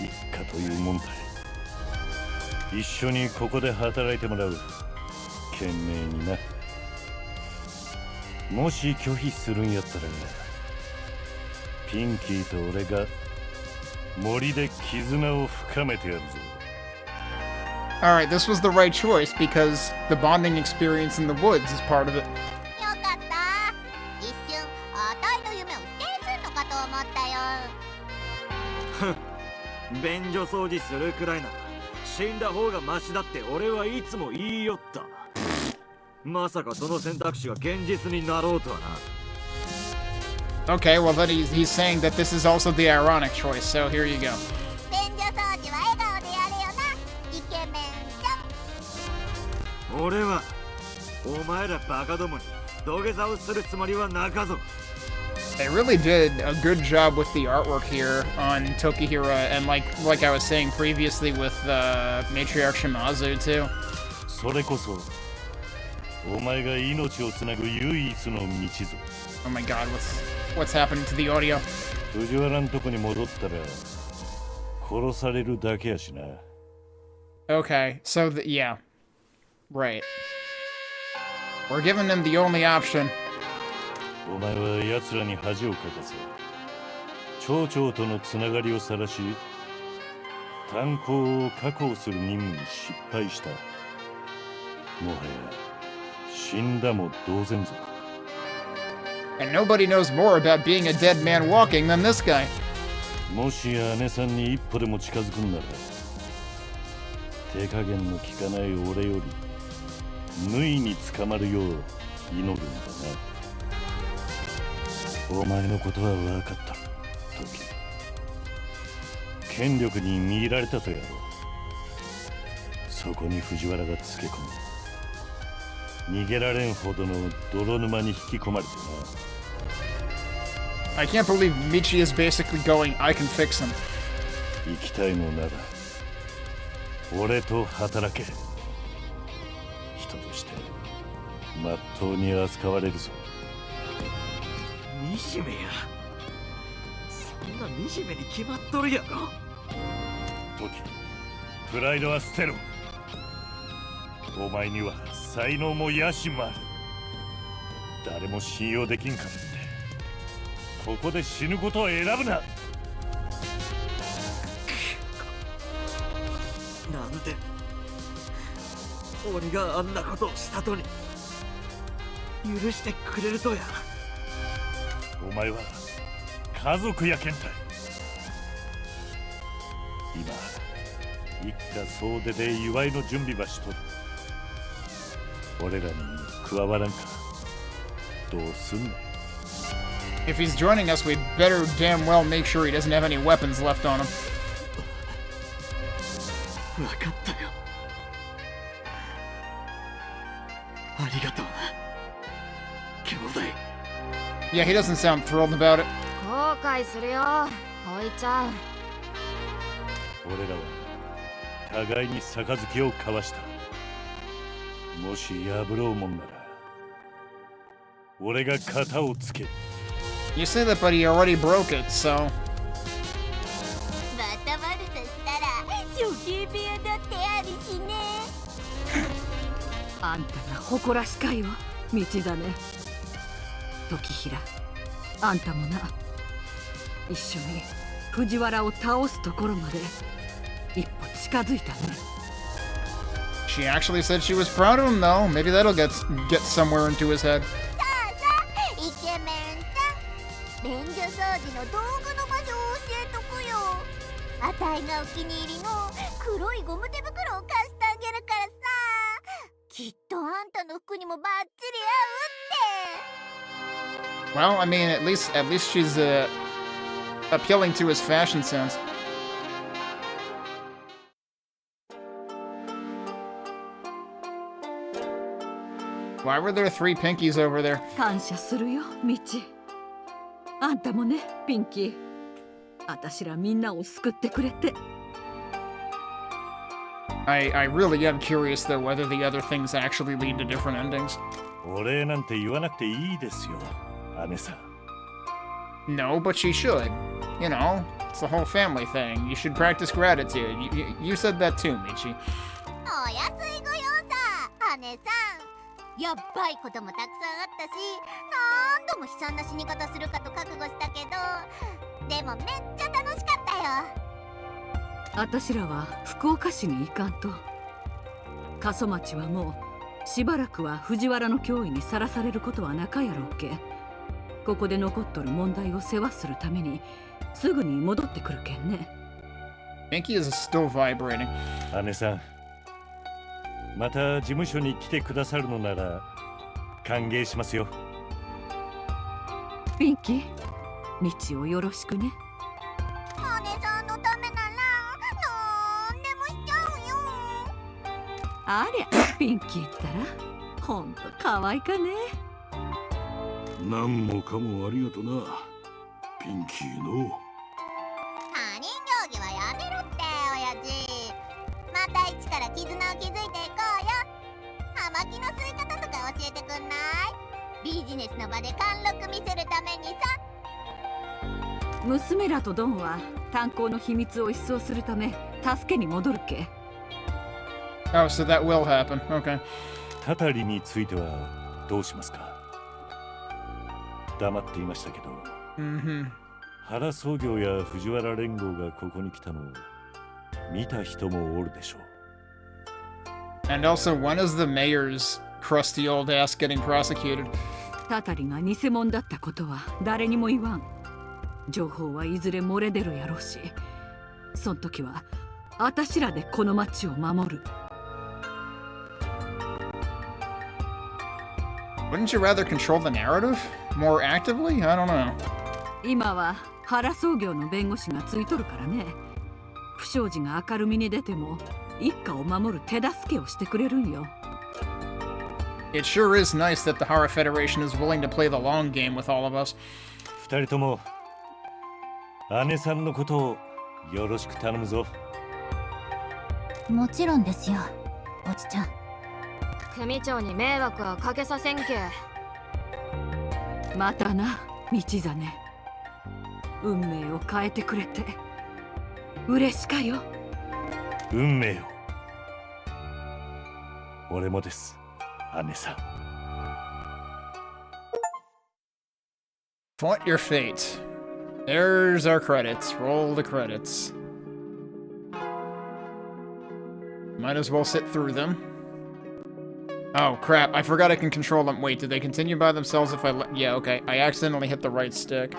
一家というもんだ。一緒にここで働いてもらう。懸命にな。もし拒否するんやったらピンキーと俺が森で絆を深めてやるぞ。Alright, this was the right choice because the bonding experience in the woods is part of it. よかった。一瞬あたいの夢を否定するのかと思ったよ。便所掃除するくらいなら死んだ方がマシだって俺はいつも言いよった。まさかその選択肢が現実になろうとはな。 Okay, well then he's saying that this is also the ironic choice, so here you go. 便所掃除は笑顔でやれよな、イケメンちゃん。俺はお前らバカどもに土下座をするつもりはなかぞ。They really did a good job with the artwork here on Tokihira, and like I was saying previously with Matriarch Shimazu too. それこそお前が命をつなぐ唯一の道ぞ。 Oh my god, what's happening to the audio? 藤原んとこに戻ったら殺されるだけやしな。 Okay, so yeah. Right. We're giving them the only option. お前は奴らに恥をかかせ、町長とのつながりを晒し、炭鉱を確保する任務に失敗した。もはや死んだも同然ぞ。 And nobody knows more about being a dead man walking than this guy. もし姉さんに一歩でも近づくんなら、手加減の効かない俺より縫いに捕まるよう祈るんだな。お前のことは分かった、時。権力に見られたとやろう。そこに藤原がつけ込む。逃げられんほどの泥沼に引き込まれてな。 I can't believe Michi is basically going, I can fix him. 生きたいのなら俺と働け。人としてまっとうに扱われるぞ。惨めや。そんな惨めに決まっとるやろ。時、プライドは捨てろ。お前には才能も野心もある。誰も信用できんからって、ここで死ぬことを選ぶな。なんで俺があんなことをしたとに許してくれるとや。お前は家族やけんたい。今一家総出で祝いの準備ばしとる。俺らに加わらんかどうすんねん。 If he's joining us, we'd better damn well make sure he doesn't have any weapons left on him. 分かったよ。ありがとうな、兄弟。 Yeah, he doesn't sound thrilled about it. 後悔するよ、おいちゃん。俺らは互いに杯を交わした。もし破ろうもんなら俺が型をつける。 You say that, but he already broke it, so. また悪さしたら処刑部屋だってあるしね。あんたが誇らしかよ、道真。時平、あんたもな、一緒に藤原を倒すところまで一歩近づいたね。 She actually said she was proud of him, though. Maybe that'll get somewhere into his head. さあさあ、イケメンさん、便所掃除の道具の場所を教えとくよ。あたいがお気に入りの黒いゴム手袋を貸してあげるからさ。きっとあんたの服にもバッチリ合うって。 Well, I mean, at least she's appealing to his fashion sense. Why were there 3 pinkies over there? 感謝するよ、道。あんたもね、ピンキー。あたしらみんなを救ってくれて。I really am curious, though, whether the other things actually lead to different endings. お礼なんて言わなくていいですよ、姉さん。 No, but she should. You know, it's the whole family thing. You should practice gratitude. You said that too, Michi. お安いご用さ、姉さん。やっばいこともたくさんあったし、何度も悲惨な死に方するかと覚悟したけど、でもめっちゃ楽しかったよ。あたしらは福岡市に行かんと。過疎町はもうしばらくは藤原の脅威にさらされることはなかやろうけ。ここで残っとる問題を世話するためにすぐに戻ってくるけんね。 Pinky is still vibrating. 姉さん、また事務所に来てくださるのなら歓迎しますよ。ピンキー、道をよろしくね。姉さんのためならなんでもしちゃうよ。ありゃ、ピンキーったらほんと可愛かね。何もかもありがとな。ピンキーの。他人行儀はやめろって親父。また一から絆を築いていこうよ。葉巻の吸い方とか教えてくんない？ビジネスの場で貫禄見せるためにさ。娘らとドンは炭鉱の秘密を一掃するため助けに戻るけ。Oh, so that will happen. Okay. タタリについてはどうしますか？黙っていましたけど、原創業や藤原連合がここに来たのを見た人もおるでしょう。 And also, when is the mayor's crusty old ass getting prosecuted? タタリが偽物だったことは誰にも言わん。情報はいずれ漏れ出るやろうし、そん時はあたしらでこの町を守る。Wouldn't you rather control the narrative more actively? I don't know. 今は原創業の弁護士がついとるからね。不祥事が明るみに出ても一家を守る手助けをしてくれるんよ。It sure is nice that the Hara Federation is willing to play the long game with all of us. 二人とも姉さんのことをよろしく頼むぞ。もちろんですよ、おちちゃん。組長に迷惑はかけさせんけ。またな、道真。運命を変えてくれて嬉しかよ。運命を。俺もです、姉さん。Flaunt your fate. There's our credits. Roll the credits. Might as well sit through them. Oh, crap. I forgot I can control them. Wait, did they continue by themselves if I yeah, okay. I accidentally hit the right stick.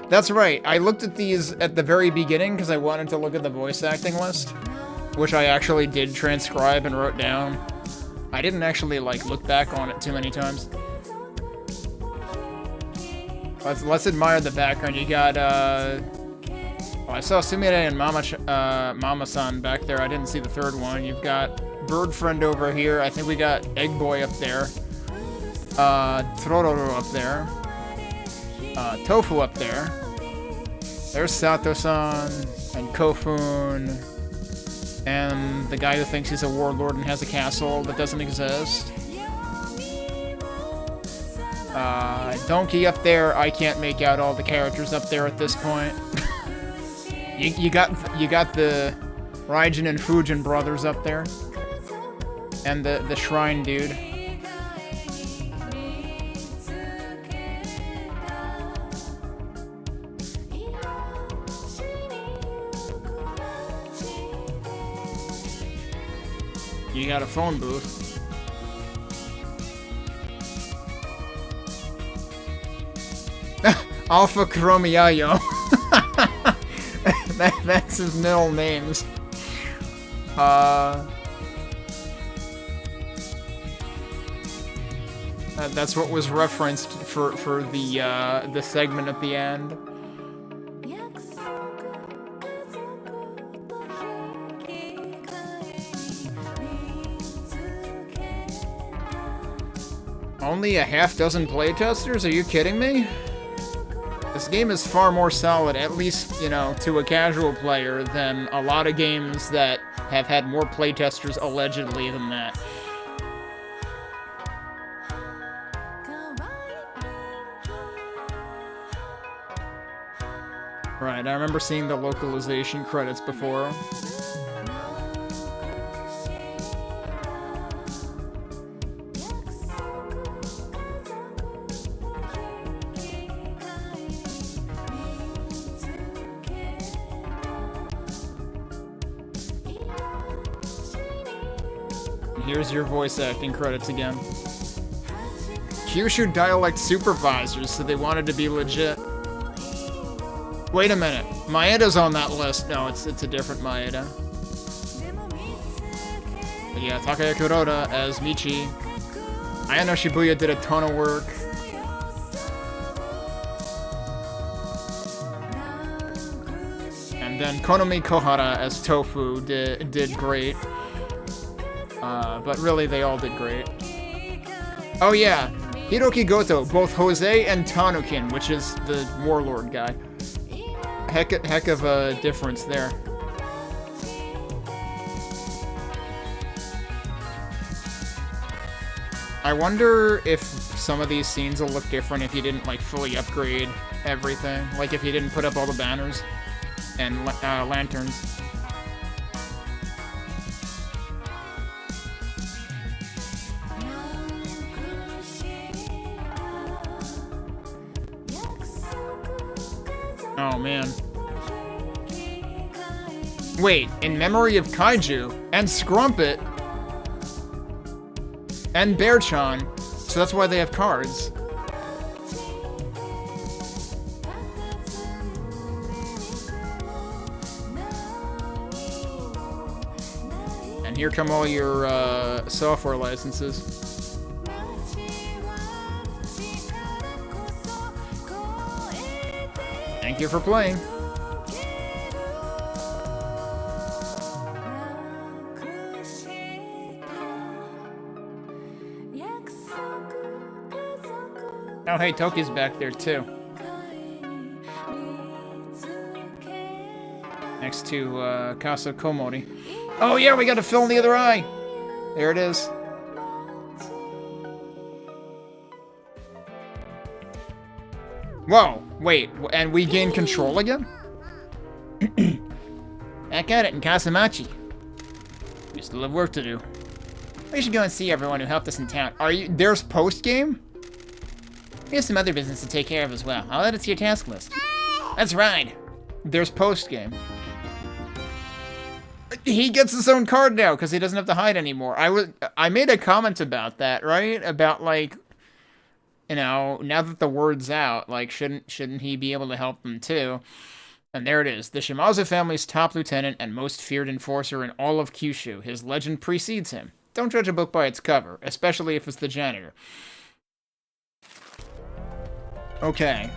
That's right. I looked at these at the very beginning because I wanted to look at the voice acting list, which I actually did transcribe and wrote down. I didn't actually, like, look back on it too many times. Let's admire the background. You got, oh, I saw Sumire and Mama-san back there. I didn't see the third one. You've got Bird Friend over here. I think we got Egg Boy up there. Tororo up there. Tofu up there. There's Sato-san and Kofun. And the guy who thinks he's a warlord and has a castle that doesn't exist. Donkey up there. I can't make out all the characters up there at this point. you got the Raijin and Fujin brothers up there. And the shrine dude. You got a phone booth. Alpha Chromiayo. That's his middle names. That's what was referenced for the segment at the end. Only a half dozen playtesters? Are you kidding me? This game is far more solid, at least, you know, to a casual player, than a lot of games that have had more playtesters allegedly than that. Right, I remember seeing the localization credits before. Here's your voice acting credits again. Kyushu dialect supervisors, so they wanted to be legit. Wait a minute, Maeda's on that list. No, it's a different Maeda. But yeah, Takaya Kuroda as Michi. Ayano Shibuya did a ton of work. And then Konomi Kohara as Tofu did great. But really, they all did great. Oh yeah, Hiroki Goto, both Jose and Tanukin, which is the warlord guy. heck of a difference there. I wonder if some of these scenes will look different if you didn't, like, fully upgrade everything. Like, if you didn't put up all the banners and lanterns. Oh, man. Wait, in memory of Kaiju and Scrumpet and Bear-chan, so that's why they have cards. And here come all your software licenses. Thank you for playing. Oh, hey, Toki's back there, too. Next to, Casa Komori. Oh, yeah, we gotta fill in the other eye! There it is. Whoa, wait, and we gain control again? Back at it in Kasamachi. We still have work to do. We should go and see everyone who helped us in town. There's post-game? We have some other business to take care of as well. I'll add it to your task list. That's right. There's post-game. He gets his own card now because he doesn't have to hide anymore. I made a comment about that, right? About, like, you know, now that the word's out, like, shouldn't he be able to help them too? And there it is. The Shimazu family's top lieutenant and most feared enforcer in all of Kyushu. His legend precedes him. Don't judge a book by its cover, especially if it's the janitor. Okay,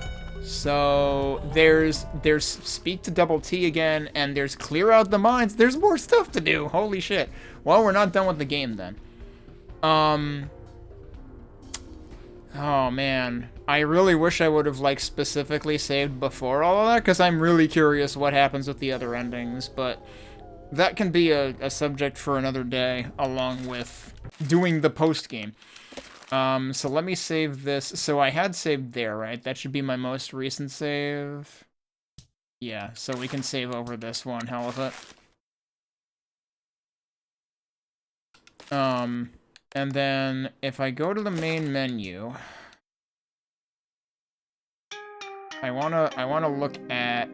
so there's speak to Double T again, and there's clear out the mines. There's more stuff to do. Holy shit. Well, we're not done with the game then. Oh man, I really wish I would have, like, specifically saved before all of that, because I'm really curious what happens with the other endings, but that can be a subject for another day, along with doing the post-game. So let me save this. So I had saved there, right? That should be my most recent save. Yeah, so we can save over this one, hell with it. And then if I go to the main menu, I wanna look at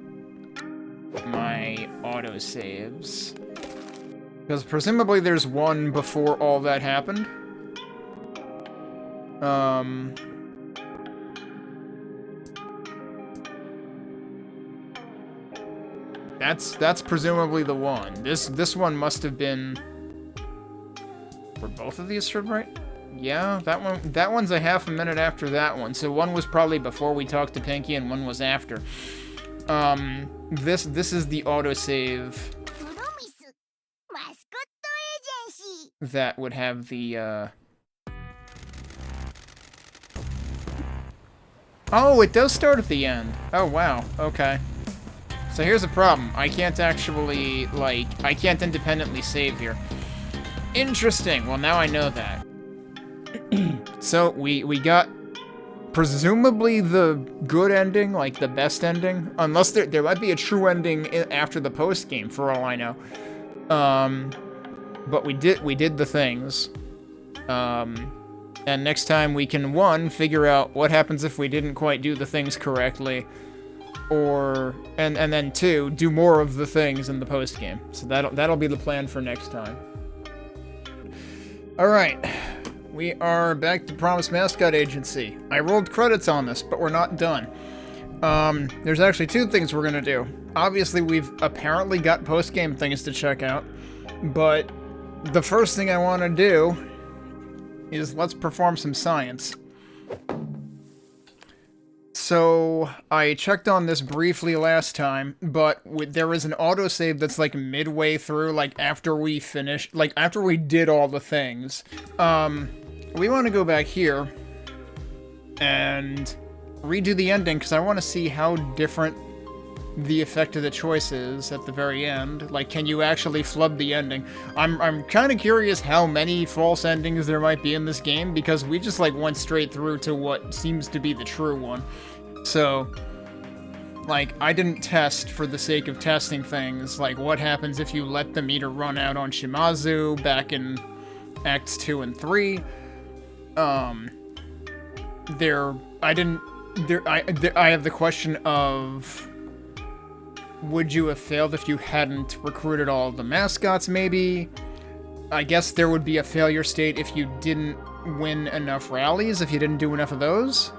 my autosaves. Because presumably there's one before all that happened. That's presumably the one. This one must have been. Were both of these from right? Yeah, that one's a half a minute after that one. So one was probably before we talked to Pinky, and one was after. This is the autosave that would have the Oh, it does start at the end. Oh, wow. Okay. So here's the problem. I can't actually, like, I can't independently save here. Interesting. Well, now I know that. So, we got presumably the good ending, like the best ending. Unless there might be a true ending after the post-game, for all I know. But we did the things. And next time we can, one, figure out what happens if we didn't quite do the things correctly, and then two, do more of the things in the post-game. So that'll be the plan for next time. Alright, we are back to Promise Mascot Agency. I rolled credits on this, but we're not done. There's actually two things we're gonna do. Obviously, we've apparently got post-game things to check out, but the first thing I want to do is let's perform some science. So, I checked on this briefly last time, but there is an autosave that's like midway through, like after we finished, like after we did all the things. We want to go back here and redo the ending, because I want to see how different the effect of the choice is at the very end. Like, can you actually flub the ending? I'm kind of curious how many false endings there might be in this game, because we just, like, went straight through to what seems to be the true one. So, like, I didn't test for the sake of testing things. Like, what happens if you let the meter run out on Shimazu back in Acts 2 and 3? I have the question of, would you have failed if you hadn't recruited all the mascots, maybe? I guess there would be a failure state if you didn't win enough rallies, if you didn't do enough of those.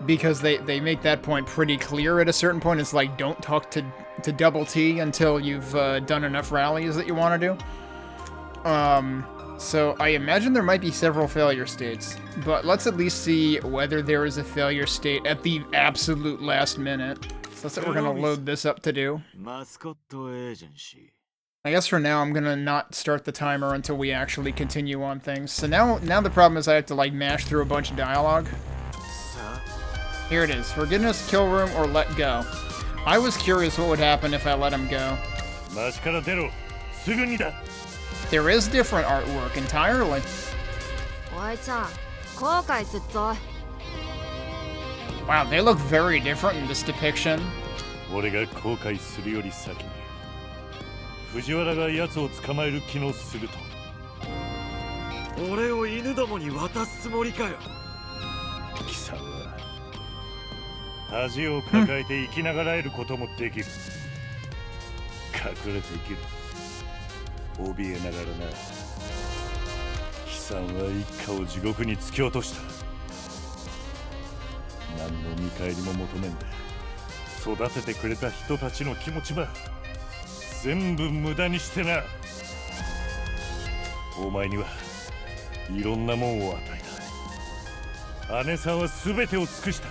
Because they make that point pretty clear at a certain point. It's like, don't talk to Double T until you've done enough rallies that you want to do. So I imagine there might be several failure states, but let's at least see whether there is a failure state at the absolute last minute. So that's what we're going to load this up to do. Mascot agency. I guess for now I'm going to not start the timer until we actually continue on things. So now the problem is I have to, like, mash through a bunch of dialogue. Here it is. Forgiveness, kill room, or let go. I was curious what would happen if I let him go. There is different artwork entirely. Wow, they look very different in this depiction. 俺が後悔するより先に藤原が奴を捕まえる気のすると俺を犬どもに渡すつもりかよ貴様は恥を抱えて生きながらえることもできる隠れて生きる怯えながらな悲惨は一家を地獄に突き落とした何の見返りも求めんで育ててくれた人たちの気持ちは全部無駄にしてなお前にはいろんなもんを与えた姉さんは全てを尽くした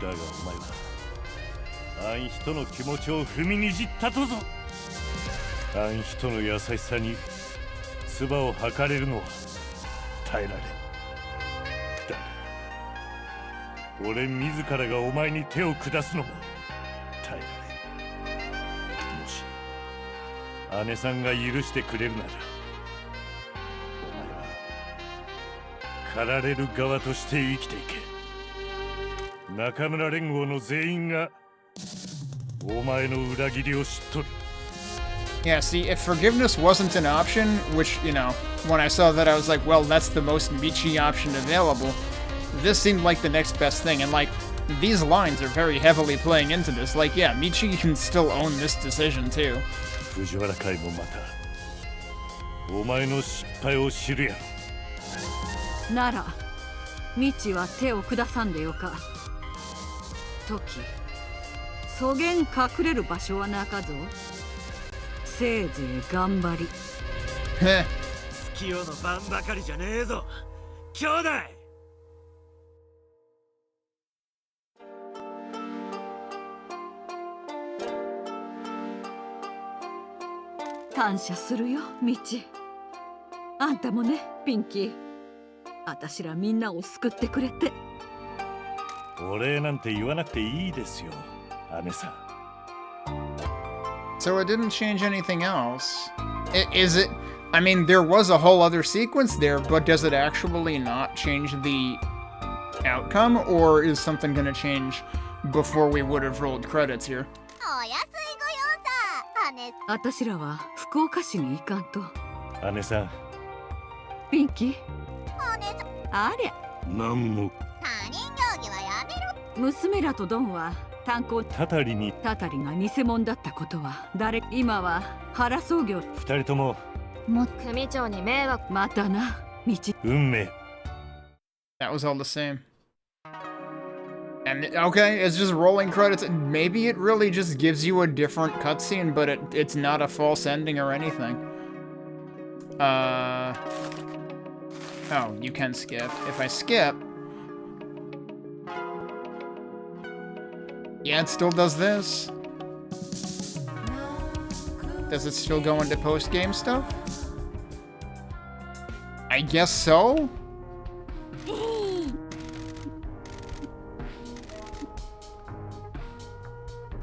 だがお前はあん人の気持ちを踏みにじったとぞあん人の優しさに唾を吐かれるのは耐えられんだが俺自らがお前に手を下すのも耐えられんもし姉さんが許してくれるならお前は狩られる側として生きていけ中村連合の全員がお前の裏切りを知っとる Yeah, see, if forgiveness wasn't an option, which, you know, when I saw that I was like, well, that's the most Michi option available, this seemed like the next best thing, and like, these lines are very heavily playing into this. Like, yeah, Michi can still own this decision, too. 藤原会もまたお前の失敗を知るやろならミチは手を下さんでよか時そげん隠れる場所はなかぞせいぜい頑張り月夜の晩ばかりじゃねえぞ兄弟感謝するよミチあんたもねピンキーあたしらみんなを救ってくれてお礼なんて言わなくていいですよ姉さん So it didn't change anything else. Is it? I mean, there was a whole other sequence there, but does it actually not change the outcome, or is something going to change before we would have rolled credits here? あたしらは福岡市に行かんと姉さんピンキーありゃなんも娘らとドンは炭鉱タタリにタタリが偽物だったことは誰今は原創業二人とも組長に迷惑またな道運命 That was all the same. And okay, it's just rolling credits. Maybe it really just gives you a different cutscene, but it's not a false ending or anything. Oh, you can skip. If I skip... Yeah, it still does this. Does it still go into post-game stuff? I guess so?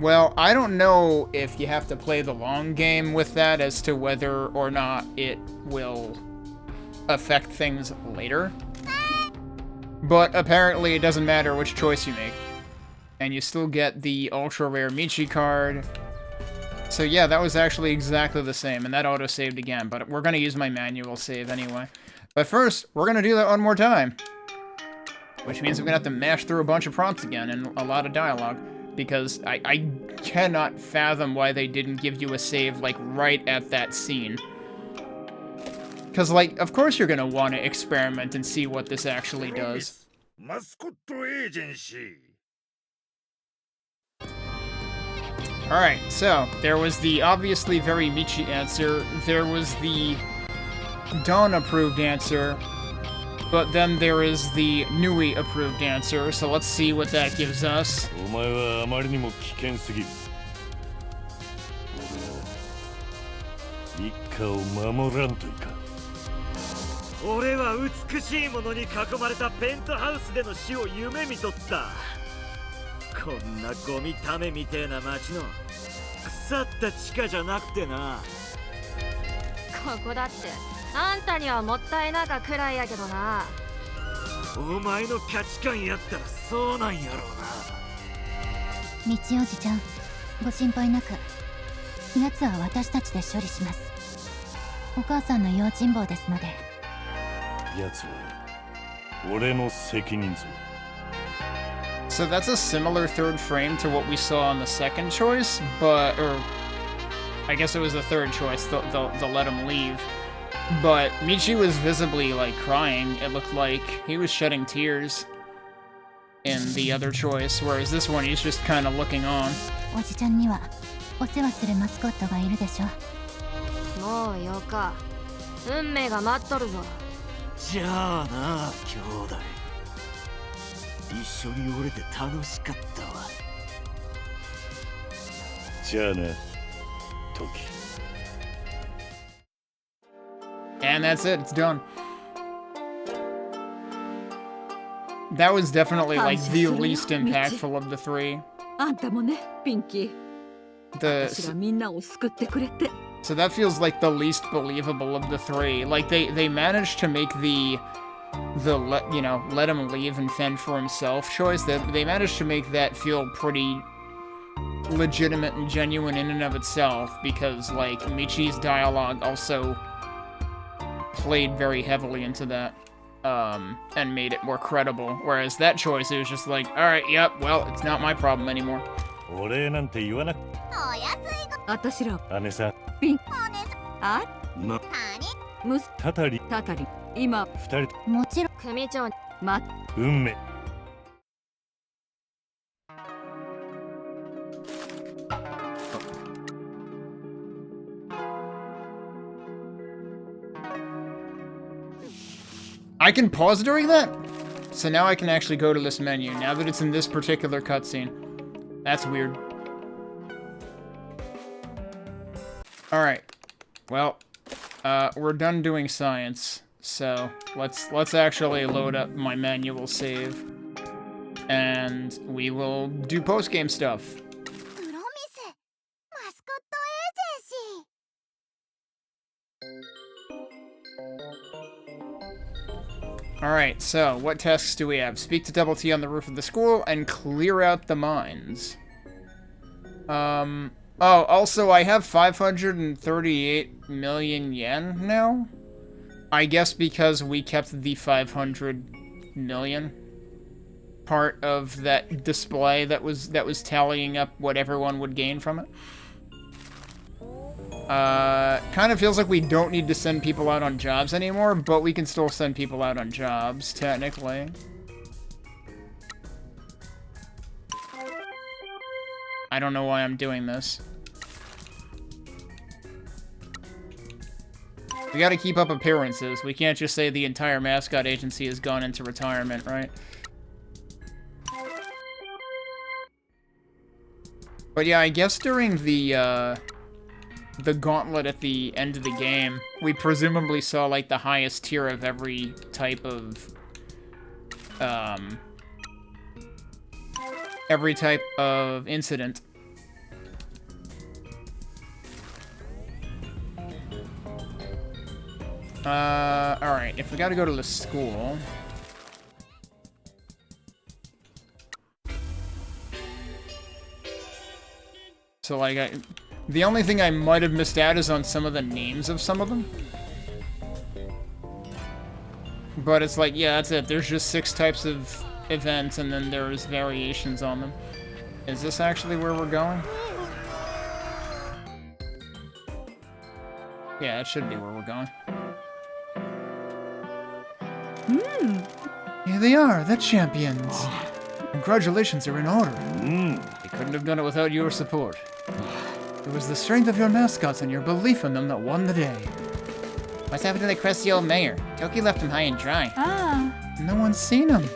Well, I don't know if you have to play the long game with that as to whether or not it will affect things later. But apparently it doesn't matter which choice you make. And you still get the ultra rare Michi card. So yeah, that was actually exactly the same, and that auto-saved again, but we're gonna use my manual save anyway. But first, we're gonna do that one more time. Which means I'm gonna have to mash through a bunch of prompts again and a lot of dialogue. Because I cannot fathom why they didn't give you a save, like, right at that scene. Because, like, of course you're gonna want to experiment and see what this actually does. Mascot agency. Alright, so, there was the obviously very Michi answer, there was the Dawn-approved answer, but then there is the Nui-approved answer, so let's see what that gives us. お前はあまりにも危険すぎる。一家を守らんといかん。俺は美しいものに囲まれたペントハウスでの死を夢見とった。こんなゴミためみてえな街の腐った地下じゃなくてな。ここだってあんたにはもったいなかくらいやけどな。お前の価値観やったらそうなんやろうな。道おじちゃん、ご心配なく。奴は私たちで処理します。お母さんの用心棒ですので。奴は俺の責任ぞ。So that's a similar third frame to what we saw on the second choice, but, or, I guess it was the third choice, the let him leave. But Michi was visibly, like, crying. It looked like he was shedding tears in the other choice, whereas this one, he's just kind of looking on. おじちゃんにはお世話するマスコットがいるでしょ。もうよか。運命が待っとるぞ。じゃあな、兄弟。一緒におれて楽しかったわ。じゃあな、トキ。And that's it, it's done. That was definitely like the least impactful of the three. あんたもね、ピンキー。私がみんなを救ってくれて。So that feels like the least believable of the three. Like they managed to make the let him leave and fend for himself choice. They managed to make that feel pretty legitimate and genuine in and of itself, because like Michi's dialogue also played very heavily into that and made it more credible. Whereas that choice, it was just like, all right, yep, well, it's not my problem anymore. お礼なんて言わなく。私ら。姉さん。ピン。あ。な。むす。たたり。たたり。今。二人。もちろん。組長。ま。運命。I can pause during that? So now I can actually go to this menu, now that it's in this particular cutscene. That's weird. Alright. Well, we're done doing science, so let's actually load up my manual save. And we will do post-game stuff. Alright, so, what tasks do we have? Speak to Double T on the roof of the school, and clear out the mines. Oh, also, I have 538 million yen now? I guess because we kept the 500 million part of that display that was tallying up what everyone would gain from it. Kind of feels like we don't need to send people out on jobs anymore, but we can still send people out on jobs, technically. I don't know why I'm doing this. We gotta keep up appearances. We can't just say the entire Mascot agency has gone into retirement, right? But yeah, I guess during the gauntlet at the end of the game, we presumably saw, like, the highest tier of every type of, incident. Alright, if we gotta go to the school... So, like, the only thing I might have missed out is on some of the names of some of them. But it's like, yeah, that's it. There's just 6 types of events, and then there's variations on them. Is this actually where we're going? Yeah, it should be where we're going. Here they are, the champions. Congratulations are in order. They couldn't have done it without your support. It was the strength of your mascots and your belief in them that won the day. What's happened to the crusty old mayor? Toki left him high and dry. No one's seen him.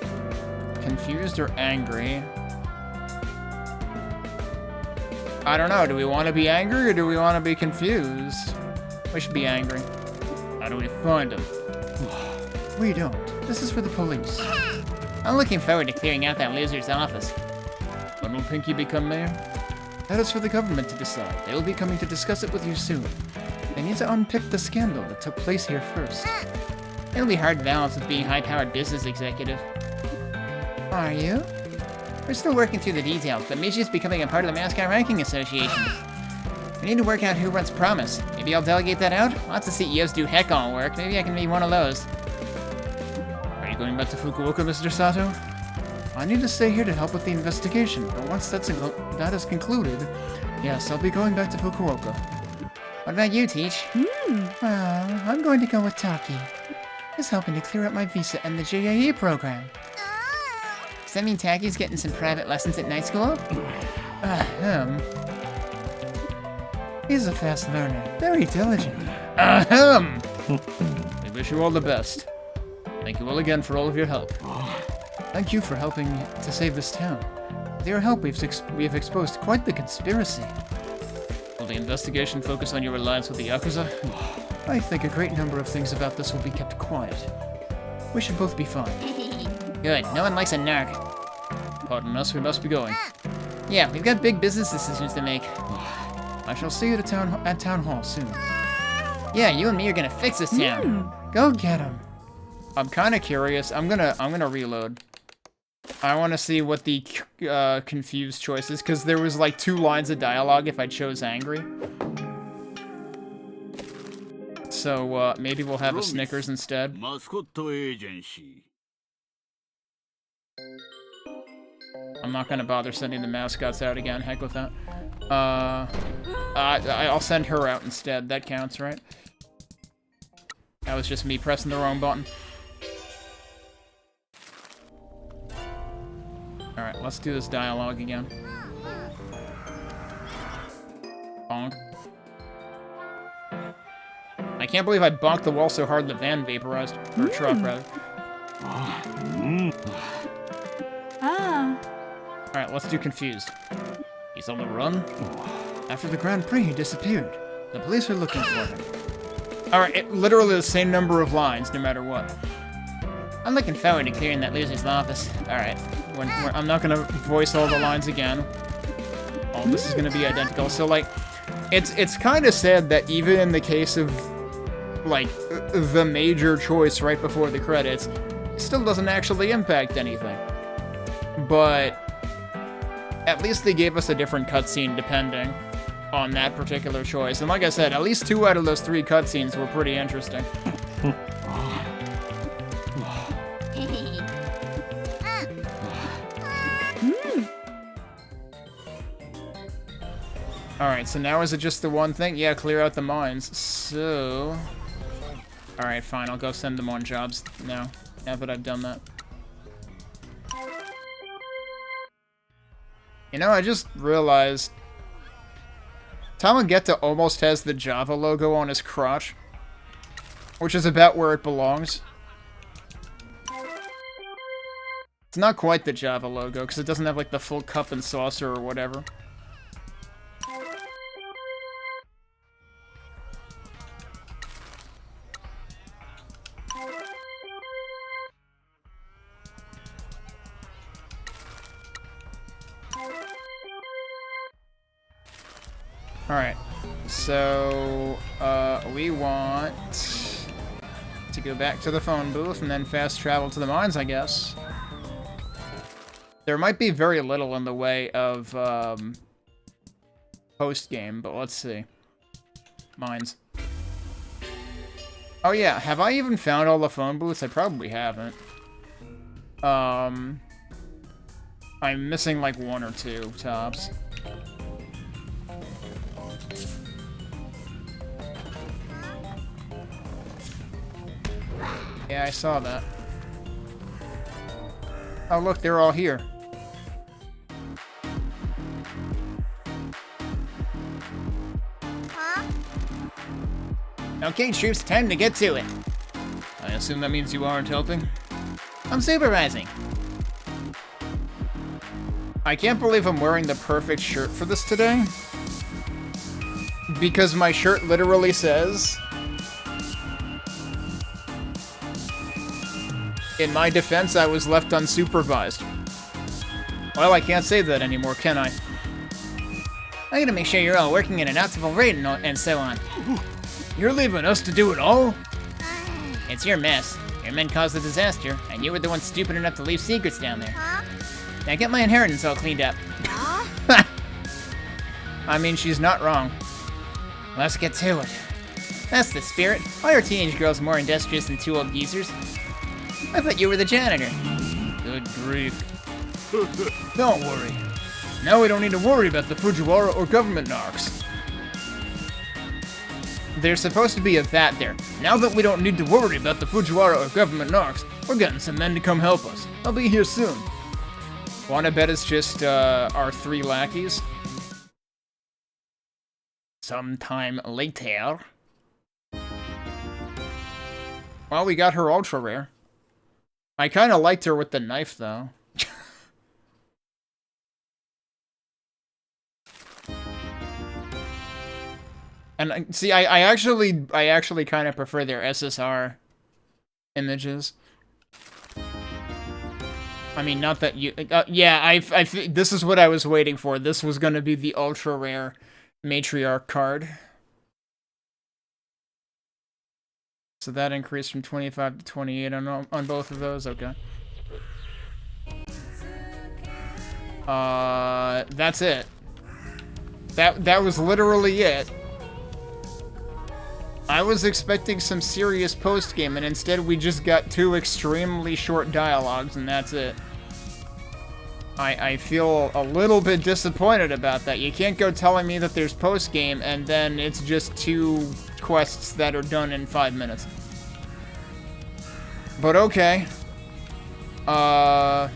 Confused or angry? I don't know, do we want to be angry or do we want to be confused? We should be angry. How do we find him? We don't. This is for the police. I'm looking forward to clearing out that loser's office. When will Pinky become mayor? That is for the government to decide. They will be coming to discuss it with you soon. They need to unpick the scandal that took place here first. It'll be hard to balance with being high-powered business executive. Are you? We're still working through the details, but Michi's becoming a part of the Mascot Ranking Association. We need to work out who runs Promise. Maybe I'll delegate that out? Lots of CEOs do heck all work. Maybe I can be one of those. Are you going back to Fukuoka, Mr. Sato? I need to stay here to help with the investigation, but once that is concluded, yes, I'll be going back to Fukuoka. What about you, Teach? Well, I'm going to go with Taki. He's helping to clear up my visa and the JAE program. Does that mean Taki's getting some private lessons at night school? Him? He's a fast learner, very diligent. We wish you all the best. Thank you all again for all of your help. Thank you for helping to save this town. With your help, we have exposed quite the conspiracy. Will the investigation focus on your alliance with the Yakuza? I think a great number of things about this will be kept quiet. We should both be fine. Good. No one likes a narc. Pardon us, we must be going. Yeah, we've got big business decisions to make. I shall see you at town hall soon. Yeah, you and me are gonna fix this town. Go get him. I'm kind of curious. I'm gonna reload. I want to see what the confused choice is, because there was like 2 lines of dialogue if I chose angry. So maybe we'll have a Snickers instead. Mascot agency. I'm not gonna bother sending the mascots out again. Heck with that. I'll send her out instead. That counts, right? That was just me pressing the wrong button. Alright, let's do this dialogue again. Bonk. I can't believe I bonked the wall so hard the van vaporized. Or truck, rather. Alright, let's do confused. He's on the run? After the Grand Prix, he disappeared. The police are looking for him. Alright, literally the same number of lines, no matter what. I'm looking forward to clearing that loser's office. Alright, I'm not gonna voice all the lines again. All this is gonna be identical. So, like, it's kind of sad that even in the case of, like, the major choice right before the credits, it still doesn't actually impact anything. But at least they gave us a different cutscene depending on that particular choice. And like I said, at least 2 out of those 3 cutscenes were pretty interesting. Alright, so now is it just the one thing? Yeah, clear out the mines. So... Alright, fine, I'll go send them on jobs now that I've done that. You know, I just realized Tamageta almost has the Java logo on his crotch, which is about where it belongs. It's not quite the Java logo, because it doesn't have, like, the full cup and saucer or whatever. Alright, so, we want to go back to the phone booth and then fast travel to the mines, I guess. There might be very little in the way of post-game, but let's see. Mines. Oh yeah, have I even found all the phone booths? I probably haven't. I'm missing like 1 or 2 tops. Yeah, I saw that. Oh look, they're all here. Okay, troops, time to get to it. I assume that means you aren't helping? I'm supervising. I can't believe I'm wearing the perfect shirt for this today. Because my shirt literally says, in my defense, I was left unsupervised. Well, I can't say that anymore, can I? I gotta make sure you're all working in an optimal rate and so on. You're leaving us to do it all? It's your mess. Your men caused the disaster, and you were the one stupid enough to leave secrets down there. Now get my inheritance all cleaned up. I mean, she's not wrong. Let's get to it. That's the spirit. Why are teenage girls more industrious than 2 old geezers? I thought you were the janitor. Good grief. Don't worry. Now we don't need to worry about the Fujiwara or government narcs. There's supposed to be a that there. Now that we don't need to worry about the Fujiwara or government narcs, we're getting some men to come help us. I'll be here soon. Wanna bet it's just, our 3 lackeys? Sometime later. Well, we got her ultra rare. I kinda liked her with the knife, though. And see, I actually kind of prefer their SSR images. I mean, not that you... yeah, this is what I was waiting for. This was going to be the ultra-rare matriarch card. So that increased from 25 to 28 on both of those. Okay. That's it. That was literally it. I was expecting some serious post-game, and instead we just got 2 extremely short dialogues, and that's it. I feel a little bit disappointed about that. You can't go telling me that there's post-game, and then it's just 2 quests that are done in 5 minutes. But okay. Well,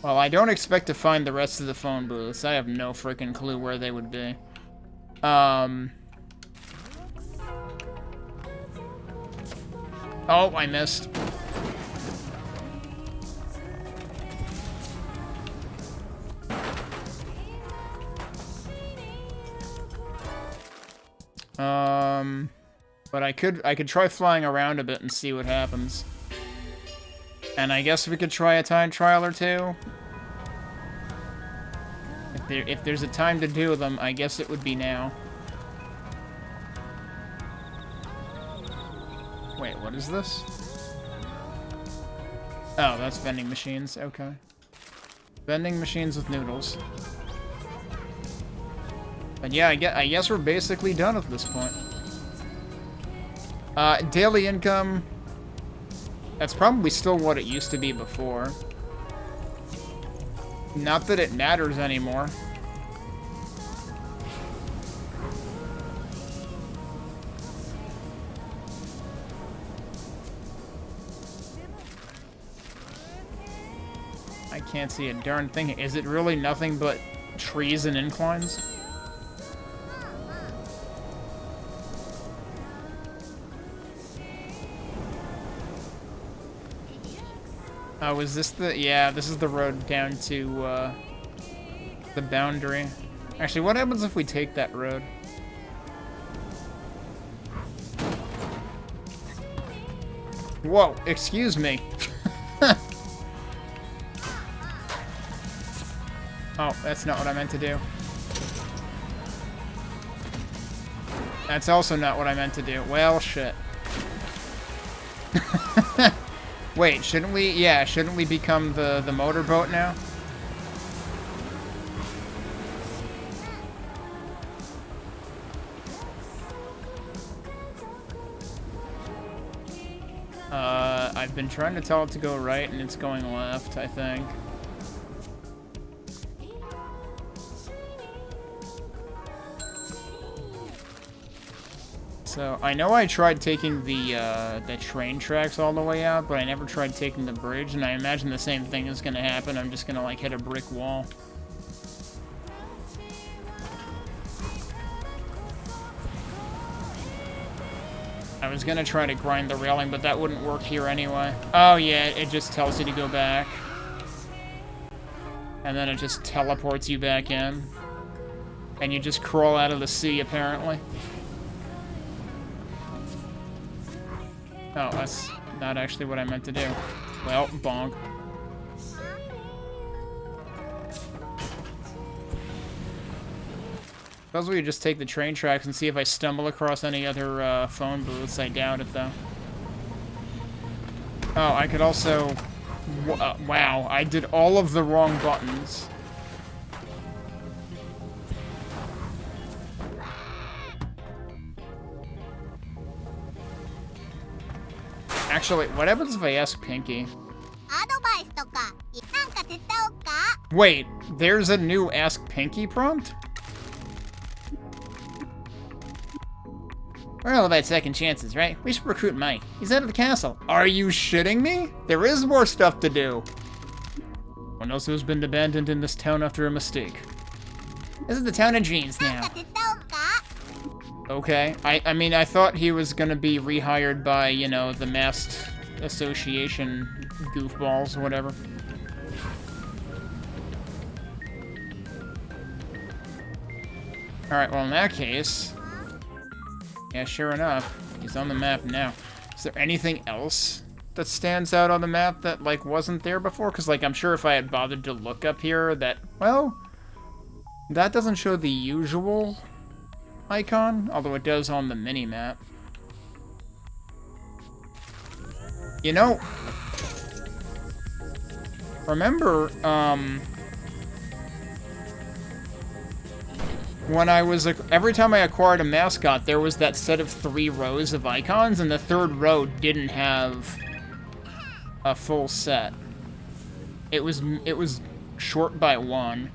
I don't expect to find the rest of the phone booths. I have no freaking clue where they would be. Oh, I missed. But I could try flying around a bit and see what happens. And I guess we could try a time trial or 2. If there's a time to do them, I guess it would be now. Wait, what is this? Oh, that's vending machines. Okay. Vending machines with noodles. But yeah, I guess we're basically done at this point. Daily income. That's probably still what it used to be before. Not that it matters anymore. I can't see a darn thing. Is it really nothing but trees and inclines? Oh, is this the... yeah, this is the road down to, the boundary. Actually, what happens if we take that road? Whoa, excuse me. Oh, that's not what I meant to do. That's also not what I meant to do. Well, shit. Wait, shouldn't we? Yeah, shouldn't we become the motorboat now? I've been trying to tell it to go right, and it's going left, I think. So, I know I tried taking the train tracks all the way out, but I never tried taking the bridge, and I imagine the same thing is gonna happen. I'm just gonna, like, hit a brick wall. I was gonna try to grind the railing, but that wouldn't work here anyway. Oh yeah, it just tells you to go back. And then it just teleports you back in. And you just crawl out of the sea, apparently. Oh, that's not actually what I meant to do. Well, bonk. Suppose we just take the train tracks and see if I stumble across any other phone booths. I doubt it, though. Oh, I could also... wow, I did all of the wrong buttons. Actually, what happens if I ask Pinky? Wait, there's a new Ask Pinky prompt? We're all about second chances, right? We should recruit Mike. He's out of the castle. Are you shitting me? There is more stuff to do. One else who's been abandoned in this town after a mistake. This is the town of dreams now. Okay. I mean, I thought he was gonna be rehired by, you know, the masked association goofballs or whatever. Alright, well in that case... yeah, sure enough, he's on the map now. Is there anything else that stands out on the map that, like, wasn't there before? Because, like, I'm sure if I had bothered to look up here that... well, that doesn't show the usual icon, although it does on the mini-map. You know... remember, when I was, every time I acquired a mascot, there was that set of 3 rows of icons, and the 3rd row didn't have a full set. It was short by 1,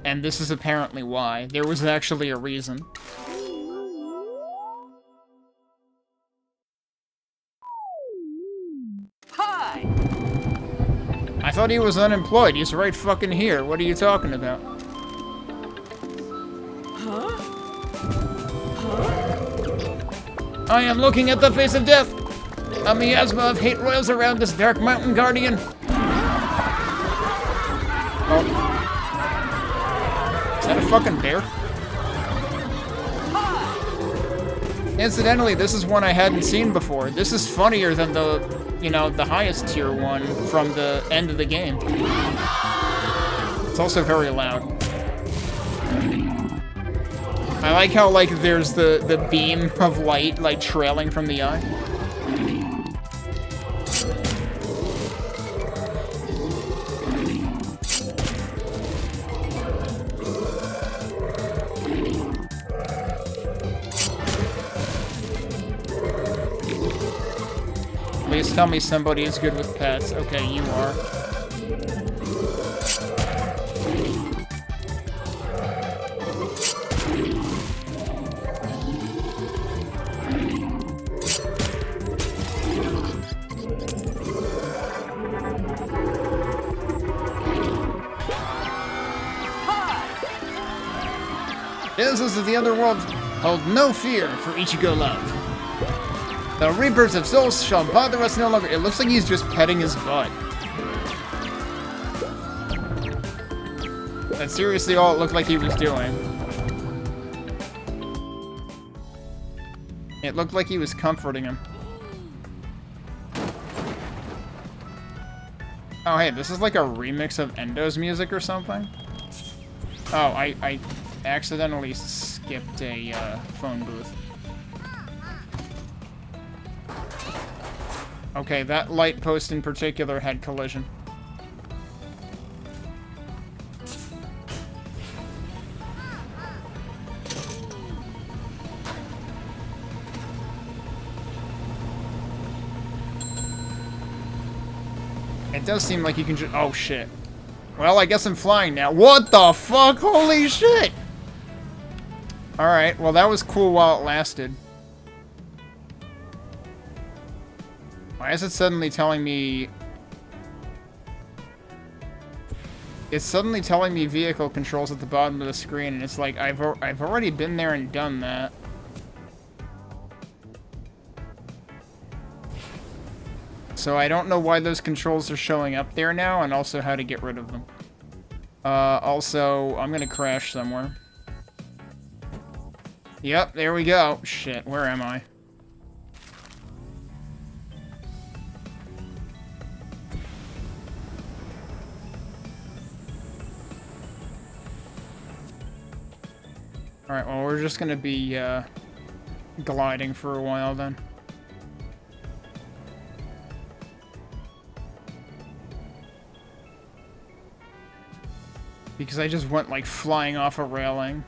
and this is apparently why. There was actually a reason. Hi! I thought he was unemployed. He's right fucking here. What are you talking about? I am looking at the face of death. A miasma of hate roils around this dark mountain guardian. Oh. Is that a fucking bear? Incidentally, this is one I hadn't seen before. This is funnier than the, you know, the highest tier one from the end of the game. It's also very loud. I like how, like, there's the beam of light, like, trailing from the eye. Please tell me somebody is good with pets. Okay, you are. Citizens of the underworld, hold no fear for Ichigo love. The Reapers of Souls shall bother us no longer. It looks like he's just petting his butt. That's seriously all it looked like he was doing. It looked like he was comforting him. Oh, hey, this is like a remix of Endo's music or something? Oh, I accidentally skipped a phone booth. Okay, that light post in particular had collision. It does seem like you can just... Oh, shit. Well, I guess I'm flying now. What the fuck? Holy shit! Alright, well, that was cool while it lasted. Why is it suddenly telling me... It's suddenly telling me vehicle controls at the bottom of the screen, and it's like, I've already been there and done that. So I don't know why those controls are showing up there now, and also how to get rid of them. Also, I'm gonna crash somewhere. Yep, there we go. Shit, where am I? Alright, well, we're just gonna be, gliding for a while then. Because I just went, like, flying off a railing.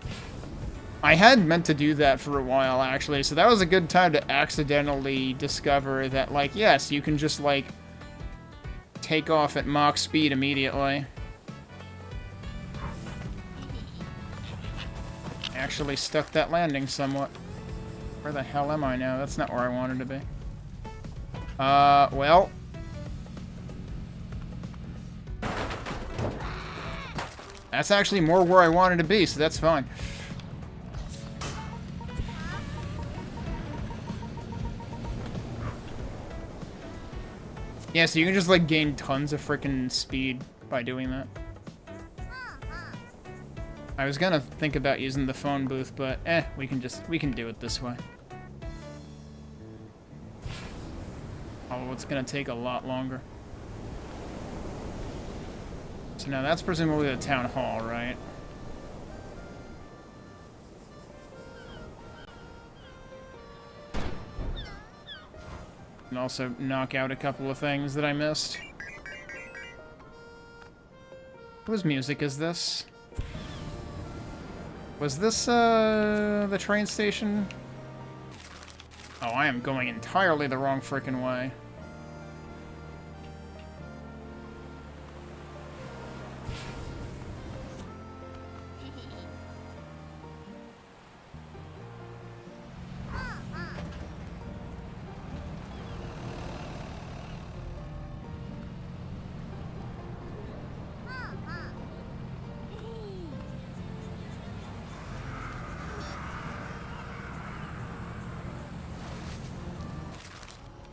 I had meant to do that for a while, actually, so that was a good time to accidentally discover that, like, yes, you can just, like, take off at Mach speed immediately. Actually stuck that landing somewhat. Where the hell am I now? That's not where I wanted to be. Well... That's actually more where I wanted to be, so that's fine. Yeah, so you can just, like, gain tons of frickin' speed by doing that. I was gonna think about using the phone booth, but, we can do it this way. Although it's gonna take a lot longer. So now that's presumably the town hall, right? And also knock out a couple of things that I missed. Whose music is this? Was this, the train station? Oh, I am going entirely the wrong frickin' way.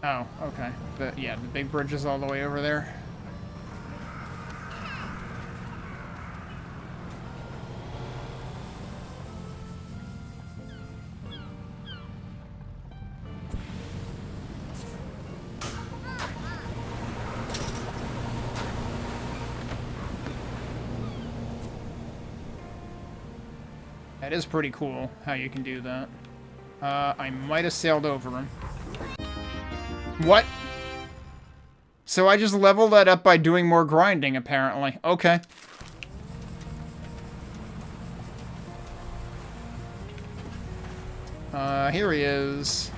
Oh, okay. Yeah, the big bridge is all the way over there. That is pretty cool, how you can do that. I might have sailed over him. What? So I just leveled that up by doing more grinding, apparently. Okay. Here he is.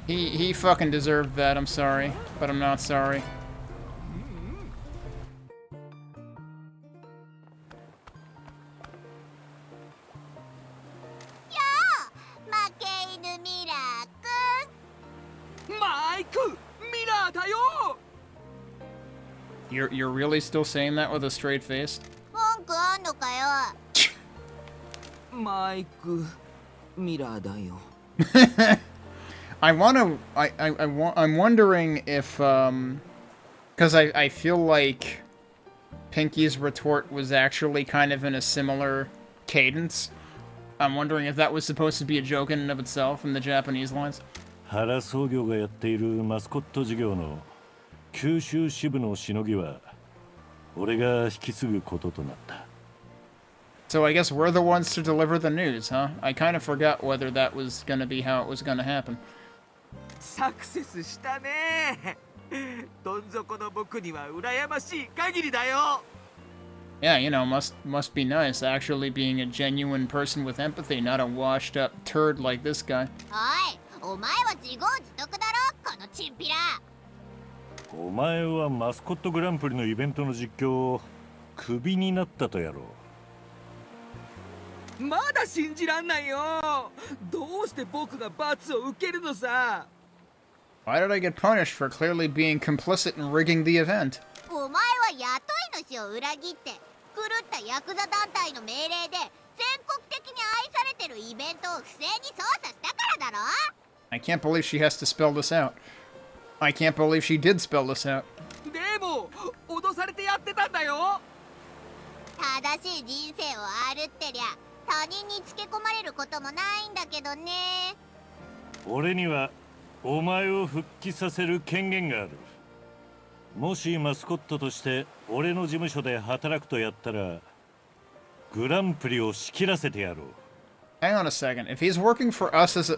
He fucking deserved that, I'm sorry. But I'm not sorry. You're really still saying that with a straight face? I'm wondering if, because I feel like Pinky's retort was actually kind of in a similar cadence. I'm wondering if that was supposed to be a joke in and of itself in the Japanese lines. 原創業がやっているマスコット事業の九州支部のしのぎは俺が引き継ぐこととなった。 So I guess we're the ones to deliver the news, huh? I kind of forgot whether that was gonna be how it was gonna happen. サクセスしたね。どん底の僕には羨ましい限りだよ。Yeah, you know, must be nice actually being a genuine person with empathy, not a washed up turd like this guy. おい、お前は自業自得だろ、このチンピラ。お前はマスコットグランプリのイベントの実況をクビになったとやろまだ信じらんないよ。どうして僕が罰を受けるのさ。Why did I get punished for clearly being complicit in rigging the event? お前は雇い主を裏切って狂ったヤクザ団体の命令で全国的に愛されてるイベントを不正に操作したからだろ。 I can't believe she has to spell this out. I can't believe she did spell this out. でも脅されてやってたんだよ。正しい人生を歩ってりゃ他人につけ込まれることもないんだけどね。俺にはお前を復帰させる権限がある。もしマスコットとして俺の事務所で働くとやったらグランプリを仕切らせてやろう。Hang on a second. If he's working for us as a...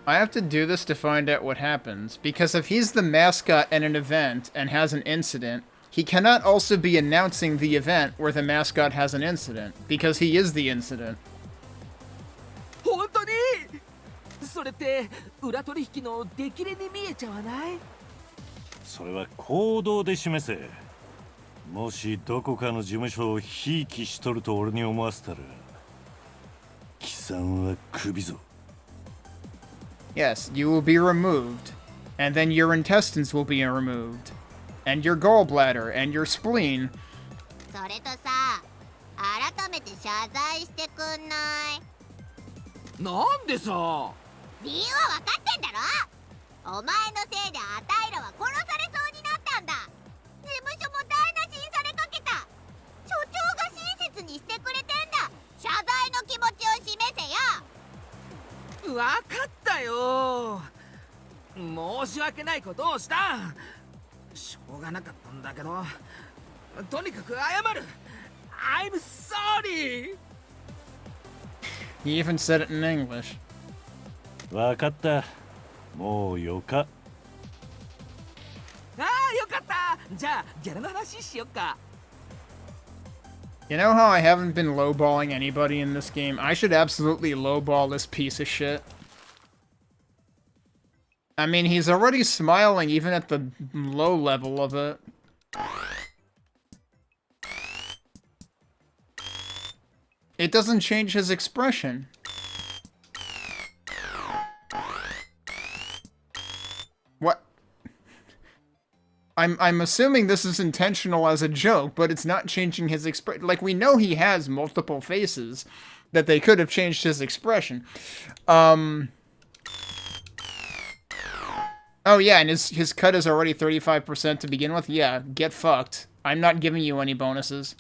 I have to do this to find out what happens, because if he's the mascot at an event and has an incident, he cannot also be announcing the event where the mascot has an incident, because he is the incident. 本当に？それって裏取引の出切れに見えちゃわない？それは行動で示せ。もしどこかの事務所をひいきしとると俺に思わせたら貴さんはクビぞ。Yes, you will be removed, and then your intestines will be removed, and your gallbladder, and your spleen. それとさ、改めて謝罪してくんない？なんでさ？理由は分かってんだろ。お前のせいであたいらは殺されそうになったんだ。事務所も台無しにされかけた。所長が親切にしてくれてんだ。謝罪の気持ちを示せよ。分かったよ。申し訳ないことをした。しょうがなかったんだけど、とにかく謝る。I'm sorry. He even said it in English. わかった。もうよか。ああ、よかった。じゃあギャラの話しよっか。You know how I haven't been lowballing anybody in this game? I should absolutely lowball this piece of shit. I mean, he's already smiling even at the low level of it. It doesn't change his expression. What? I'm assuming this is intentional as a joke, but it's not changing his expression. Like, we know he has multiple faces, that they could have changed his expression. Oh yeah, and his cut is already 35% to begin with? Yeah, get fucked. I'm not giving you any bonuses.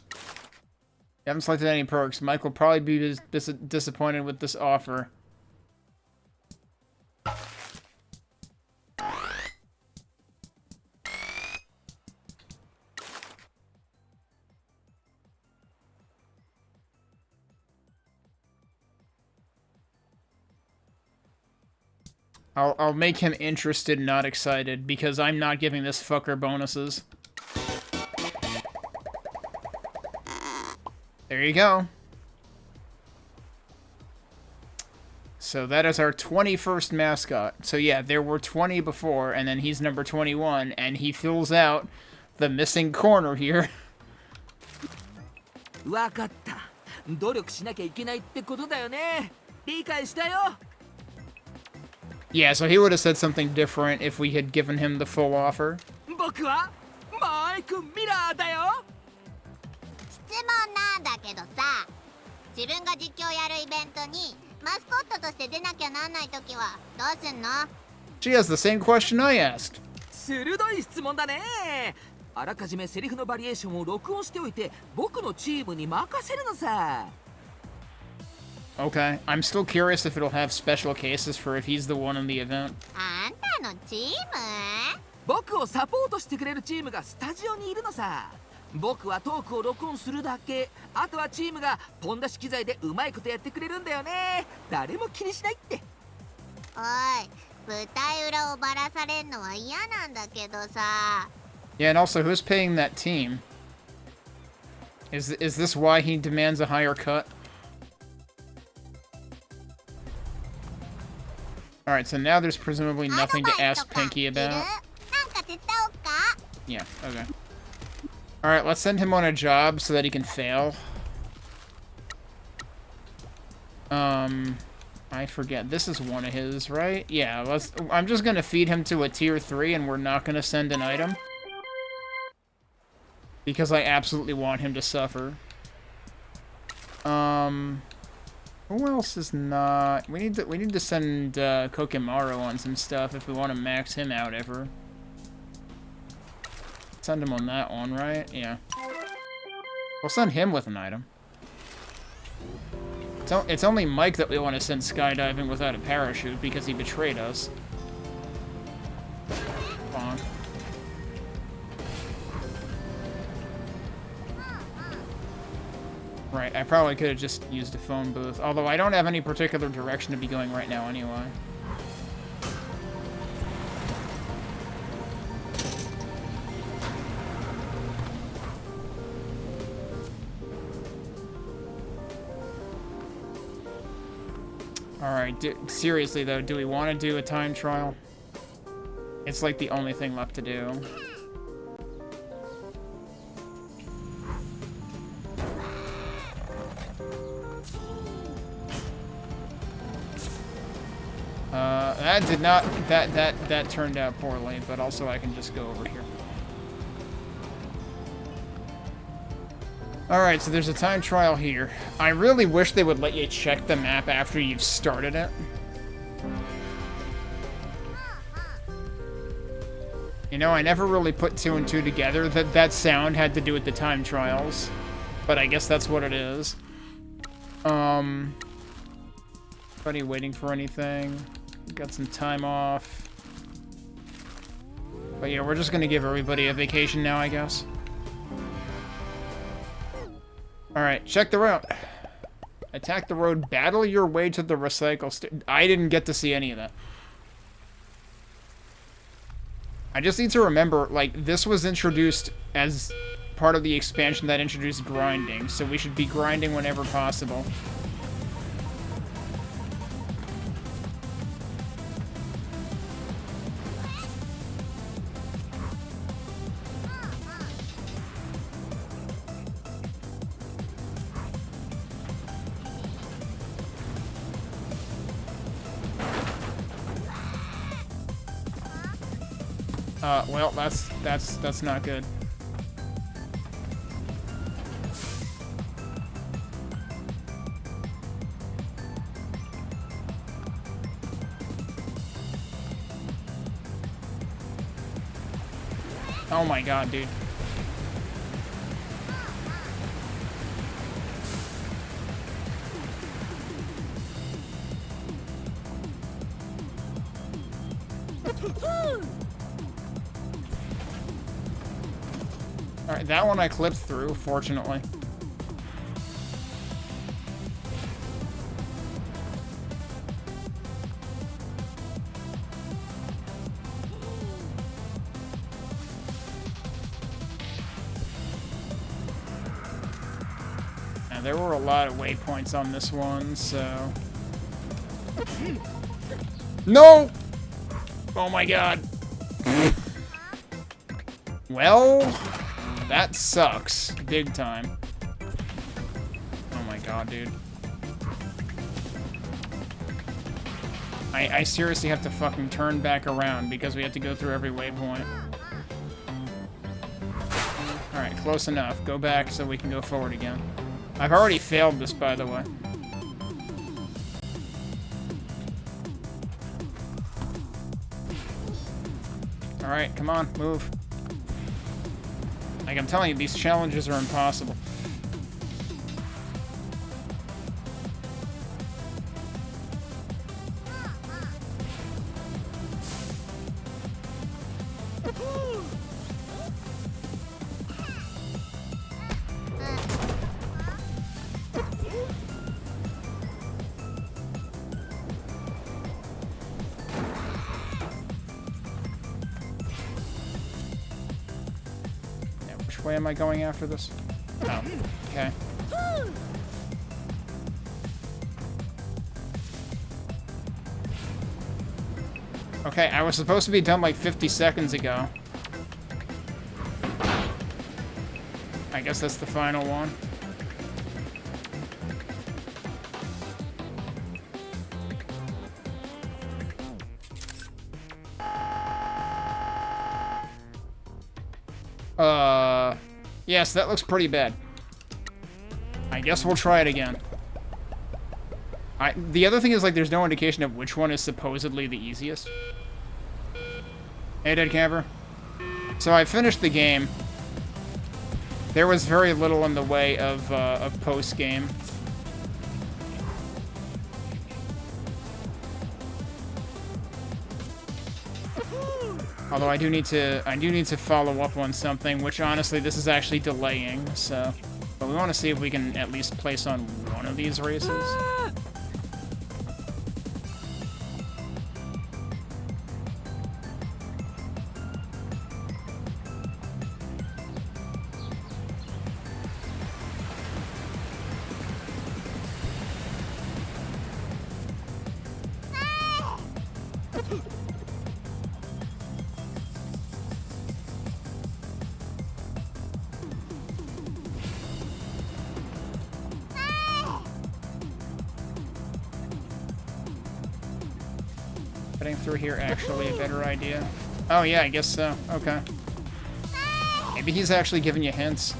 You haven't selected any perks. Mike will probably be disappointed with this offer. I'll make him interested, not excited, because I'm not giving this fucker bonuses. There you go. So that is our 21st mascot. So yeah, there were 20 before, and then he's number 21, and he fills out the missing corner here. わかった。努力しなきゃいけないってことだよね。理解したよ。Yeah, so he would have said something different if we had given him the full offer. 僕はマイク・ミラーだよ。質問なんだけどさ、自分が実況やるイベントにマスコットとして出なきゃなんないときはどうすんの？ She has the same question I asked. 鋭い質問だね。あらかじめセリフのバリエーションを録音しておいて僕のチームに任せるのさ。Okay, I'm still curious if it'll have special cases for if he's the one in the event. あんたのチーム？僕をサポートしてくれるチームがスタジオにいるのさ。僕はトークを録音するだけ。あとはチームがポン出し機材でうまいことやってくれるんだよね。誰も気にしないって。おい、舞台裏をばらされんのは嫌なんだけどさ。 Yeah, and also, who's paying that team? Is this why he demands a higher cut? Alright, so now there's presumably nothing to ask Pinky about. Yeah, okay. Alright, let's send him on a job so that he can fail. I forget. This is one of his, right? Yeah, I'm just gonna feed him to a tier 3 and we're not gonna send an item. Because I absolutely want him to suffer. Who else is not... We need to send Kokimaru on some stuff if we want to max him out ever. Send him on that one, right? Yeah. We'll send him with an item. It's only Mike that we want to send skydiving without a parachute because he betrayed us. Bonk. Right, I probably could have just used a phone booth, although I don't have any particular direction to be going right now anyway. Alright, seriously though, do we want to do a time trial? It's like the only thing left to do. That did not, that turned out poorly, but also I can just go over here. Alright, so there's a time trial here. I really wish they would let you check the map after you've started it. You know, I never really put 2 and 2 together that sound had to do with the time trials. But I guess that's what it is. Anybody waiting for anything? Got some time off. But yeah, we're just gonna give everybody a vacation now, I guess. Alright, check the route. Attack the road, battle your way to the recycle I didn't get to see any of that. I just need to remember, like, this was introduced as part of the expansion that introduced grinding, so we should be grinding whenever possible. Well, that's not good. Oh my god, dude. Alright, that one I clipped through, fortunately. Now, there were a lot of waypoints on this one, so... No! Oh my god. Well... that sucks. Big time. Oh my god, dude. I seriously have to fucking turn back around because we have to go through every waypoint. Alright, close enough. Go back so we can go forward again. I've already failed this, by the way. Alright, come on, move. Like, I'm telling you, these challenges are impossible. Which way am I going after this? Oh, okay. Okay, I was supposed to be done like 50 seconds ago. I guess that's the final one. Yes, that looks pretty bad. I guess we'll try it again. The other thing is, like, there's no indication of which one is supposedly the easiest. Hey, Dead Camper. So I finished the game. There was very little in the way of post-game. Although I do need to follow up on something, which honestly this is actually delaying, so. But we want to see if we can at least place on one of these races. Getting through here actually a better idea? Oh yeah, I guess so. Okay. Maybe he's actually giving you hints.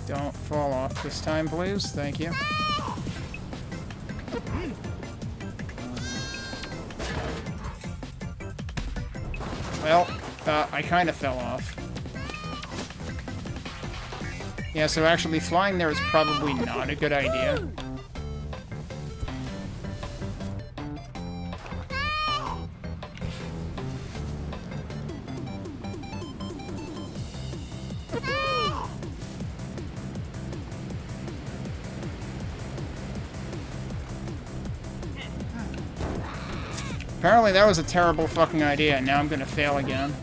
Don't fall off this time, please. Thank you. Well, I kind of fell off. Yeah, so actually flying there is probably not a good idea. Apparently that was a terrible fucking idea, and now I'm gonna fail again.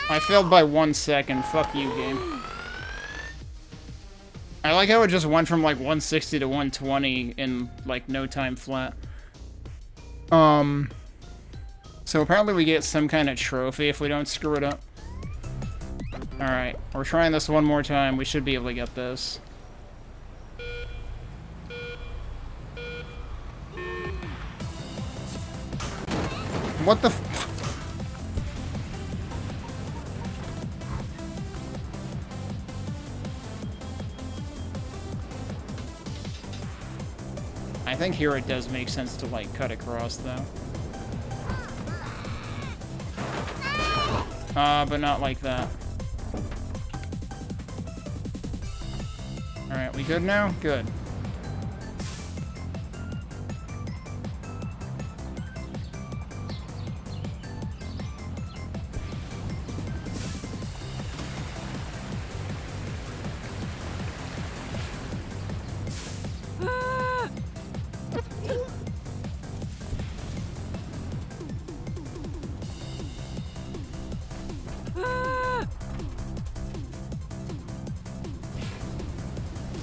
I failed by 1 second. Fuck you, game. I like how it just went from like 160 to 120 in like no time flat. So apparently we get some kind of trophy if we don't screw it up. Alright, we're trying this one more time. We should be able to get this. What the f- I think here it does make sense to, like, cut across, though. But not like that. Alright, we good now? Good.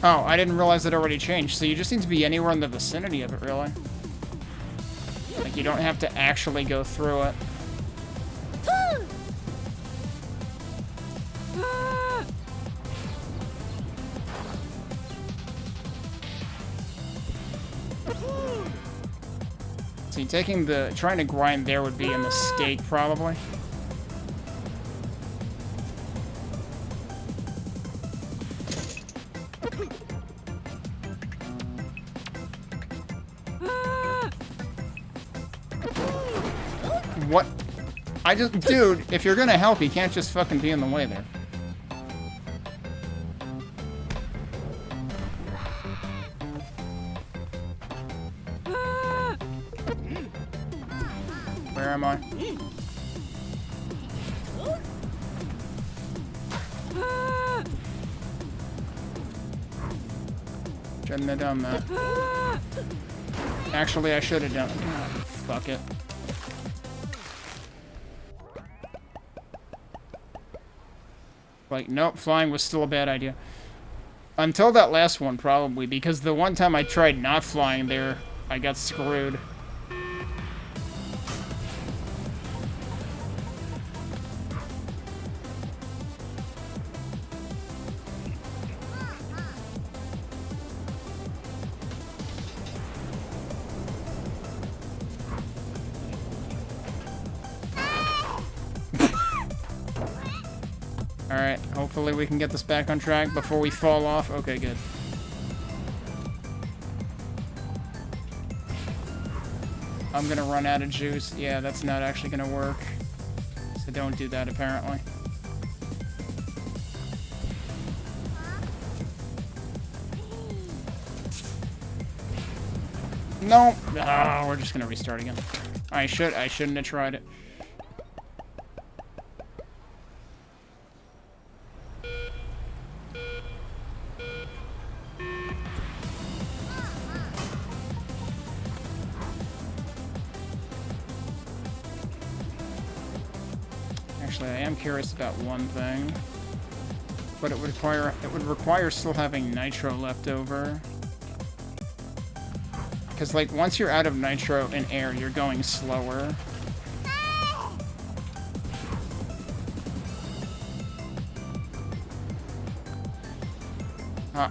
Oh, I didn't realize it already changed, so you just need to be anywhere in the vicinity of it, really. Like, you don't have to actually go through it. See, trying to grind there would be a mistake, probably. What? Dude, if you're gonna help, you can't just fucking be in the way there. Where am I? Shouldn't have done that. Actually, I should have done it. God, fuck it. Like, nope, flying was still a bad idea. Until that last one, probably, because the one time I tried not flying there, I got screwed. Alright, hopefully we can get this back on track before we fall off. Okay, good. I'm gonna run out of juice. Yeah, that's not actually gonna work. So don't do that, apparently. No! Oh, we're just gonna restart again. I shouldn't have tried it. Actually, I am curious about one thing, but it would require still having nitro left over. Because, like, once you're out of nitro in air, you're going slower.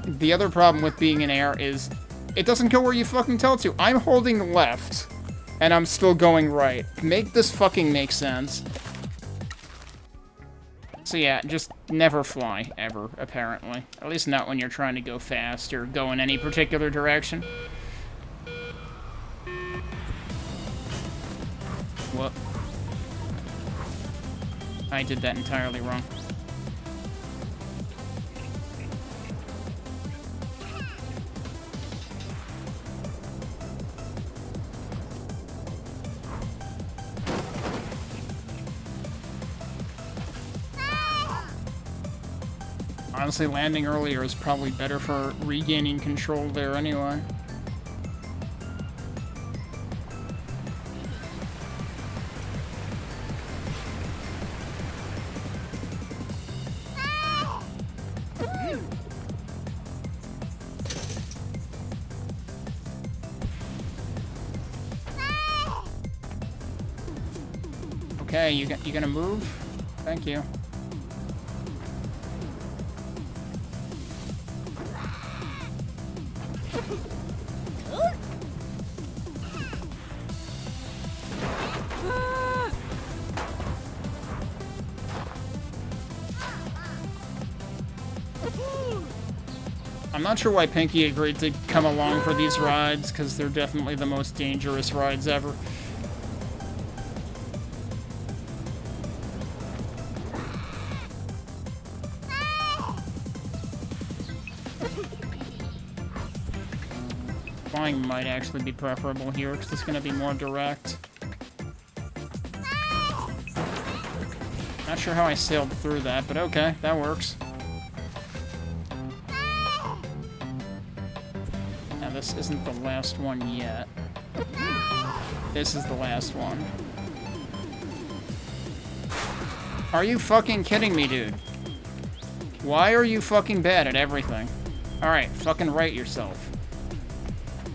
The other problem with being in air is it doesn't go where you fucking tell it to. I'm holding left, and I'm still going right. Make this fucking make sense. So yeah, just never fly, ever, apparently. At least not when you're trying to go fast or go in any particular direction. Whoop. I did that entirely wrong. Honestly, landing earlier is probably better for regaining control there anyway. Okay, you gonna move? Thank you. I'm not sure why Pinky agreed to come along for these rides, because they're definitely the most dangerous rides ever. Flying might actually be preferable here, because it's going to be more direct. Not sure how I sailed through that, but okay, that works. Now, this isn't the last one yet. This is the last one. Are you fucking kidding me, dude? Why are you fucking bad at everything? Alright, fucking right yourself.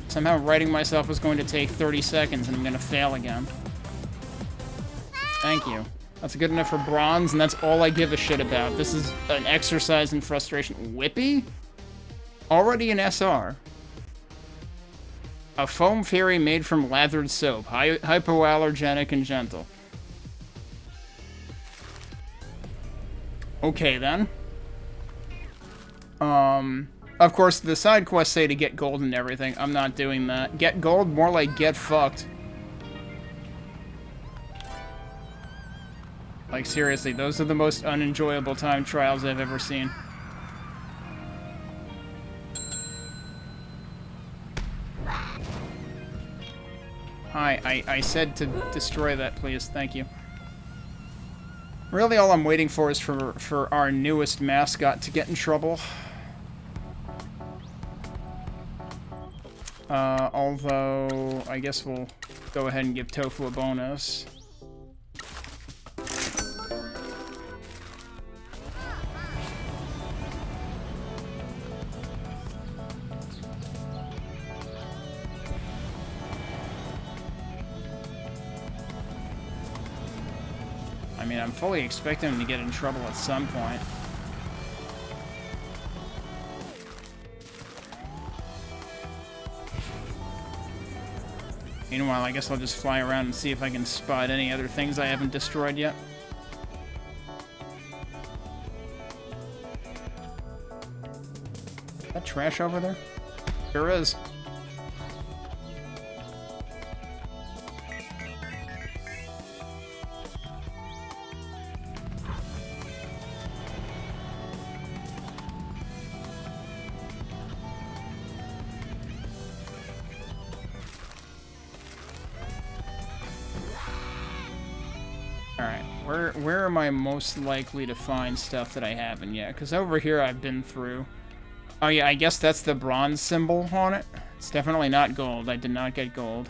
Somehow writing myself is going to take 30 seconds and I'm gonna fail again. Thank you. That's good enough for bronze, and that's all I give a shit about. This is an exercise in frustration. Whippy? Already an SR. A foam fairy made from lathered soap. Hypoallergenic and gentle. Okay, then. Of course, the side quests say to get gold and everything. I'm not doing that. Get gold? More like get fucked. Like, seriously, those are the most unenjoyable time trials I've ever seen. I said to destroy that, please. Thank you. Really, all I'm waiting for is for our newest mascot to get in trouble. Although, I guess we'll go ahead and give Tofu a bonus. I mean, I'm fully expecting him to get in trouble at some point. Meanwhile, I guess I'll just fly around and see if I can spot any other things I haven't destroyed yet. Is that trash over there? Sure is. Where am I most likely to find stuff that I haven't yet? Because over here I've been through. Oh yeah, I guess that's the bronze symbol on it. It's definitely not gold. I did not get gold.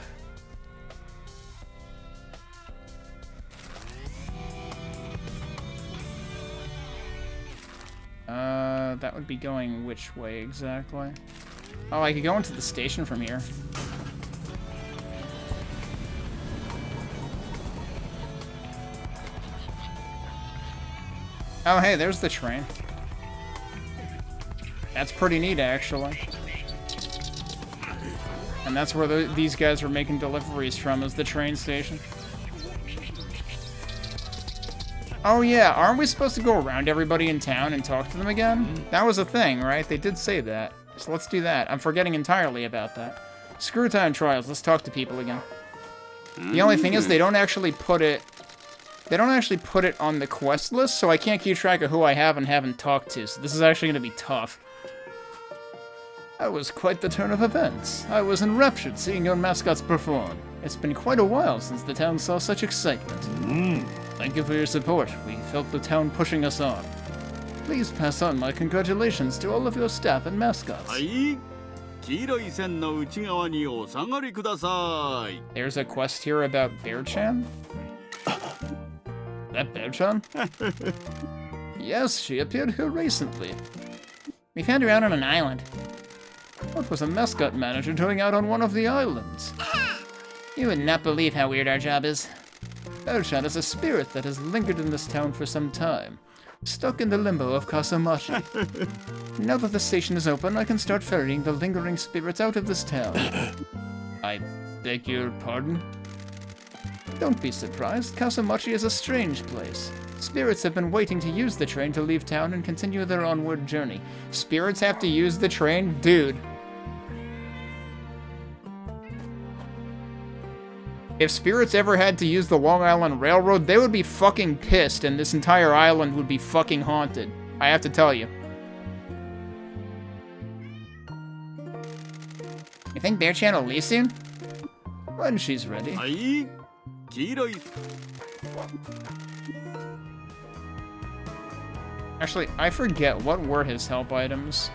That would be going which way exactly? Oh, I could go into the station from here. Oh, hey, there's the train. That's pretty neat, actually. And that's where these guys are making deliveries from, is the train station. Oh yeah, aren't we supposed to go around everybody in town and talk to them again? That was a thing, right? They did say that. So let's do that. I'm forgetting entirely about that. Screw time trials, let's talk to people again. The only thing is they don't actually put it... They don't actually put it on the quest list, so I can't keep track of who I have and haven't talked to, so this is actually going to be tough. That was quite the turn of events. I was enraptured seeing your mascots perform. It's been quite a while since the town saw such excitement. Thank you for your support. We felt the town pushing us on. Please pass on my congratulations to all of your staff and mascots. There's a quest here about Bear-chan? That Bear-chan? Yes, she appeared here recently. We found her out on an island. What was a mascot manager doing out on one of the islands? You would not believe how weird our job is. Bear-chan is a spirit that has lingered in this town for some time, stuck in the limbo of Kasamachi. Now that the station is open, I can start ferrying the lingering spirits out of this town. I beg your pardon? Don't be surprised, Kasamachi is a strange place. Spirits have been waiting to use the train to leave town and continue their onward journey. Spirits have to use the train? Dude. If spirits ever had to use the Long Island Railroad, they would be fucking pissed and this entire island would be fucking haunted. I have to tell you. You think Bear-chan will leave soon? When she's ready. Actually, I forget, what were his help items?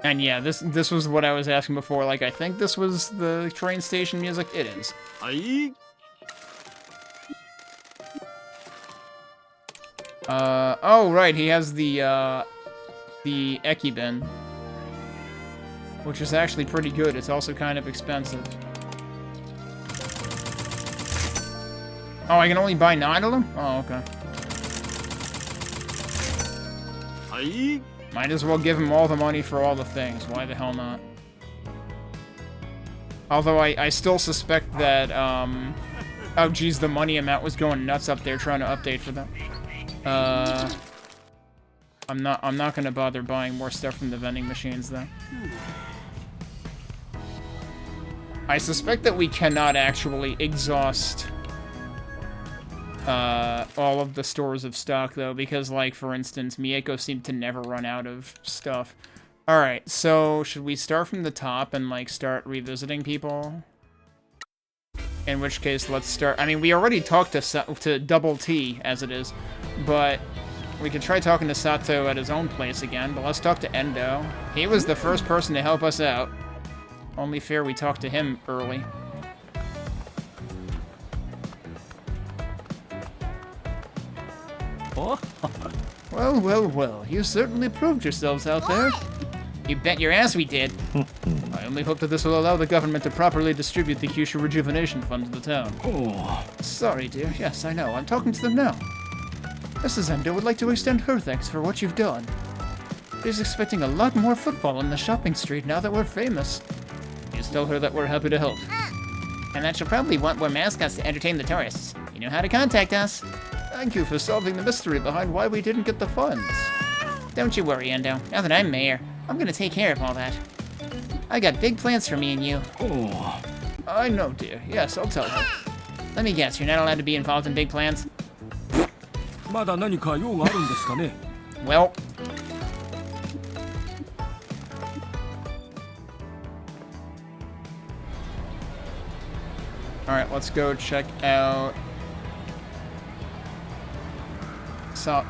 And yeah, this was what I was asking before, like, I think this was the train station music. It is. Oh, right, he has the Ekibin, which is actually pretty good. It's also kind of expensive. Oh, I can only buy 9 of them? Oh, okay. Might as well give him all the money for all the things. Why the hell not? Although I still suspect that, oh geez, the money amount was going nuts up there trying to update for them. I'm not gonna bother buying more stuff from the vending machines though. I suspect that we cannot actually exhaust all of the stores of stock though, because like for instance, Mieko seemed to never run out of stuff. Alright, so should we start from the top and, like, start revisiting people? In which case, let's start... I mean, we already talked to Double T, as it is, but we could try talking to Sato at his own place again, but let's talk to Endo. He was the first person to help us out. Only fair we talked to him early. Well, well, well, you certainly proved yourselves out there. You bet your ass we did. I only hope that this will allow the government to properly distribute the Kyushu Rejuvenation Fund to the town. Oh. Sorry, dear. Yes, I know. I'm talking to them now. Mrs. Endo would like to extend her thanks for what you've done. She's expecting a lot more footfall in the shopping street now that we're famous. Please tell her that we're happy to help. And that she'll probably want more mascots to entertain the tourists. You know how to contact us. Thank you for solving the mystery behind why we didn't get the funds. Don't you worry, Endo. Now that I'm mayor, I'm gonna take care of all that. I got big plans for me and you. Oh. I know, dear. Yes, I'll tell her. Let me guess, you're not allowed to be involved in big plans? Well... Alright, let's go check out...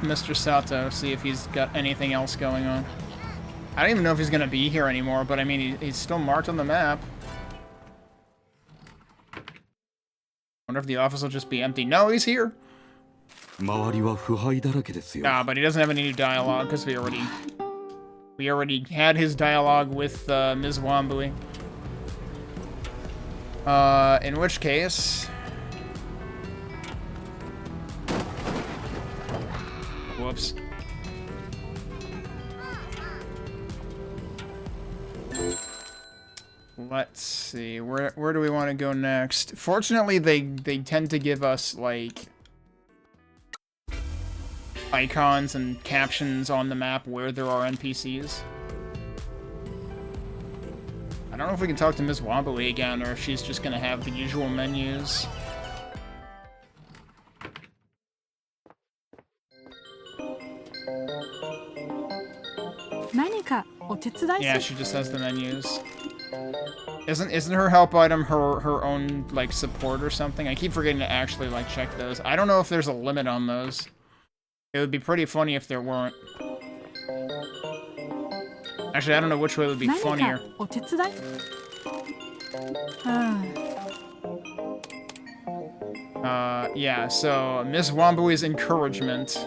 Mr. Sato, see if he's got anything else going on. I don't even know if he's gonna be here anymore, but I mean, he's still marked on the map. Wonder if the office will just be empty. No, he's here! Ah, but he doesn't have any new dialogue, because we already had his dialogue with Ms. Wambui. In which case... Whoops. Let's see, where do we want to go next? Fortunately, they tend to give us, like, icons and captions on the map where there are NPCs. I don't know if we can talk to Ms. Wobbly again, or if she's just gonna have the usual menus. Yeah, she just has the menus. Isn't her help item her own, like, support or something? I keep forgetting to actually, like, check those. I don't know if there's a limit on those. It would be pretty funny if there weren't. Actually, I don't know which way would be funnier. Yeah, so Miss Wambui's encouragement.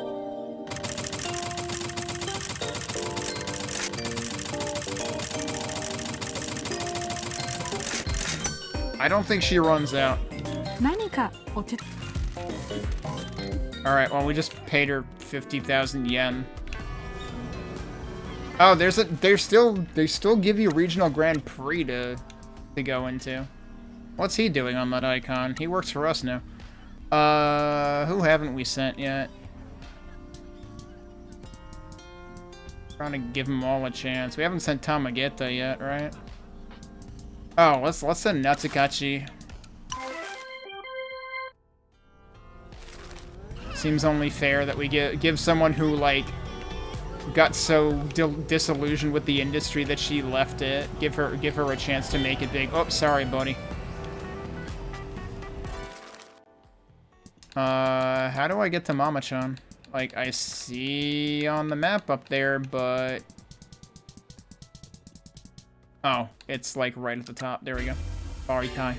I don't think she runs out. Alright, well, we just paid her 50,000 yen. Oh, they still give you Regional Grand Prix to go into. What's he doing on that icon? He works for us now. Who haven't we sent yet? Trying to give them all a chance. We haven't sent Tamageta yet, right? Oh, let's send Natsukachi. Seems only fair that we give someone who, like, got so disillusioned with the industry that she left it. Give her a chance to make it big. Oh, sorry, buddy. How do I get to Mama-chan? Like, I see on the map up there, but... Oh, it's, like, right at the top. There we go. Sorry, Kai.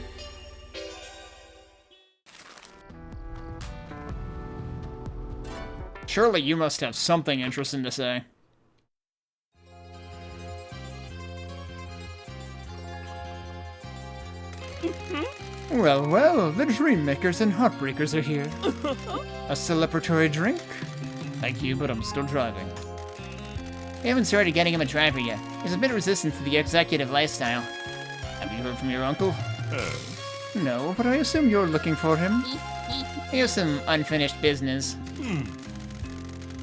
Surely you must have something interesting to say. Well, well, the Dream Makers and Heartbreakers are here. A celebratory drink? Thank you, but I'm still driving. We haven't started getting him a driver yet. He's a bit resistant to the executive lifestyle. Have you heard from your uncle? No, but I assume you're looking for him. He has some unfinished business.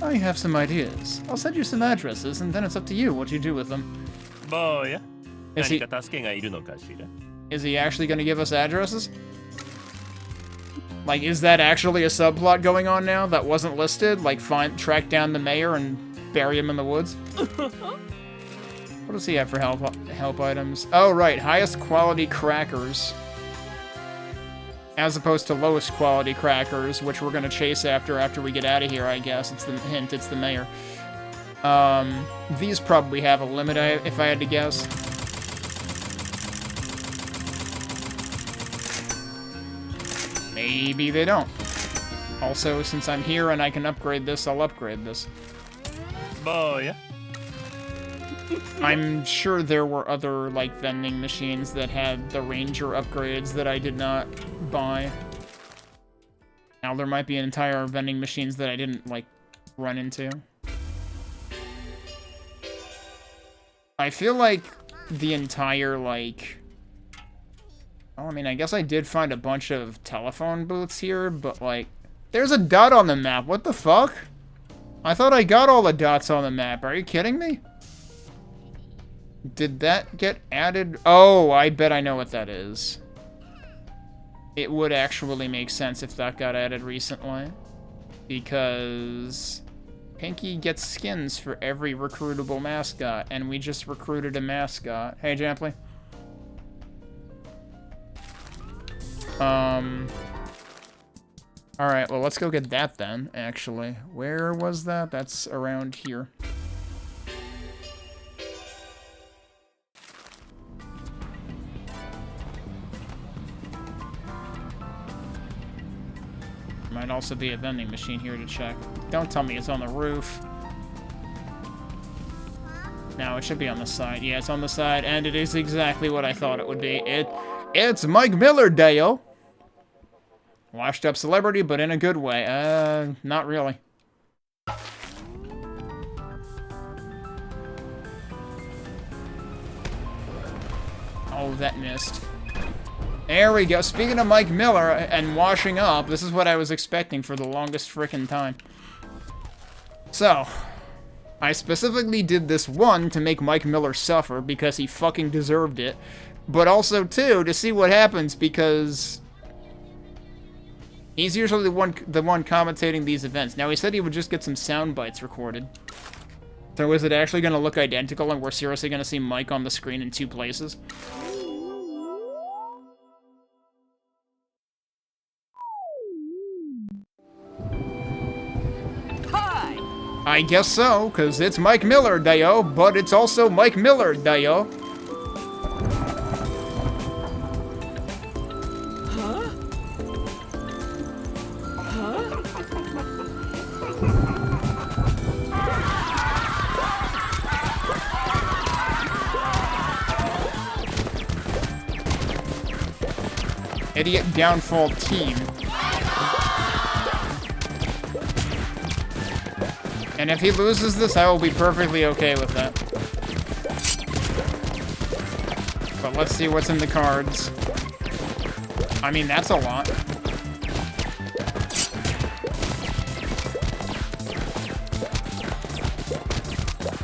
I have some ideas. I'll send you some addresses, and then it's up to you what you do with them. Is he actually going to give us addresses? Like, is that actually a subplot going on now that wasn't listed? Like, track down the mayor and bury him in the woods? What does he have for help items? Oh, right. Highest quality crackers. As opposed to lowest quality crackers, which we're going to chase after we get out of here, I guess. It's the hint. It's the mayor. These probably have a limit, if I had to guess. Maybe they don't. Also, since I'm here and I can upgrade this, I'll upgrade this. Oh, yeah. I'm sure there were other, like, vending machines that had the Ranger upgrades that I did not buy. Now, there might be entire vending machines that I didn't, like, run into. I feel like the entire, like... Well, I mean, I guess I did find a bunch of telephone booths here, but, like... There's a dot on the map. What the fuck? I thought I got all the dots on the map. Are you kidding me? Did that get added? Oh, I bet I know what that is. It would actually make sense if that got added recently. Because Pinky gets skins for every recruitable mascot, and we just recruited a mascot. Hey, Jampley. Alright, well, let's go get that then, actually. Where was that? That's around here. Might also be a vending machine here to check. Don't tell me it's on the roof. No, it should be on the side. Yeah, it's on the side, and it is exactly what I thought it would be. It's Mike Miller, Dale! Washed up celebrity, but in a good way. Not really. Oh, that missed. There we go. Speaking of Mike Miller and washing up, this is what I was expecting for the longest frickin' time. So, I specifically did this, one, to make Mike Miller suffer because he fucking deserved it, but also, two, to see what happens because he's usually the one commentating these events. Now, he said he would just get some sound bites recorded. So is it actually going to look identical and we're seriously going to see Mike on the screen in two places? I guess so, because it's Mike Miller, Dio, but it's also Mike Miller, Dio. Huh? Huh? Idiot downfall team. And if he loses this, I will be perfectly okay with that. But let's see what's in the cards. I mean, that's a lot.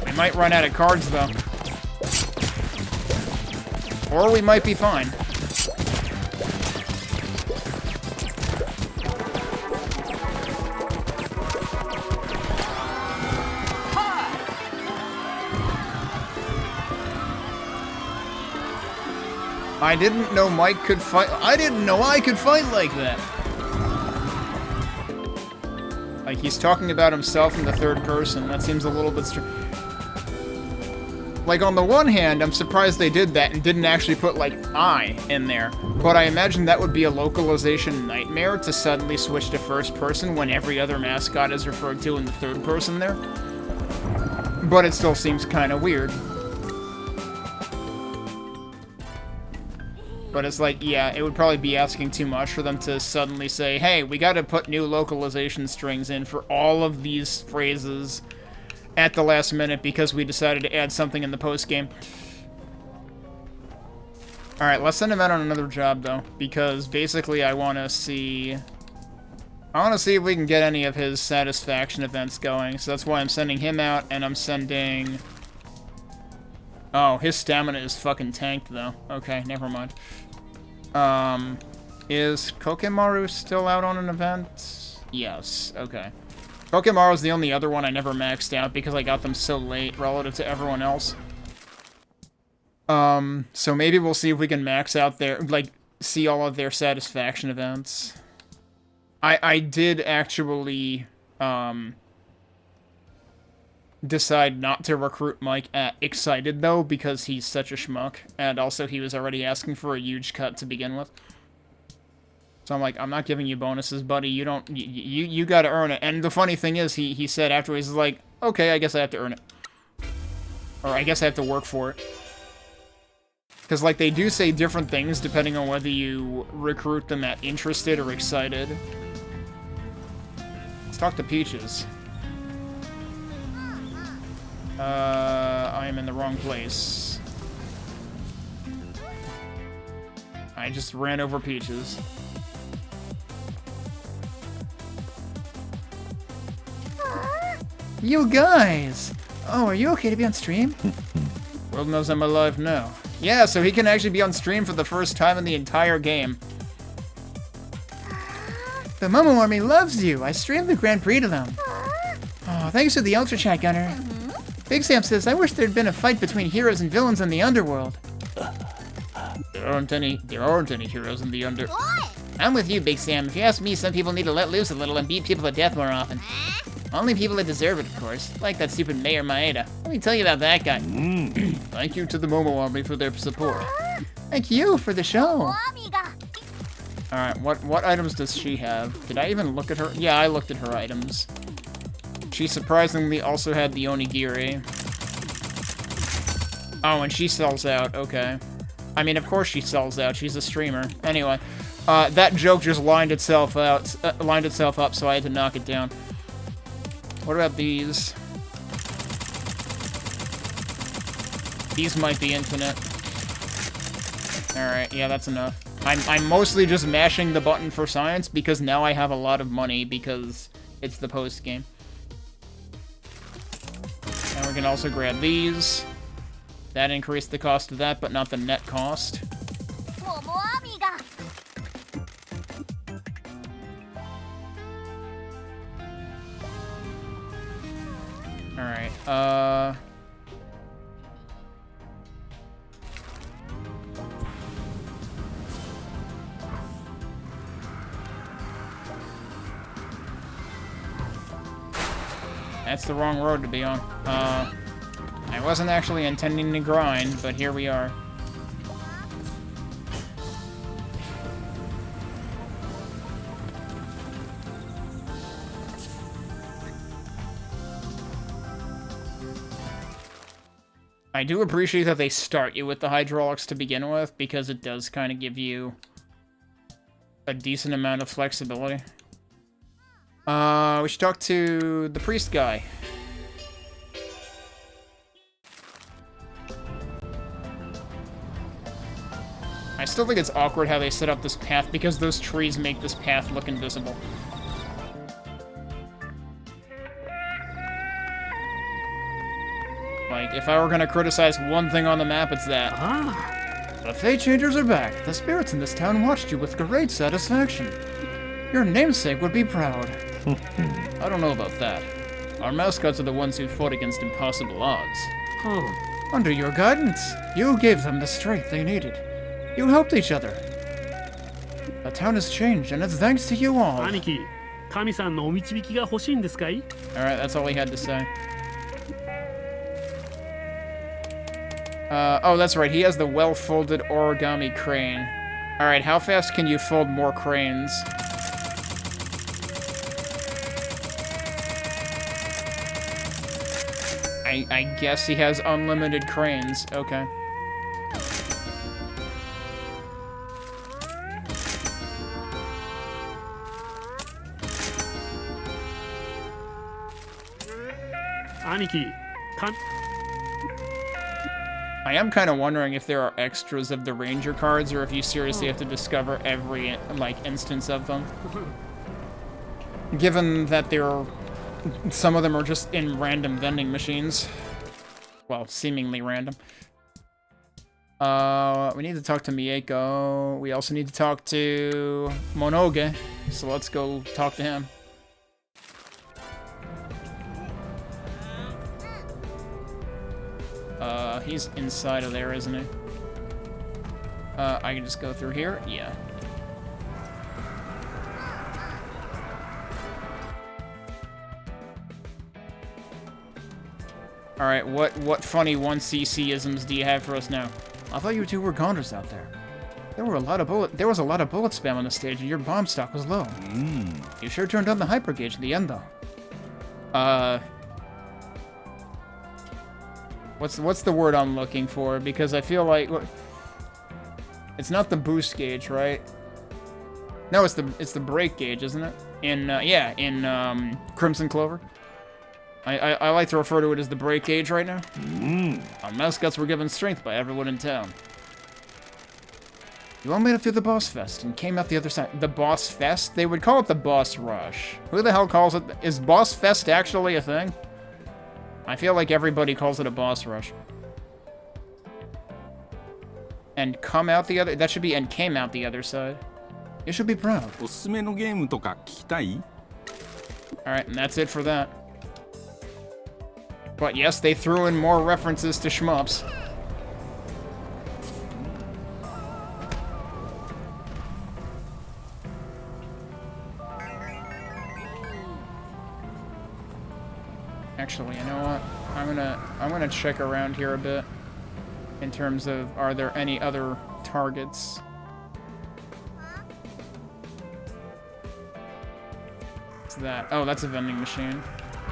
We might run out of cards, though. Or we might be fine. I didn't know Mike could fight. I didn't know I could fight like that. Like, he's talking about himself in the third person. That seems a little bit like, on the one hand, I'm surprised they did that and didn't actually put, like, I in there. But I imagine that would be a localization nightmare to suddenly switch to first person when every other mascot is referred to in the third person there. But it still seems kind of weird. But it's like, yeah, it would probably be asking too much for them to suddenly say, hey, we gotta put new localization strings in for all of these phrases at the last minute because we decided to add something in the post-game. Alright, let's send him out on another job, though, because basically I want to see if we can get any of his satisfaction events going, so that's why I'm sending him out, and I'm sending... Oh, his stamina is fucking tanked, though. Okay, never mind. Is Kokemaru still out on an event? Yes, okay. Kokemaru's the only other one I never maxed out because I got them so late relative to everyone else. So maybe we'll see if we can max out their, like, see all of their satisfaction events. I did actually, decide not to recruit Mike at Excited, though, because he's such a schmuck, and also he was already asking for a huge cut to begin with. So I'm like, I'm not giving you bonuses, buddy. You don't, you gotta earn it. And the funny thing is, he said afterwards, he's like, okay, I guess I have to earn it. Or I guess I have to work for it. Because, like, they do say different things depending on whether you recruit them at Interested or Excited. Let's talk to Peaches. I am in the wrong place. I just ran over Peaches. You guys! Oh, are you okay to be on stream? World knows I'm alive now. Yeah, so he can actually be on stream for the first time in the entire game. The Momo Army loves you. I streamed the Grand Prix to them. Oh, thanks to the Ultra Chat Gunner. Big Sam says, I wish there'd been a fight between heroes and villains in the underworld. There aren't any heroes in the under... I'm with you, Big Sam. If you ask me, some people need to let loose a little and beat people to death more often. Only people that deserve it, of course. Like that stupid Mayor Maeda. Let me tell you about that guy. Thank you to the Momo Army for their support. Thank you for the show. Alright, what items does she have? Did I even look at her? Yeah, I looked at her items. She surprisingly also had the Onigiri. Oh, and she sells out. Okay. I mean, of course she sells out. She's a streamer. Anyway, that joke just lined itself up, so I had to knock it down. What about these? These might be infinite. Alright, yeah, that's enough. I'm mostly just mashing the button for science because now I have a lot of money because it's the post game. And we can also grab these. That increased the cost of that, but not the net cost. Alright, that's the wrong road to be on. I wasn't actually intending to grind, but here we are. I do appreciate that they start you with the hydraulics to begin with, because it does kind of give you a decent amount of flexibility. We should talk to the priest guy. I still think it's awkward how they set up this path, because those trees make this path look invisible. Like, if I were gonna criticize one thing on the map, it's that. The Fate Changers are back. The spirits in this town watched you with great satisfaction. Your namesake would be proud. I don't know about that. Our mascots are the ones who fought against impossible odds. Under your guidance, you gave them the strength they needed. You helped each other. The town has changed, and it's thanks to you all. Alright, that's all he had to say. Oh, that's right, he has the well-folded origami crane. Alright, how fast can you fold more cranes? I guess he has unlimited cranes. Okay. I am kind of wondering if there are extras of the ranger cards, or if you seriously have to discover every, like, instance of them. Given that some of them are just in random vending machines. Well, seemingly random. We need to talk to Mieko. We also need to talk to Monoge. So let's go talk to him. He's inside of there, isn't he? I can just go through here? Yeah. Alright, what funny 1cc-isms do you have for us now? I thought you two were goners out there. There was a lot of bullet spam on the stage and your bomb stock was low. You sure turned on the hyper gauge at the end though. What's the word I'm looking for? Because I feel like it's not the boost gauge, right? No, it's the brake gauge, isn't it? In Crimson Clover. I like to refer to it as the brake gauge right now. Our mascots were given strength by everyone in town. You all made it through the boss fest and came out the other side. The boss fest? They would call it the boss rush. Who the hell calls it? Is boss fest actually a thing? I feel like everybody calls it a boss rush. And come out the other... That should be and came out the other side. You should be proud. おすすめのゲームとか聞きたい? Alright, and that's it for that. But yes, they threw in more references to shmups. Actually, you know what? I'm gonna check around here a bit in terms of are there any other targets. What's that? Oh, that's a vending machine,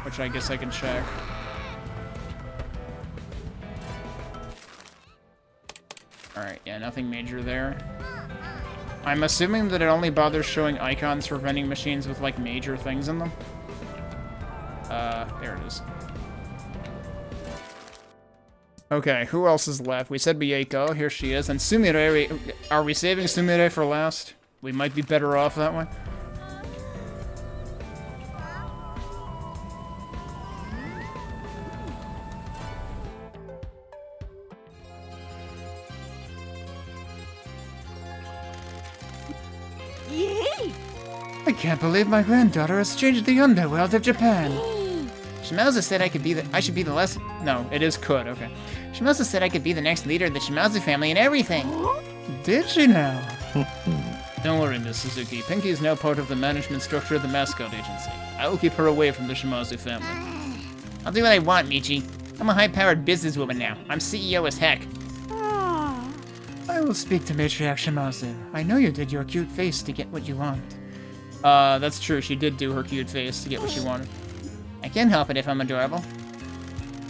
which I guess I can check. Alright, yeah, nothing major there. I'm assuming that it only bothers showing icons for vending machines with, like, major things in them. There it is. Okay, who else is left? We said Mieko, here she is, and Sumire. Are we saving Sumire for last? We might be better off that way. Yay! I can't believe my granddaughter has changed the underworld of Japan. Shimazu said I should be the less... No, it is could, okay. Shimazu said I could be the next leader of the Shimazu family and everything. Did she now? Don't worry, Miss Suzuki. Pinky is now part of the management structure of the Mascot Agency. I will keep her away from the Shimazu family. I'll do what I want, Michi. I'm a high-powered businesswoman now. I'm CEO as heck. I will speak to Matriarch Shimazu. I know you did your cute face to get what you want. That's true. She did do her cute face to get what she wanted. I can't help it if I'm adorable.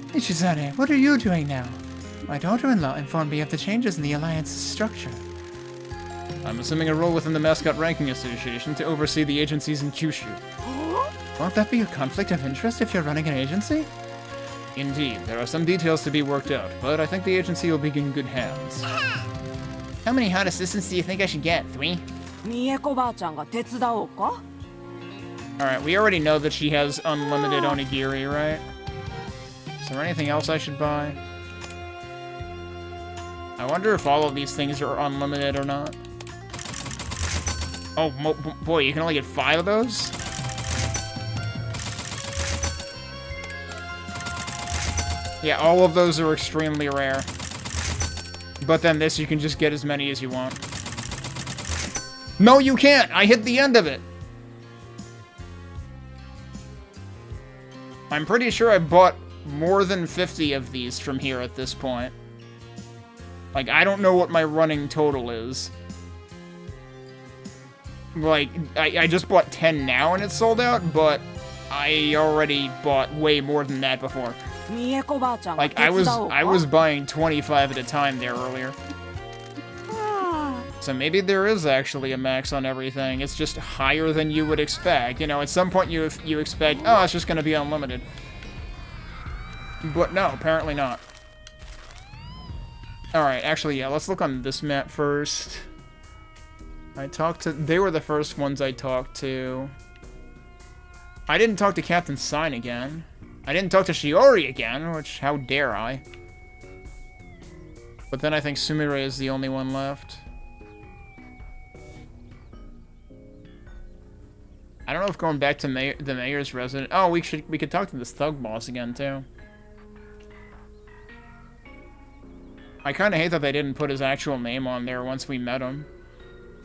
Michizane, what are you doing now? My daughter-in-law informed me of the changes in the Alliance's structure. I'm assuming a role within the Mascot Ranking Association to oversee the agencies in Kyushu. Won't that be a conflict of interest if you're running an agency? Indeed, there are some details to be worked out, but I think the agency will be in good hands. How many hot assistants do you think I should get? 3? Alright, we already know that she has unlimited onigiri, right? Is there anything else I should buy? I wonder if all of these things are unlimited or not. Oh, boy, you can only get 5 of those? Yeah, all of those are extremely rare. But then this, you can just get as many as you want. No, you can't! I hit the end of it! I'm pretty sure I bought more than 50 of these from here at this point. Like, I don't know what my running total is. Like, I just bought 10 now and it's sold out, but I already bought way more than that before. Like, I was buying 25 at a time there earlier. So maybe there is actually a max on everything. It's just higher than you would expect. You know, at some point you expect, oh, it's just going to be unlimited. But no, apparently not. Alright, actually, yeah, let's look on this map first. They were the first ones I talked to. I didn't talk to Captain Sign again. I didn't talk to Shiori again, which, how dare I. But then I think Sumire is the only one left. I don't know if going back to the mayor's residence... Oh, we could talk to this thug boss again, too. I kind of hate that they didn't put his actual name on there once we met him.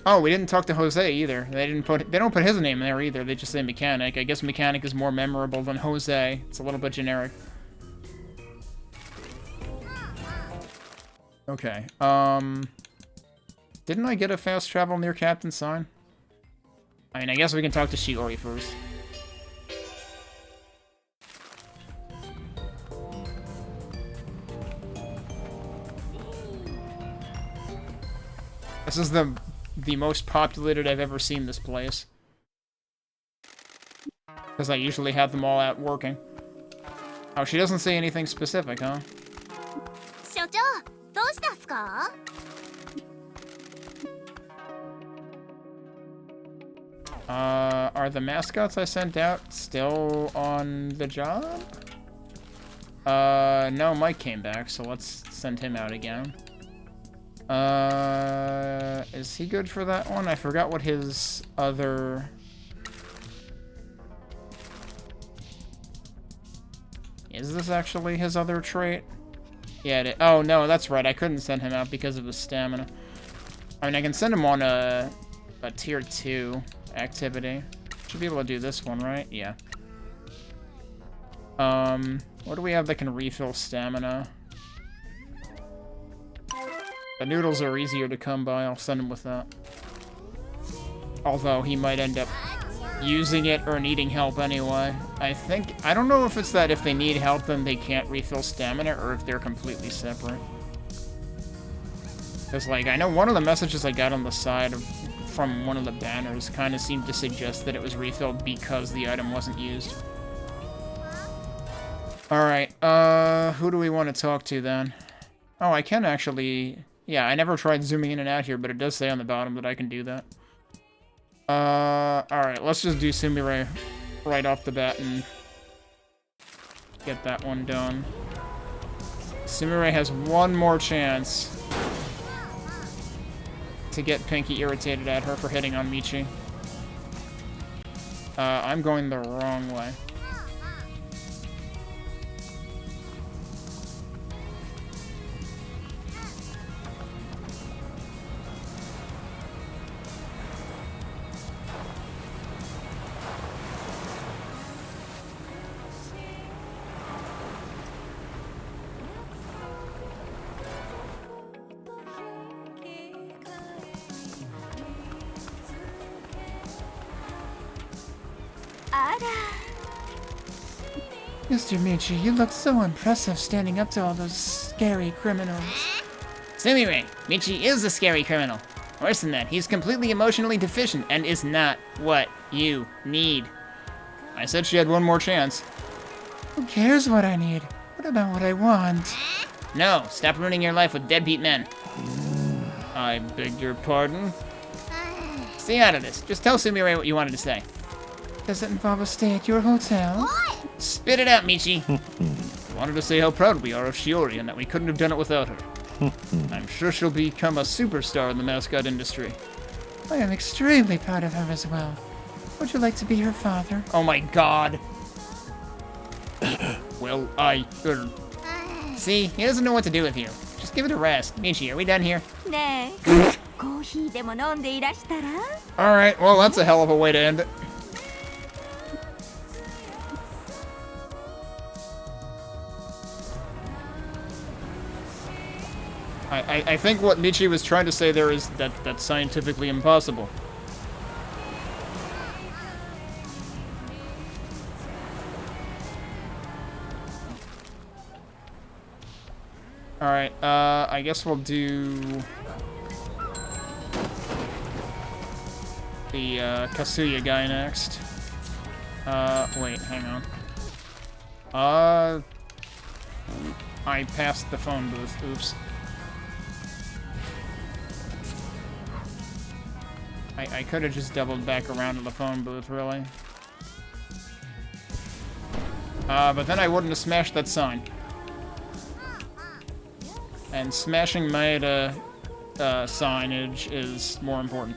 Oh, we didn't talk to Jose either. They don't put his name there either. They just say Mechanic. I guess Mechanic is more memorable than Jose. It's a little bit generic. Okay. Didn't I get a fast travel near Captain Sign? I mean, I guess we can talk to Shiori first. This is the most populated I've ever seen this place. Because I usually have them all out working. Oh, she doesn't say anything specific, huh? 所長、どうしたっすか? Are the mascots I sent out still on the job? No, Mike came back, so let's send him out again. Is he good for that one? I forgot what his other... Is this actually his other trait? Yeah, it is. Oh, no, that's right. I couldn't send him out because of his stamina. I mean, I can send him on a tier 2 activity. Should be able to do this one, right? Yeah. What do we have that can refill stamina? The noodles are easier to come by. I'll send him with that. Although he might end up using it or needing help anyway. I don't know if it's that if they need help then they can't refill stamina or if they're completely separate. Because, like, I know one of the messages I got on the side from one of the banners kind of seemed to suggest that it was refilled because the item wasn't used. Alright, who do we want to talk to then? Oh, I can actually... Yeah, I never tried zooming in and out here, but it does say on the bottom that I can do that. Alright, let's just do Sumire right off the bat and get that one done. Sumire has one more chance to get Pinky irritated at her for hitting on Michi. I'm going the wrong way. Mr. Michi, you look so impressive standing up to all those scary criminals. Sumire, Michi is a scary criminal. Worse than that, he's completely emotionally deficient and is not what you need. I said she had one more chance. Who cares what I need? What about what I want? No, stop ruining your life with deadbeat men. I beg your pardon? Stay out of this. Just tell Sumire what you wanted to say. Does it involve a stay at your hotel? What? Spit it out, Michi. I wanted to say how proud we are of Shiori and that we couldn't have done it without her. I'm sure she'll become a superstar in the mascot industry. I am extremely proud of her as well. Would you like to be her father? Oh my god. Well, See, he doesn't know what to do with you. Just give it a rest. Michi, are we done here? Alright, well, that's a hell of a way to end it. I think what Michi was trying to say there is that that's scientifically impossible. Alright, I guess we'll do the Kasuya guy next. Wait, hang on. I passed the phone booth, oops. I could have just doubled back around to the phone booth, really. But then I wouldn't have smashed that sign. And smashing Maeda signage is more important.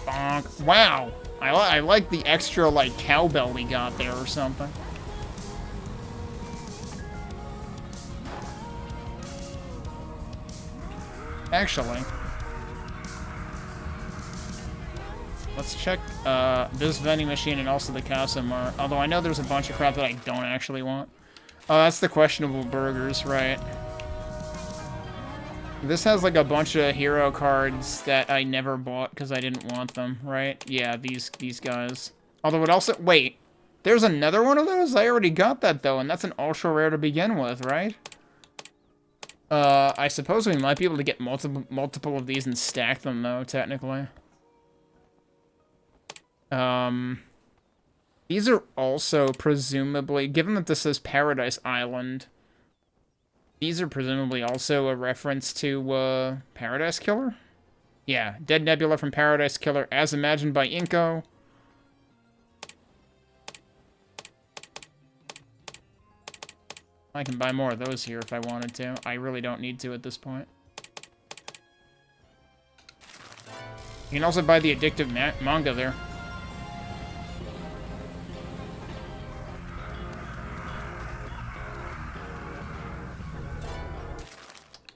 Bonk. Wow! I like the extra, like, cowbell we got there or something. Actually, let's check this vending machine and also the Casa Mart. Although I know there's a bunch of crap that I don't actually want. Oh, that's the questionable burgers, right? This has like a bunch of hero cards that I never bought because I didn't want them, right? Yeah, these guys. Although it also... Wait, there's another one of those? I already got that, though, and that's an ultra rare to begin with, right? I suppose we might be able to get multiple of these and stack them, though, technically. These are also presumably... Given that this is Paradise Island... These are presumably also a reference to, Paradise Killer? Yeah, Dead Nebula from Paradise Killer, as imagined by Inko. I can buy more of those here if I wanted to. I really don't need to at this point. You can also buy the addictive manga there.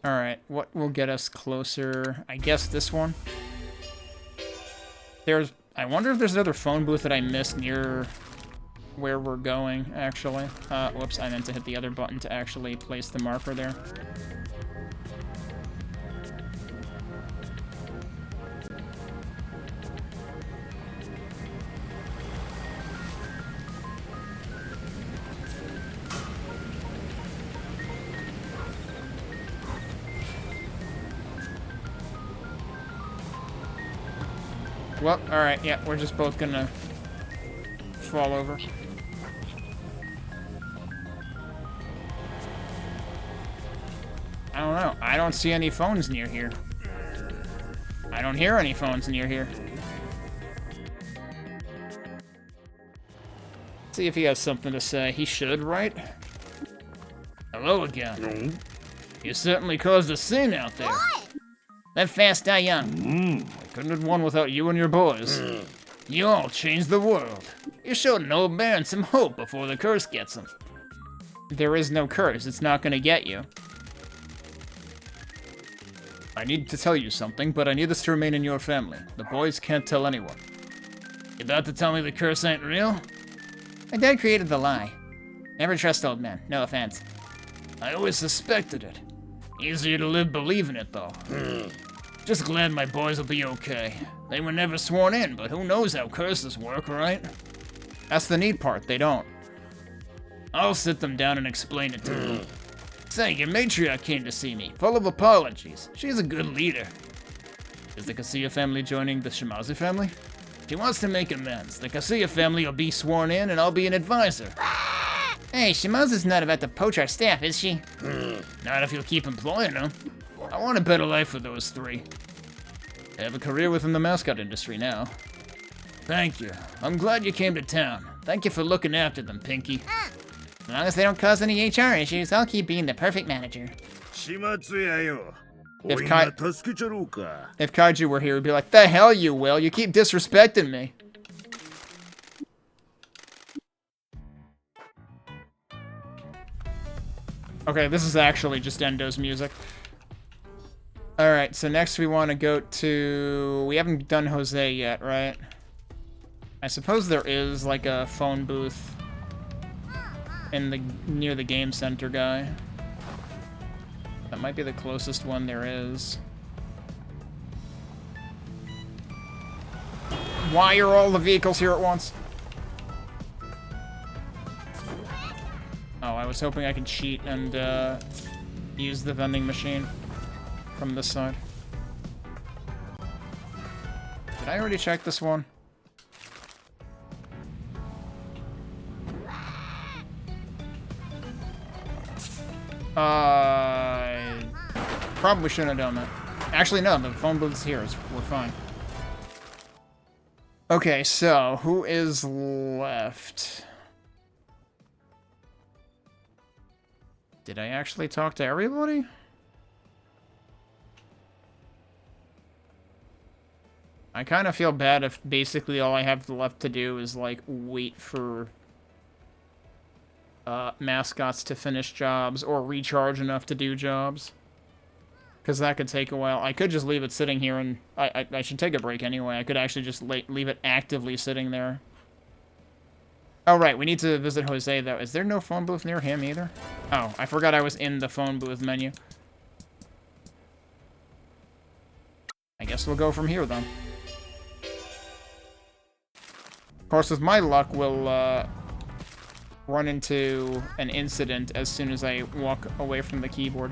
Alright, what will get us closer? I guess this one? I wonder if there's another phone booth that I missed near where we're going, actually. Whoops, I meant to hit the other button to actually place the marker there. Well, alright, yeah, we're just both gonna fall over. I don't know. I don't see any phones near here. I don't hear any phones near here. See if he has something to say. He should, right? Hello again. You certainly caused a scene out there. That fast die young. I couldn't have won without you and your boys. You all changed the world. You showed an old man some hope before the curse gets him. There is no curse. It's not gonna get you. I need to tell you something, but I need this to remain in your family. The boys can't tell anyone. You about to tell me the curse ain't real? My dad created the lie. Never trust old men. No offense. I always suspected it. Easier to live believing it, though. Just glad my boys will be okay. They were never sworn in, but who knows how curses work, right? That's the neat part, they don't. I'll sit them down and explain it to them. Say, your matriarch came to see me, full of apologies. She's a good leader. Is the Kasia family joining the Shimazu family? She wants to make amends. The Kasia family will be sworn in, and I'll be an advisor. Hey, Shimazu's not about to poach our staff, is she? Not if you'll keep employing them. I want a better life for those three. I have a career within the mascot industry now. Thank you. I'm glad you came to town. Thank you for looking after them, Pinky. As long as they don't cause any HR issues, I'll keep being the perfect manager. If Kaiju were here, he'd be like, the hell you will, you keep disrespecting me. Okay, this is actually just Endo's music. Alright, so next we want to go to... We haven't done Jose yet, right? I suppose there is, like, a phone booth in the near the game center guy. That might be the closest one there is. Why are all the vehicles here at once? Oh, I was hoping I could cheat and use the vending machine from this side. Did I already check this one? Probably shouldn't have done that. Actually, no, the phone booth's here. We're fine. Okay, so who is left? Did I actually talk to everybody? I kind of feel bad if basically all I have left to do is, like, wait for mascots to finish jobs or recharge enough to do jobs. Because that could take a while. I could just leave it sitting here and I should take a break anyway. I could actually just leave it actively sitting there. Oh, right. We need to visit Jose, though. Is there no phone booth near him either? Oh, I forgot I was in the phone booth menu. I guess we'll go from here, then. Of course, with my luck, we'll run into an incident as soon as I walk away from the keyboard.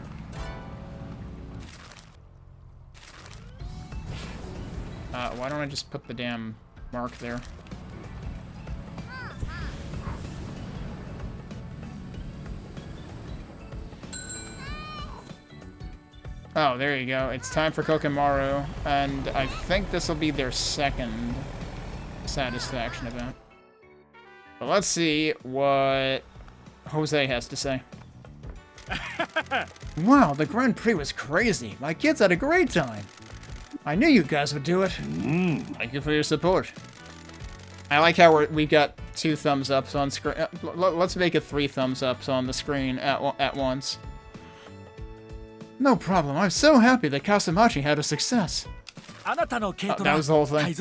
Why don't I just put the damn mark there? Oh, there you go. It's time for Kokomaru, and I think this will be their second satisfaction event. But let's see what Jose has to say. Wow, the Grand Prix was crazy. My kids had a great time. I knew you guys would do it. Thank you for your support. I like how we've got 2 thumbs ups on screen. Let's make it 3 thumbs ups on the screen at once. No problem. I'm so happy that Kasamachi had a success. That was the whole thing.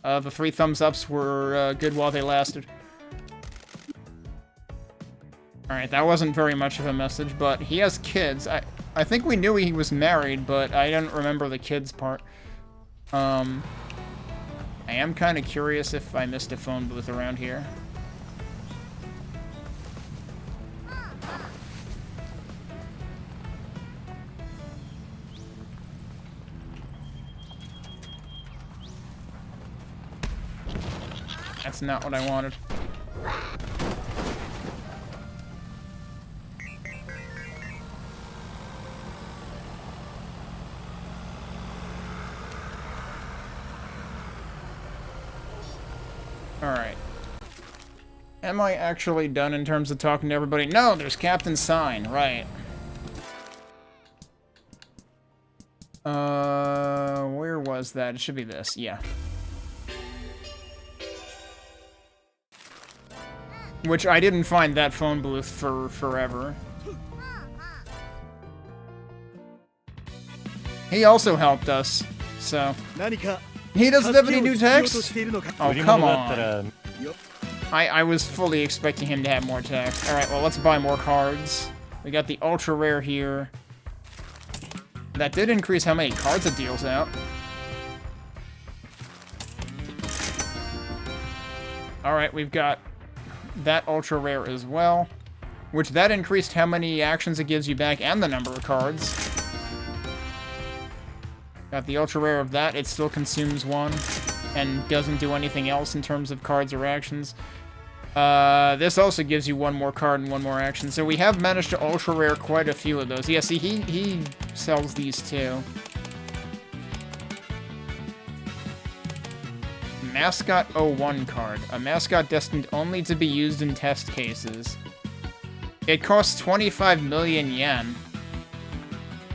The 3 thumbs ups were good while they lasted. Alright, that wasn't very much of a message, but he has kids. I think we knew he was married, but I didn't remember the kids part. I am kind of curious if I missed a phone booth around here. That's not what I wanted. Alright. Am I actually done in terms of talking to everybody? No, there's Captain Sign, right. Where was that? It should be this, yeah. Which I didn't find that phone booth for forever. He also helped us, so... He doesn't have any new text? Oh, come on. I was fully expecting him to have more text. Alright, well, let's buy more cards. We got the ultra rare here. That did increase how many cards it deals out. Alright, we've got that ultra rare as well. Which that increased how many actions it gives you back and the number of cards. Got the ultra rare of that. It still consumes 1 and doesn't do anything else in terms of cards or actions. This also gives you 1 more card and 1 more action. So we have managed to ultra rare quite a few of those. Yeah, see, he sells these too. Mascot 01 card. A mascot destined only to be used in test cases. It costs 25 million yen.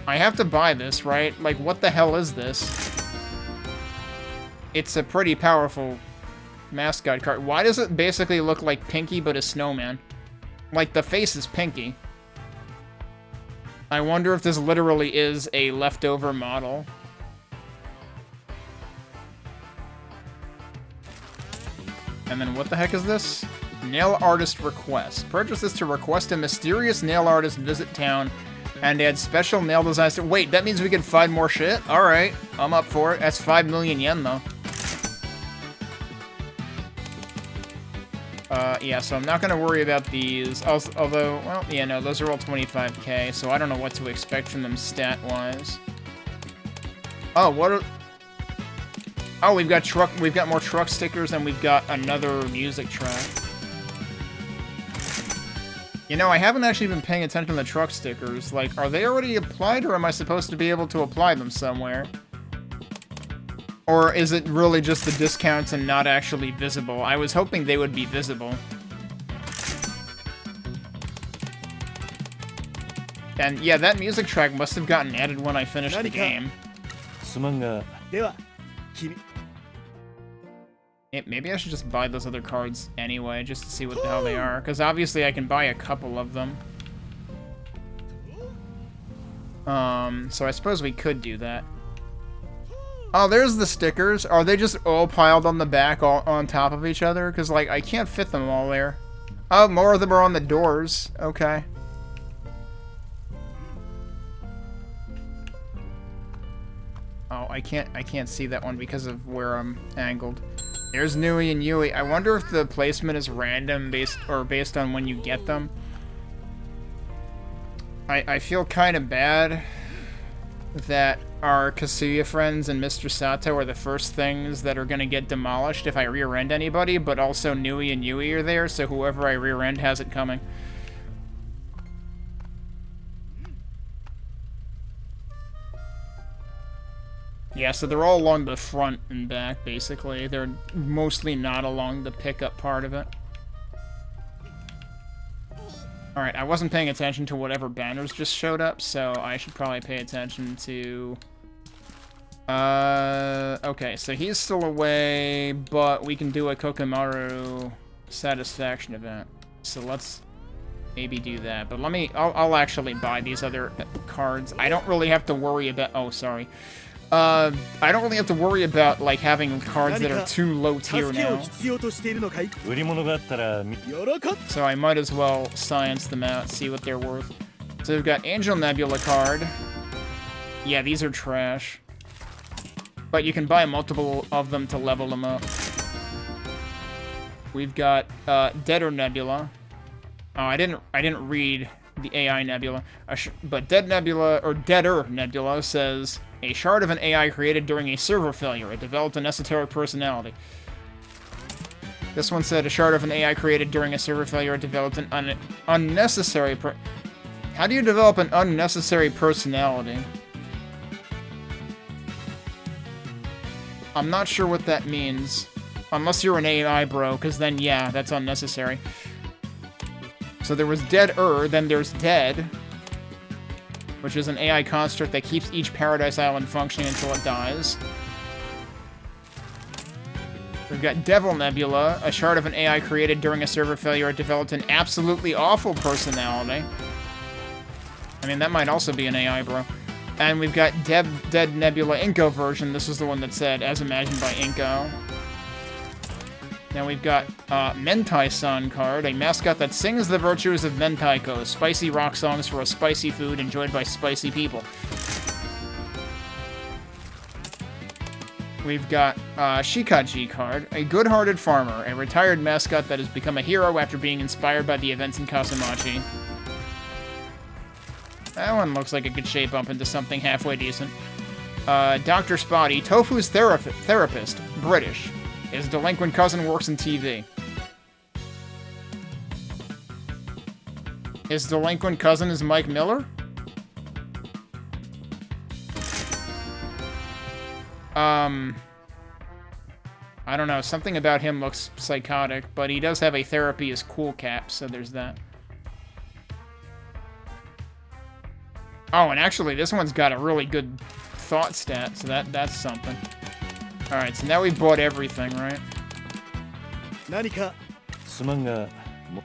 I have to buy this, right? Like, what the hell is this? It's a pretty powerful mascot card. Why does it basically look like Pinky but a snowman? Like, the face is Pinky. I wonder if this literally is a leftover model. And then what the heck is this? Nail artist request. Purchase this to request a mysterious nail artist visit town and add special nail designs to... Wait, that means we can find more shit? Alright, I'm up for it. That's 5 million yen, though. Yeah, so I'm not gonna worry about these. Although, well, yeah, no, those are all 25k, so I don't know what to expect from them stat-wise. Oh, what are... Oh, we've got more truck stickers, and we've got another music track. You know, I haven't actually been paying attention to the truck stickers. Like, are they already applied, or am I supposed to be able to apply them somewhere? Or is it really just the discounts and not actually visible? I was hoping they would be visible. And yeah, that music track must have gotten added when I finished the game. Maybe I should just buy those other cards anyway, just to see what the hell they are. Because obviously I can buy a couple of them. So I suppose we could do that. Oh, there's the stickers. Are they just all piled on the back, all on top of each other? Because, like, I can't fit them all there. Oh, more of them are on the doors. Okay. Oh, I can't see that one because of where I'm angled. There's Nui and Yui. I wonder if the placement is random based on when you get them. I feel kind of bad that our Kasuya friends and Mr. Sato are the first things that are going to get demolished if I rear-end anybody, but also Nui and Yui are there, so whoever I rear-end has it coming. Yeah, so they're all along the front and back, basically. They're mostly not along the pickup part of it. Alright, I wasn't paying attention to whatever banners just showed up, so I should probably pay attention to... okay, so he's still away, but we can do a Kokomaru satisfaction event. So let's maybe do that. But I'll actually buy these other cards. I don't really have to worry about... Oh, sorry. I don't really have to worry about, like, having cards that are too low tier now. So I might as well science them out, see what they're worth. So we've got Angel Nebula card. Yeah, these are trash. But you can buy multiple of them to level them up. We've got Deader Nebula. Oh, I didn't read the AI Nebula. But Deader Nebula says, a shard of an AI created during a server failure. It developed an esoteric personality. This one said, a shard of an AI created during a server failure. It developed an unnecessary... How do you develop an unnecessary personality? I'm not sure what that means. Unless you're an AI bro, because then, yeah, that's unnecessary. So there was Deader, then there's Dead, which is an AI construct that keeps each Paradise Island functioning until it dies. We've got Devil Nebula, a shard of an AI created during a server failure. It developed an absolutely awful personality. I mean, that might also be an AI bro. And we've got Dead Nebula Inko version. This is the one that said, as imagined by Inko. Now we've got Mentai-san card, a mascot that sings the virtues of Mentaiko, spicy rock songs for a spicy food enjoyed by spicy people. We've got Shikaji card, a good-hearted farmer, a retired mascot that has become a hero after being inspired by the events in Kasumachi. That one looks like it could shape up into something halfway decent. Dr. Spotty, Tofu's therapist, British. His delinquent cousin works in TV. His delinquent cousin is Mike Miller? I don't know, something about him looks psychotic, but he does have a therapy as cool cap, so there's that. Oh, and actually, this one's got a really good thought stat, so that's something. Alright, so now we've bought everything, right?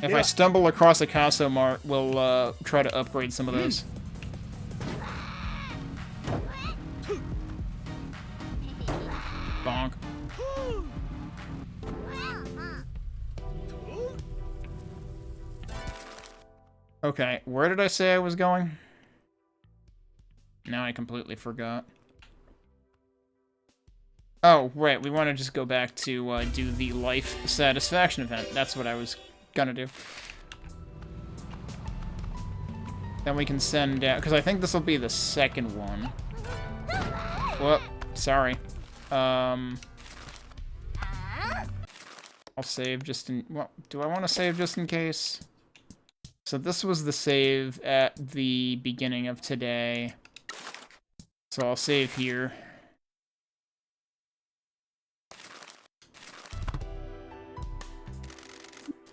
If I stumble across a Caso Mart, we'll try to upgrade some of those. Bonk. Okay, where did I say I was going? Now I completely forgot. Oh, right, we want to just go back to do the life satisfaction event. That's what I was gonna do. Then we can send out, because I think this will be the second one. Whoop, sorry. I'll save just in, well, do I want to save just in case? So this was the save at the beginning of today. So I'll save here.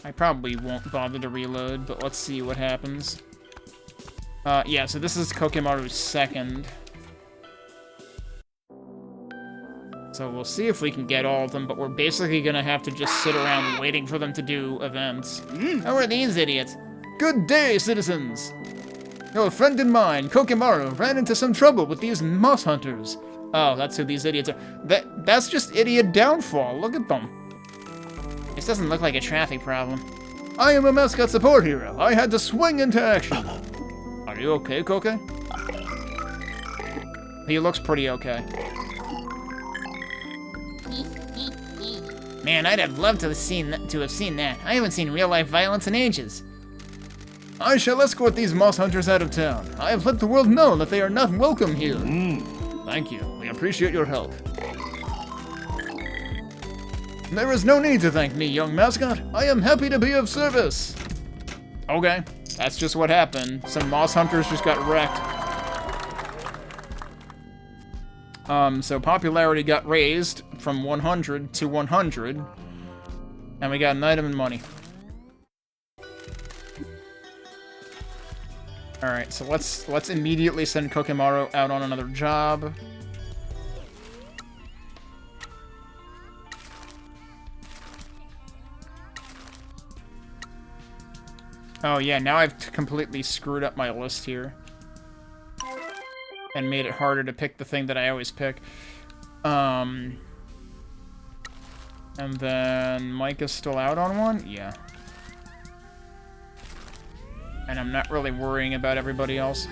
I probably won't bother to reload, but let's see what happens. Yeah, so this is Kokemaru's second. So we'll see if we can get all of them, but we're basically gonna have to just sit around waiting for them to do events. Who are these idiots? Good day, citizens! A friend of mine, Kokimaru, ran into some trouble with these moss hunters. Oh, that's who these idiots are. That's just idiot downfall. Look at them. This doesn't look like a traffic problem. I am a Mascot support hero. I had to swing into action. Are you okay, Koke? He looks pretty okay. Man, I'd have loved to have seen that. I haven't seen real-life violence in ages. I shall escort these moss hunters out of town. I have let the world know that they are not welcome here. Thank you. We appreciate your help. There is no need to thank me, young Mascot. I am happy to be of service. Okay, that's just what happened. Some moss hunters just got wrecked. So popularity got raised from 100 to 100, and we got an item and money. All right, so let's immediately send Kokimaru out on another job. Oh yeah, now I've completely screwed up my list here. And made it harder to pick the thing that I always pick. And then Mike is still out on one? Yeah. And I'm not really worrying about everybody else.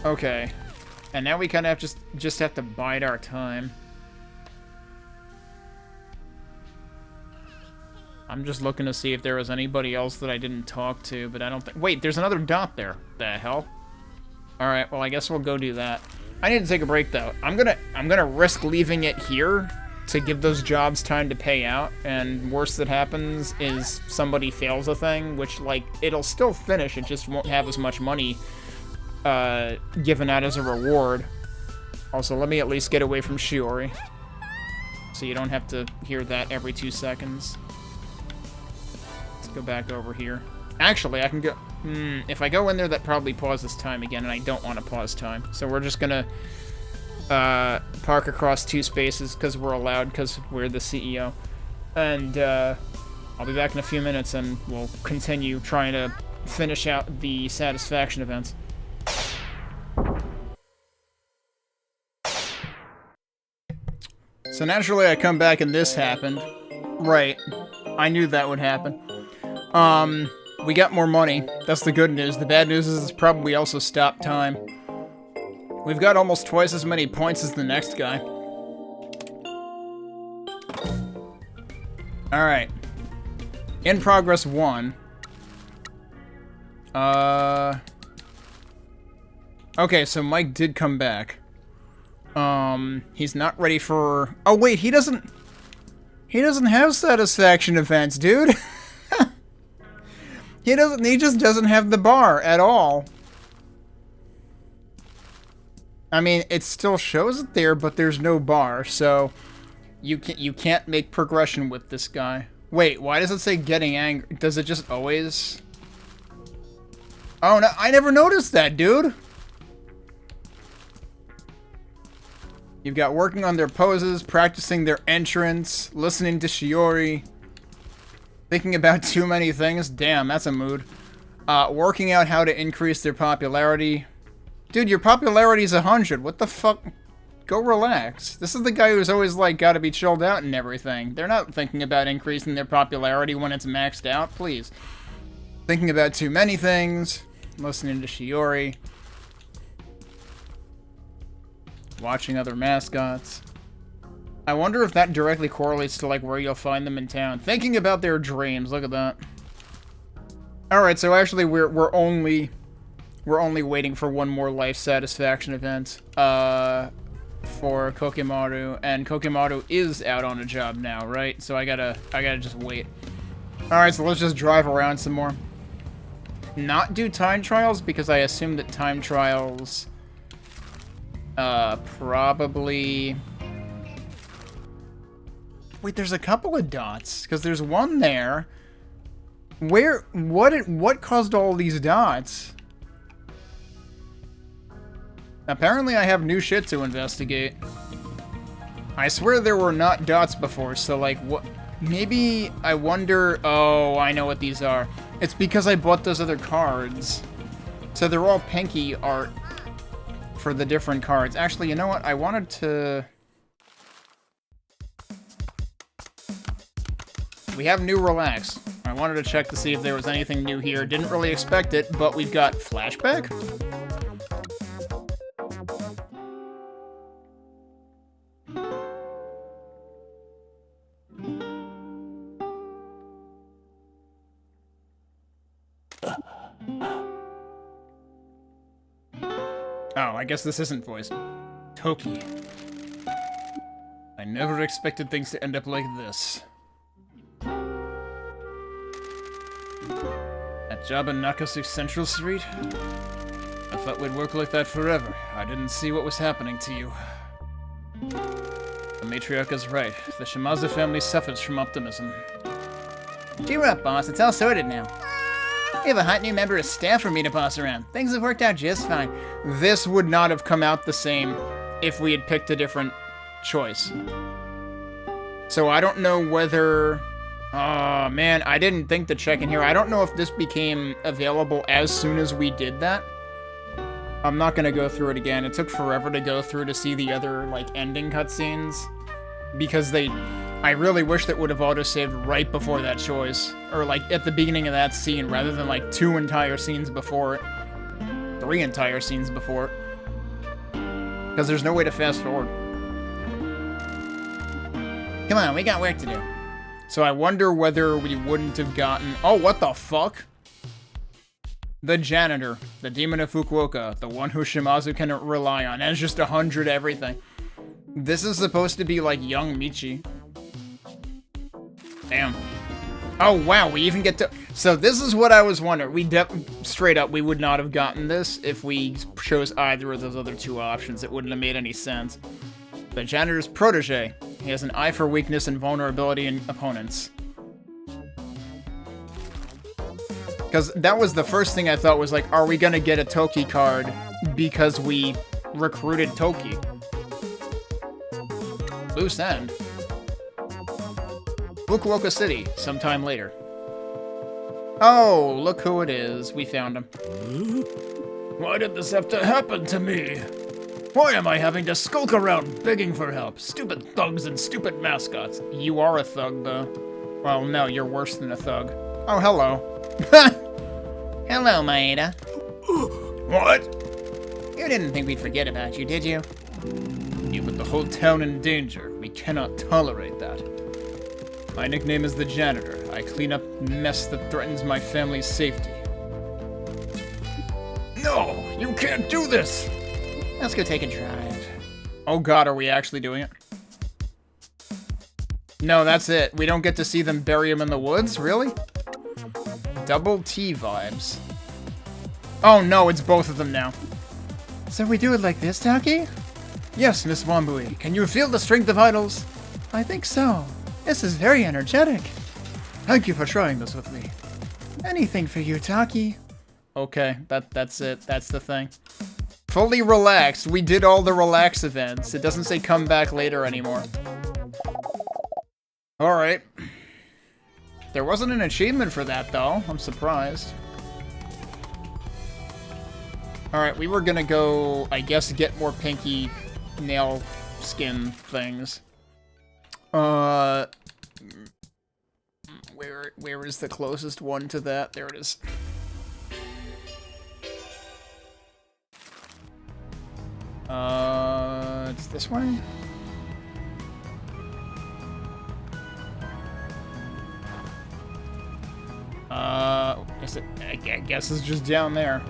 Okay. And now we kind of just have to bide our time. I'm just looking to see if there was anybody else that I didn't talk to, but I don't think... Wait, there's another dot there. The hell? Alright, well I guess we'll go do that. I need to take a break though. I'm gonna risk leaving it here to give those jobs time to pay out, and worst that happens is somebody fails a thing, which, like, it'll still finish, it just won't have as much money given out as a reward. Also, let me at least get away from Shiori, so you don't have to hear that every 2 seconds. Let's go back over here. Actually, I can go... if I go in there, that probably pauses time again, and I don't want to pause time. So we're just gonna park across 2 spaces, because we're allowed, because we're the CEO. And I'll be back in a few minutes, and we'll continue trying to finish out the satisfaction events. So naturally, I come back and this happened. Right. I knew that would happen. We got more money. That's the good news. The bad news is it's probably also stopped time. We've got almost twice as many points as the next guy. Alright. In progress 1. Okay, so Mike did come back. He's not ready for... Oh wait, he doesn't have satisfaction events, dude! He just doesn't have the bar at all. I mean, it still shows it there, but there's no bar, so you can't make progression with this guy. Wait, why does it say getting angry? Does it just always... Oh no, I never noticed that, dude! You've got working on their poses, practicing their entrance, listening to Shiori, thinking about too many things. Damn, that's a mood. Working out how to increase their popularity. Dude, your popularity is 100. What the fuck? Go relax. This is the guy who's always, like, gotta be chilled out and everything. They're not thinking about increasing their popularity when it's maxed out, please. Thinking about too many things. Listening to Shiori. Watching other mascots. I wonder if that directly correlates to, like, where you'll find them in town. Thinking about their dreams. Look at that. Alright, so actually we're only waiting for one more life satisfaction event for Kokimaru, and Kokimaru is out on a job now, right? So I gotta just wait. Alright, so let's just drive around some more. Not do time trials, because I assume that time trials probably... Wait, there's a couple of dots, because there's one there. What caused all these dots? Apparently I have new shit to investigate. I swear there were not dots before, so like what? Maybe I wonder. Oh, I know what these are. It's because I bought those other cards. So they're all pinky art for the different cards. Actually, you know what? I wanted to... We have new relax. I wanted to check to see if there was anything new here. Didn't really expect it, but we've got flashback? Oh, I guess this isn't voiced. Toki. I never expected things to end up like this. That job in Nakasu Central Street? I thought we'd work like that forever. I didn't see what was happening to you. The matriarch is right. The Shimazu family suffers from optimism. Cheer up, boss. It's all sorted now. We have a hot new member of staff for me to boss around. Things have worked out just fine. This would not have come out the same if we had picked a different choice. So I don't know whether... Oh, man, I didn't think to check in here. I don't know if this became available as soon as we did that. I'm not gonna go through it again. It took forever to go through to see the other, like, ending cutscenes. Because they... I really wish that would have auto-saved right before that choice. Or, like, at the beginning of that scene, rather than, like, 2 entire scenes before it. 3 entire scenes before it. Because there's no way to fast forward. Come on, we got work to do. So I wonder whether we wouldn't have gotten... Oh, what the fuck? The janitor. The demon of Fukuoka. The one who Shimazu can rely on. Has just 100 everything. This is supposed to be, like, young Michi. Damn. Oh, wow, we even get to... So this is what I was wondering. We straight up, we would not have gotten this if we chose either of those other 2 options. It wouldn't have made any sense. The janitor's protege. He has an eye for weakness and vulnerability in opponents. Because that was the first thing I thought was like, are we gonna get a Toki card because we recruited Toki? Loose end. Fukuoka City, sometime later. Oh, look who it is. We found him. Why did this have to happen to me? Why am I having to skulk around begging for help? Stupid thugs and stupid mascots. You are a thug, though. Well, no, you're worse than a thug. Oh, hello. Hello, Maeda. What? You didn't think we'd forget about you, did you? You put the whole town in danger. We cannot tolerate that. My nickname is the Janitor. I clean up mess that threatens my family's safety. No, you can't do this! Let's go take a drive. Oh god, are we actually doing it? No, that's it. We don't get to see them bury him in the woods? Really? Double T vibes. Oh no, it's both of them now. So we do it like this, Taki? Yes, Miss Wambui. Can you feel the strength of idols? I think so. This is very energetic. Thank you for trying this with me. Anything for you, Taki. Okay, that's it. That's the thing. Fully relaxed. We did all the relax events. It doesn't say come back later anymore. Alright. There wasn't an achievement for that, though. I'm surprised. Alright, we were gonna go, I guess, get more pinky nail skin things. Where is the closest one to that? There it is. It's this way? Is it? I guess it's just down there.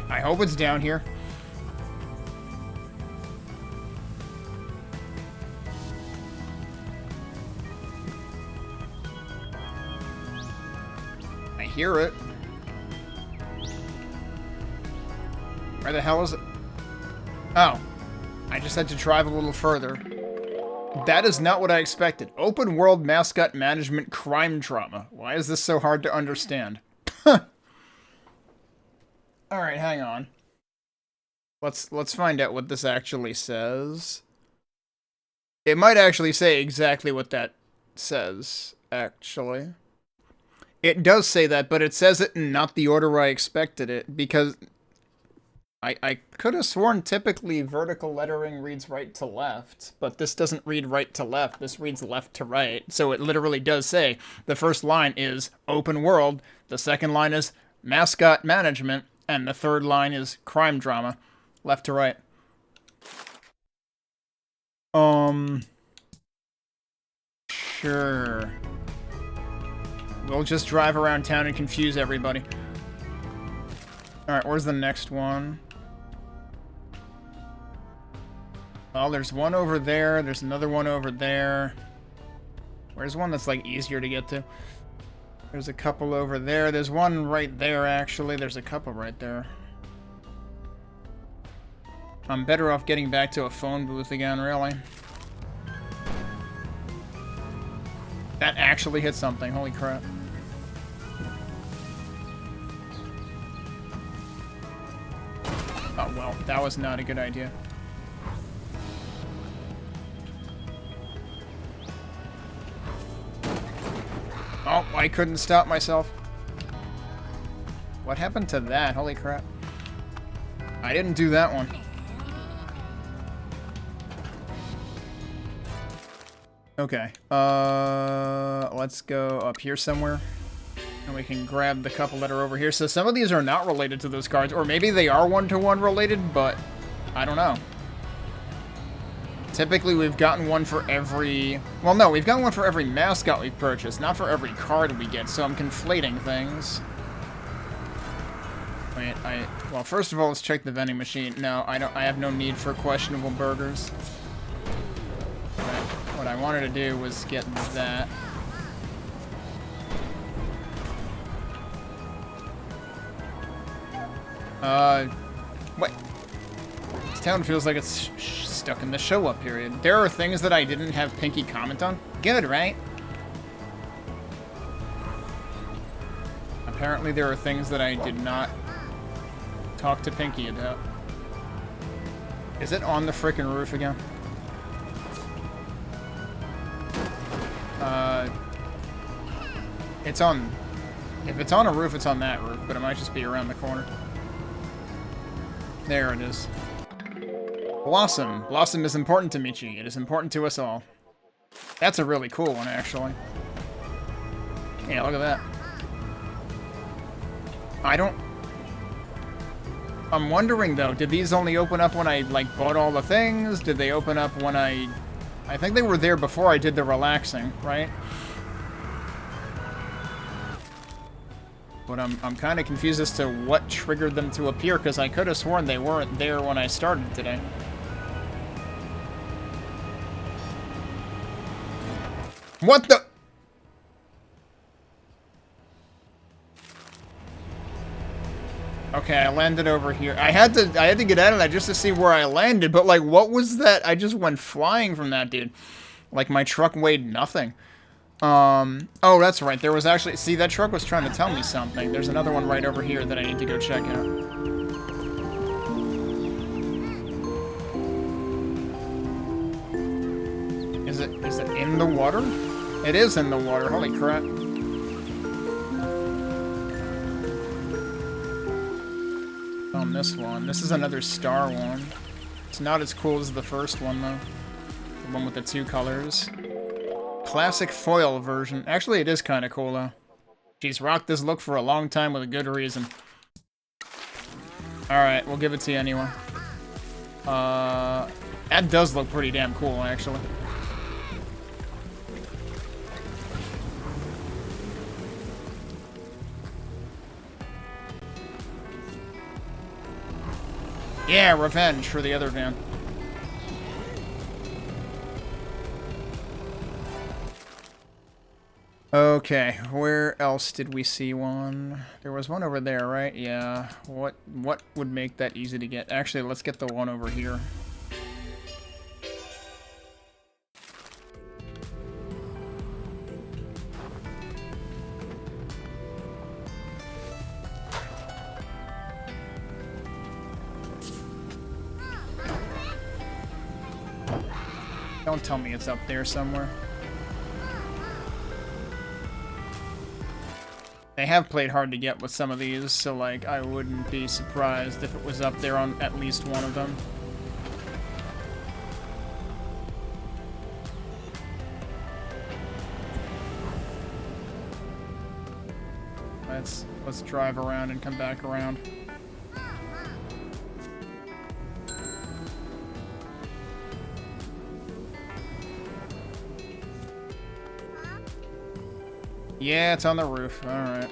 I hope it's down here. I hear it. Where the hell is it? Oh. I just had to drive a little further. That is not what I expected. Open world mascot management crime drama. Why is this so hard to understand? Alright, hang on. Let's find out what this actually says. It might actually say exactly what that says, actually. It does say that, but it says it in not the order I expected it, because I could have sworn typically vertical lettering reads right to left, but this doesn't read right to left, this reads left to right. So it literally does say the first line is open world, the second line is mascot management, and the third line is crime drama, left to right. Sure. We'll just drive around town and confuse everybody. Alright, where's the next one? Well, there's one over there. There's another one over there. Where's one that's, like, easier to get to? There's a couple over there. There's one right there, actually. There's a couple right there. I'm better off getting back to a phone booth again, really. That actually hit something. Holy crap. Oh, well, that was not a good idea. Oh, I couldn't stop myself. What happened to that? Holy crap. I didn't do that one. Okay. Let's go up here somewhere. And we can grab the couple that are over here. So some of these are not related to those cards. Or maybe they are one-to-one related, but I don't know. Typically, we've gotten one for every... Well, no, we've gotten one for every mascot we've purchased, not for every card we get, so I'm conflating things. Wait, well, first of all, let's check the vending machine. No, I have no need for questionable burgers. What I wanted to do was get that. What? This town feels like it's stuck in the show-up period. There are things that I didn't have Pinky comment on. Good, right? Apparently there are things that I did not talk to Pinky about. Is it on the frickin' roof again? It's on... If it's on a roof, it's on that roof, but it might just be around the corner. There it is. Blossom. Blossom is important to Michi. It is important to us all. That's a really cool one, actually. Yeah, look at that. I'm wondering, though, did these only open up when I, like, bought all the things? Did they open up when I think they were there before I did the relaxing, right? But I'm kind of confused as to what triggered them to appear, because I could have sworn they weren't there when I started today. What the? Okay, I landed over here. I had to get out of that just to see where I landed, but like, what was that? I just went flying from that dude. Like, my truck weighed nothing. Oh, that's right. There was actually... See, that truck was trying to tell me something. There's another one right over here that I need to go check out. Is it in the water? It is in the water. Holy crap. On this one. This is another star one. It's not as cool as the first one, though. The one with the two colors. Classic foil version. Actually, it is kind of cool, though. She's rocked this look for a long time with a good reason. Alright, we'll give it to you anyway. That does look pretty damn cool, actually. Yeah, revenge for the other van. Okay, where else did we see one? There was one over there, right? Yeah. What would make that easy to get? Actually, let's get the one over here. Don't tell me it's up there somewhere. They have played hard to get with some of these, so like I wouldn't be surprised if it was up there on at least one of them. Let's drive around and come back around. Yeah, it's on the roof. All right.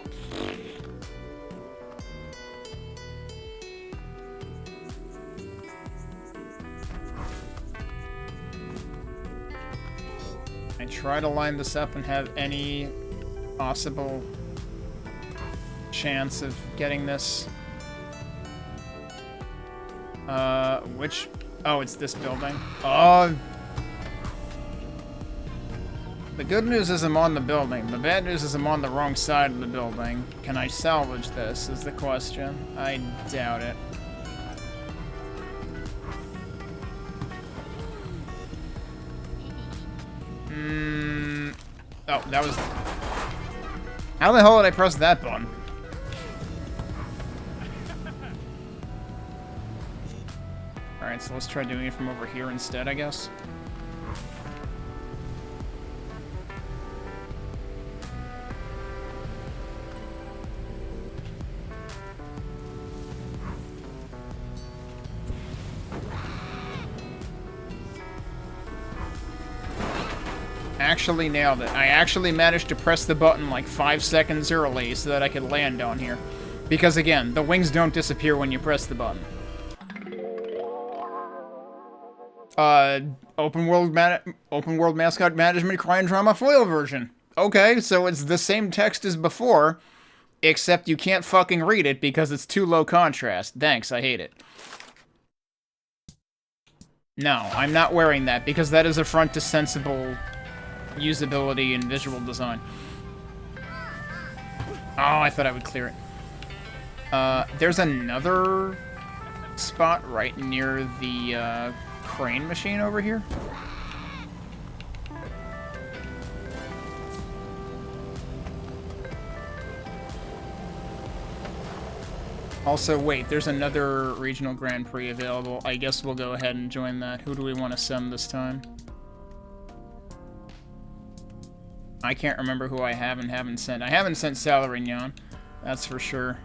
I try to line this up and have any possible chance of getting this. Which? Oh, it's this building. Oh. The good news is I'm on the building. The bad news is I'm on the wrong side of the building. Can I salvage this is the question. I doubt it. Oh, that was... How the hell did I press that button? Alright, so let's try doing it from over here instead, I guess. Actually nailed it. I actually managed to press the button like 5 seconds early so that I could land on here. Because again, the wings don't disappear when you press the button. Open world mascot management crime drama foil version. Okay, so it's the same text as before, except you can't fucking read it because it's too low contrast. Thanks, I hate it. No, I'm not wearing that because that is affront to sensible usability and visual design. Oh, I thought I would clear it. There's another spot right near the crane machine over here. Also, wait, there's another regional Grand Prix available. I guess we'll go ahead and join that. Who do we want to send this time? I can't remember who I have and haven't sent. I haven't sent Salarignon, that's for sure.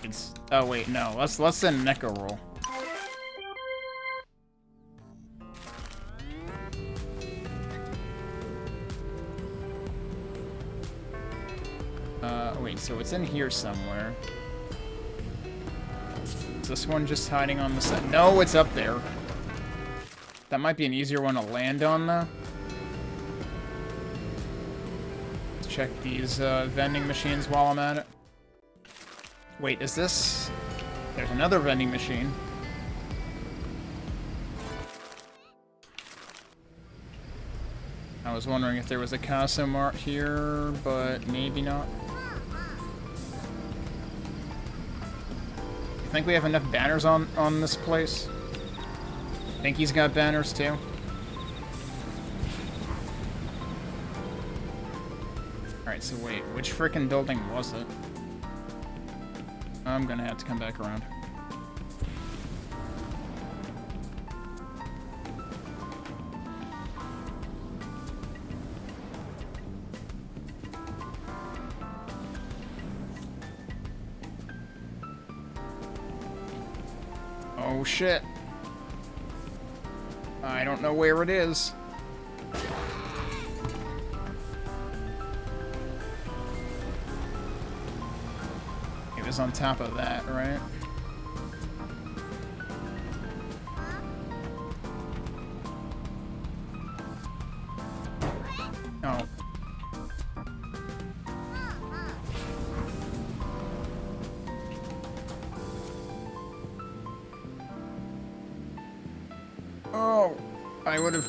It's... Oh, wait, no. Let's send Mecha Roll. Wait, so it's in here somewhere. Is this one just hiding on the side? No, it's up there. That might be an easier one to land on, though. Let's check these vending machines while I'm at it. Wait, is this... There's another vending machine. I was wondering if there was a Casa Mart here, but maybe not. I think we have enough banners on this place. I think he's got banners too. Alright, so wait, which frickin' building was it? I'm gonna have to come back around. Oh shit. I don't know where it is. It was on top of that, right? Oh. Oh, I would have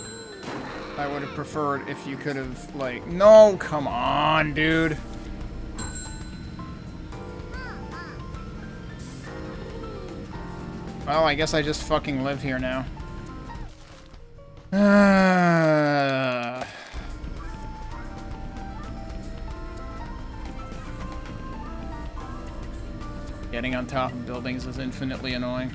preferred if you could have, like, no, come on, dude. Well, I guess I just fucking live here now. Getting on top of buildings is infinitely annoying.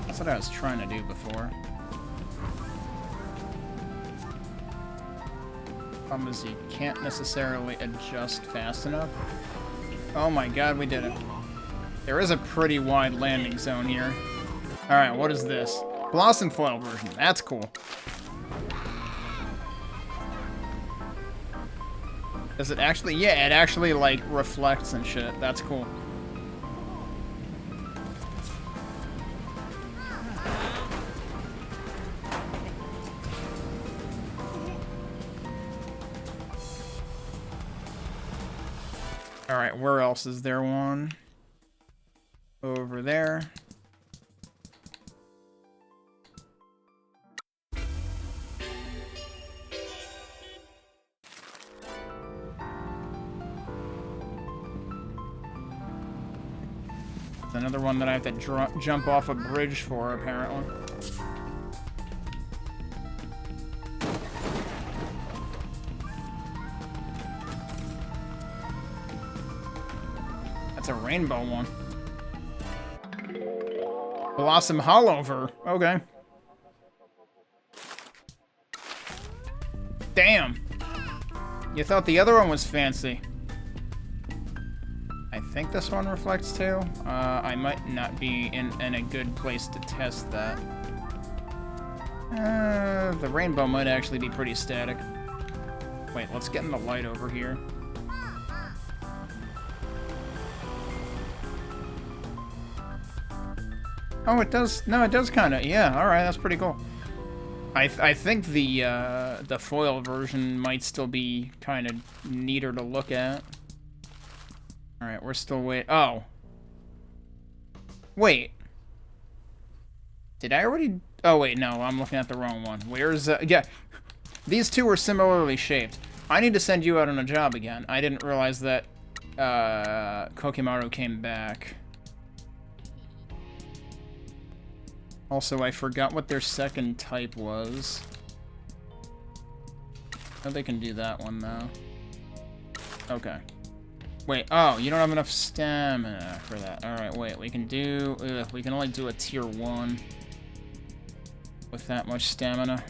That's what I was trying to do before. Problem is you can't necessarily adjust fast enough. Oh my god, we did it. There is a pretty wide landing zone here. Alright, what is this? Blossom foil version. That's cool. Does it actually? Yeah, it actually, like, reflects and shit. That's cool. Alright, where else is there one? Over there. It's another one that I have to jump off a bridge for, apparently. That's a rainbow one. Blossom Hollover. Okay. Damn. You thought the other one was fancy. I think this one reflects too. I might not be in a good place to test that. The rainbow might actually be pretty static. Wait, let's get in the light over here. Oh, it does. No, it does kind of. Yeah, all right, that's pretty cool. I think the foil version might still be kind of neater to look at. All right, we're still wait. Oh, wait. Did I already? Oh wait, no, I'm looking at the wrong one. Where's yeah? These two are similarly shaped. I need to send you out on a job again. I didn't realize that Kokimaru came back. Also, I forgot what their second type was. Oh, they can do that one, though. Okay. Wait, oh, you don't have enough stamina for that. Alright, wait, we can do... we can only do a tier 1 with that much stamina.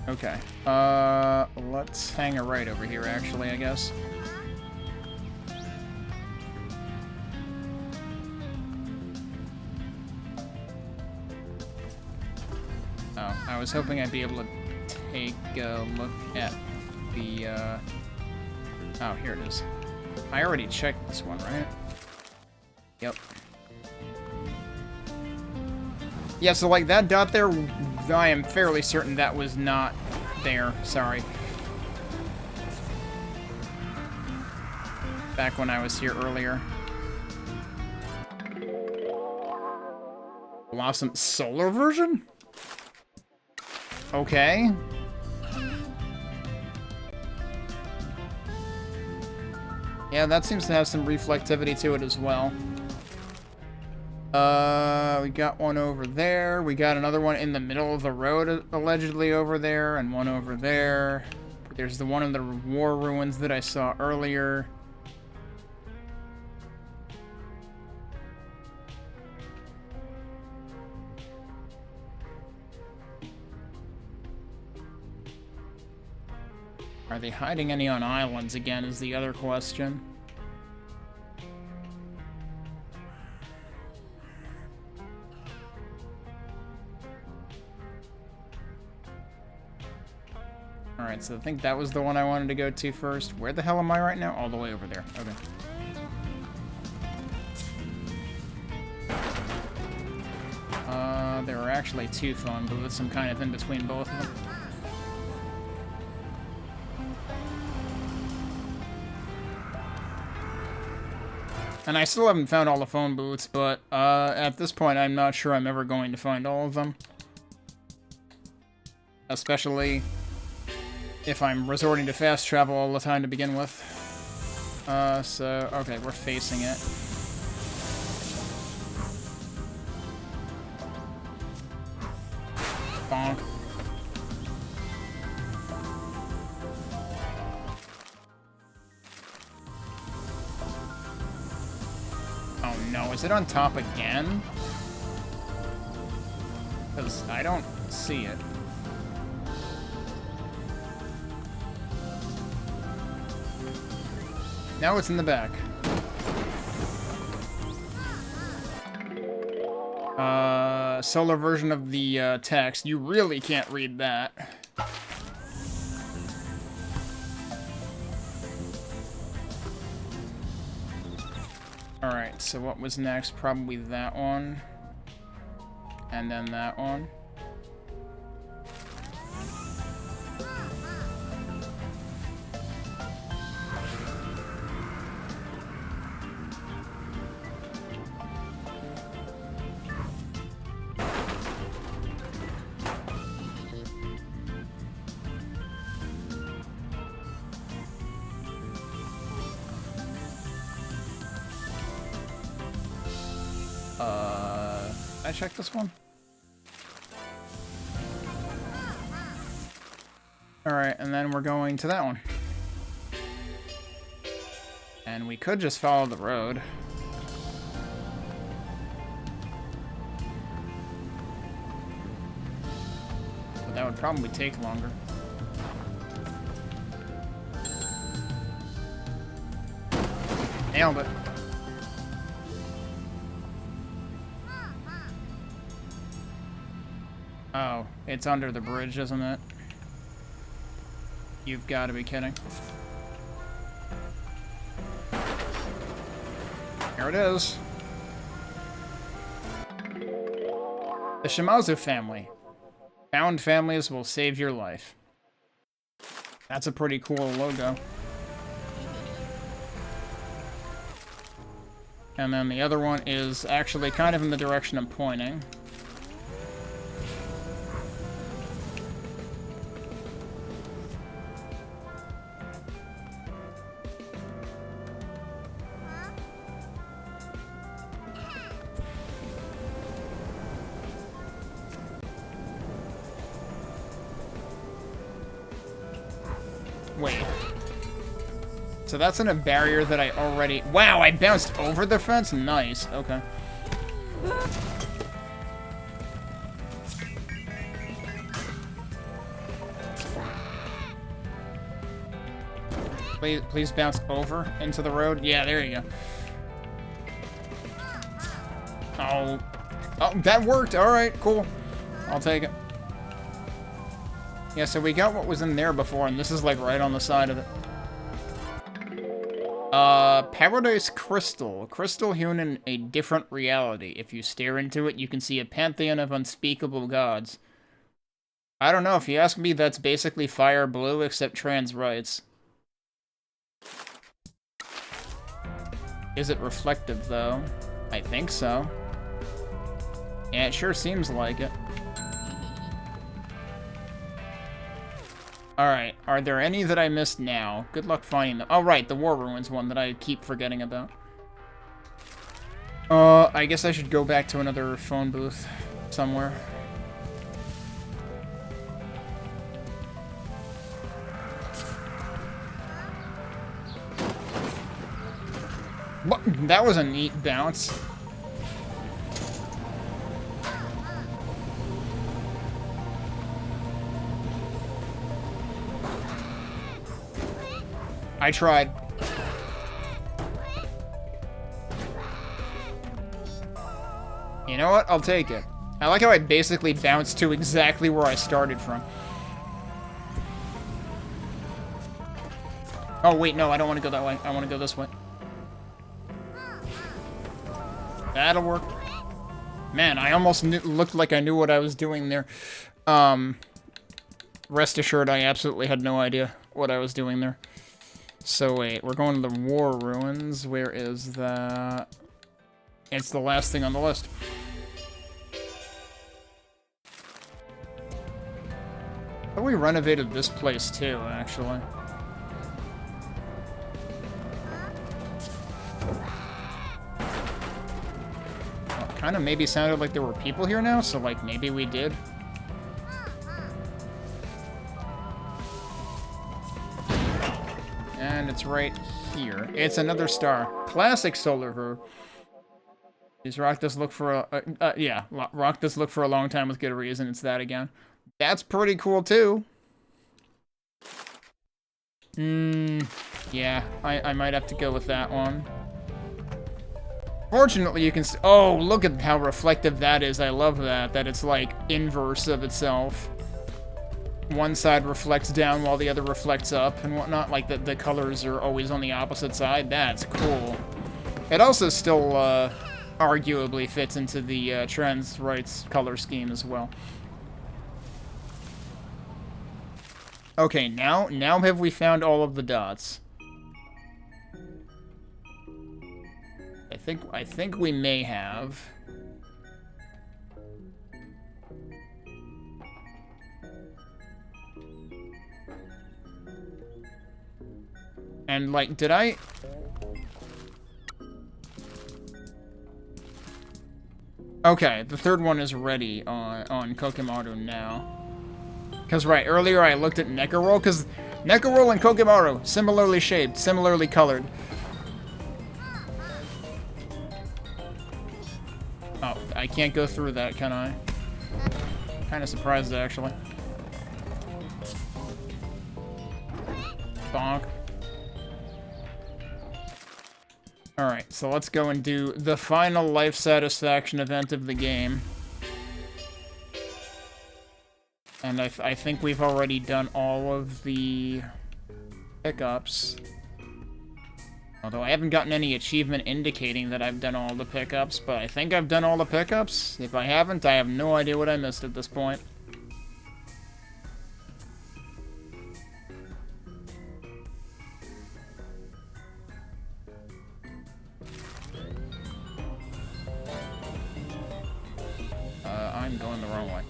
Okay, let's hang a right over here, actually, I guess. Oh, I was hoping I'd be able to take a look at the, oh, here it is. I already checked this one, right? Yep. Yeah, so like that dot there, I am fairly certain that was not there. Sorry. Back when I was here earlier. Blossom solar version? Okay. Yeah, that seems to have some reflectivity to it as well. We got one over there. We got another one in the middle of the road, allegedly over there, and one over there. There's the one in the war ruins that I saw earlier. Are they hiding any on islands again is the other question. Alright, so I think that was the one I wanted to go to first. Where the hell am I right now? All the way over there. Okay. There were actually two phone booths. I'm kind of in between both of them. And I still haven't found all the phone booths, but at this point I'm not sure I'm ever going to find all of them. Especially if I'm resorting to fast travel all the time to begin with. So, okay, we're facing it. Bonk. Oh no, is it on top again? Because I don't see it. Now it's in the back. Solar version of the text. You really can't read that. Alright, so what was next? Probably that one. And then that one. Did I check this one? Alright, and then we're going to that one. And we could just follow the road. But that would probably take longer. Nailed it. Oh, it's under the bridge, isn't it? You've got to be kidding. Here it is. The Shimazu family. Found families will save your life. That's a pretty cool logo. And then the other one is actually kind of in the direction I'm pointing. Wait. So that's in a barrier that I already... Wow, I bounced over the fence? Nice. Okay. Please bounce over into the road. Yeah, there you go. Oh. Oh, that worked. All right, cool. I'll take it. Yeah, so we got what was in there before, and this is like right on the side of it. Paradise Crystal. Crystal hewn in a different reality. If you stare into it, you can see a pantheon of unspeakable gods. I don't know, if you ask me, that's basically Fire Blue, except trans rights. Is it reflective, though? I think so. Yeah, it sure seems like it. Alright, are there any that I missed now? Good luck finding them. Oh, right, the War Ruins one that I keep forgetting about. I guess I should go back to another phone booth somewhere. What? That was a neat bounce. I tried. You know what? I'll take it. I like how I basically bounced to exactly where I started from. Oh, wait, no, I don't want to go that way. I want to go this way. That'll work. Man, I almost looked like I knew what I was doing there. Rest assured, I absolutely had no idea what I was doing there. So wait, we're going to the War Ruins. Where is that? It's the last thing on the list. I thought we renovated this place too, actually. Well, it kind of maybe sounded like there were people here now, so like maybe we did. And it's right here. It's another star. Classic Solar Her. He's rocked this look for a yeah, rocked this look for a long time with good reason. It's that again. That's pretty cool too. Yeah, I might have to go with that one. Fortunately, you can oh, look at how reflective that is. I love that. That it's like inverse of itself. One side reflects down while the other reflects up and whatnot. Like the colors are always on the opposite side. That's cool. It also still arguably fits into the trans rights color scheme as well. Okay, now have we found all of the dots? I think we may have. And like, did I? Okay, the third one is ready on Kokemaru now. Because, right, earlier I looked at Nekoroll, because Nekoroll and Kokemaru, similarly shaped, similarly colored. Oh, I can't go through that, can I? Kind of surprised, actually. Bonk. Alright, so let's go and do the final life satisfaction event of the game. And I think we've already done all of the pickups. Although I haven't gotten any achievement indicating that I've done all the pickups, but I think I've done all the pickups. If I haven't, I have no idea what I missed at this point. I'm going the wrong way.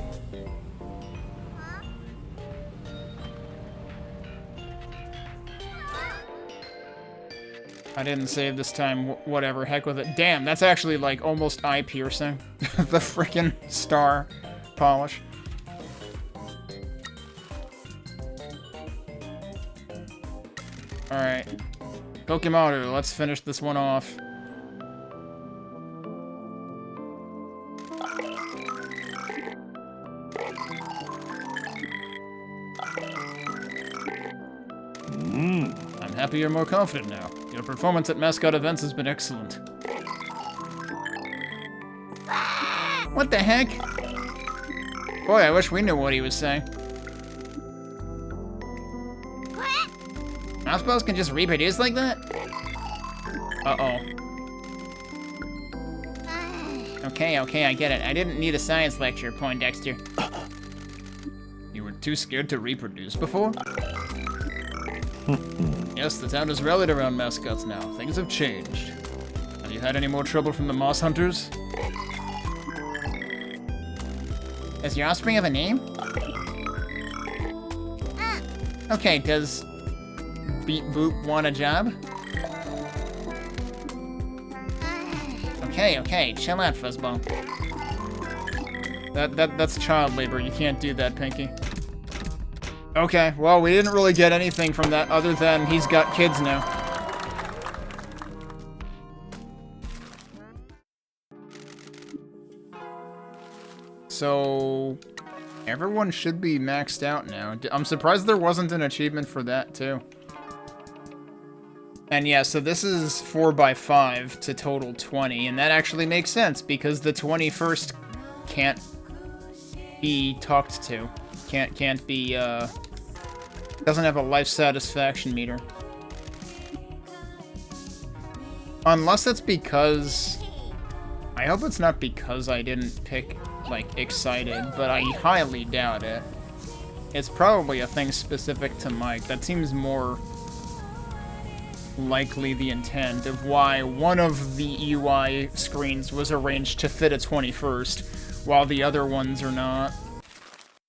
I didn't save this time, whatever, heck with it. Damn, that's actually like almost eye-piercing. The frickin' star polish. Alright. Kokemaru, let's finish this one off. I'm happy you're more confident now. Your performance at Mascot events has been excellent. What the heck? Boy, I wish we knew what he was saying. Mouse can just reproduce like that? Uh-oh. Okay, I get it. I didn't need a science lecture, Poindexter. You were too scared to reproduce before? Yes, the town is rallied around mascots now. Things have changed. Have you had any more trouble from the moss hunters? Does your offspring have a name? Okay, does Beat Boop want a job? Okay, chill out, Fuzzball. That's child labor. You can't do that, Pinky. Okay, well, we didn't really get anything from that other than he's got kids now. So, everyone should be maxed out now. I'm surprised there wasn't an achievement for that, too. And yeah, so this is 4x5 to total 20, and that actually makes sense, because the 21st can't be talked to. Can't be, doesn't have a life satisfaction meter. Unless it's because... I hope it's not because I didn't pick, like, excited, but I highly doubt it. It's probably a thing specific to Mike. That seems more likely the intent of why one of the UI screens was arranged to fit a 21st, while the other ones are not.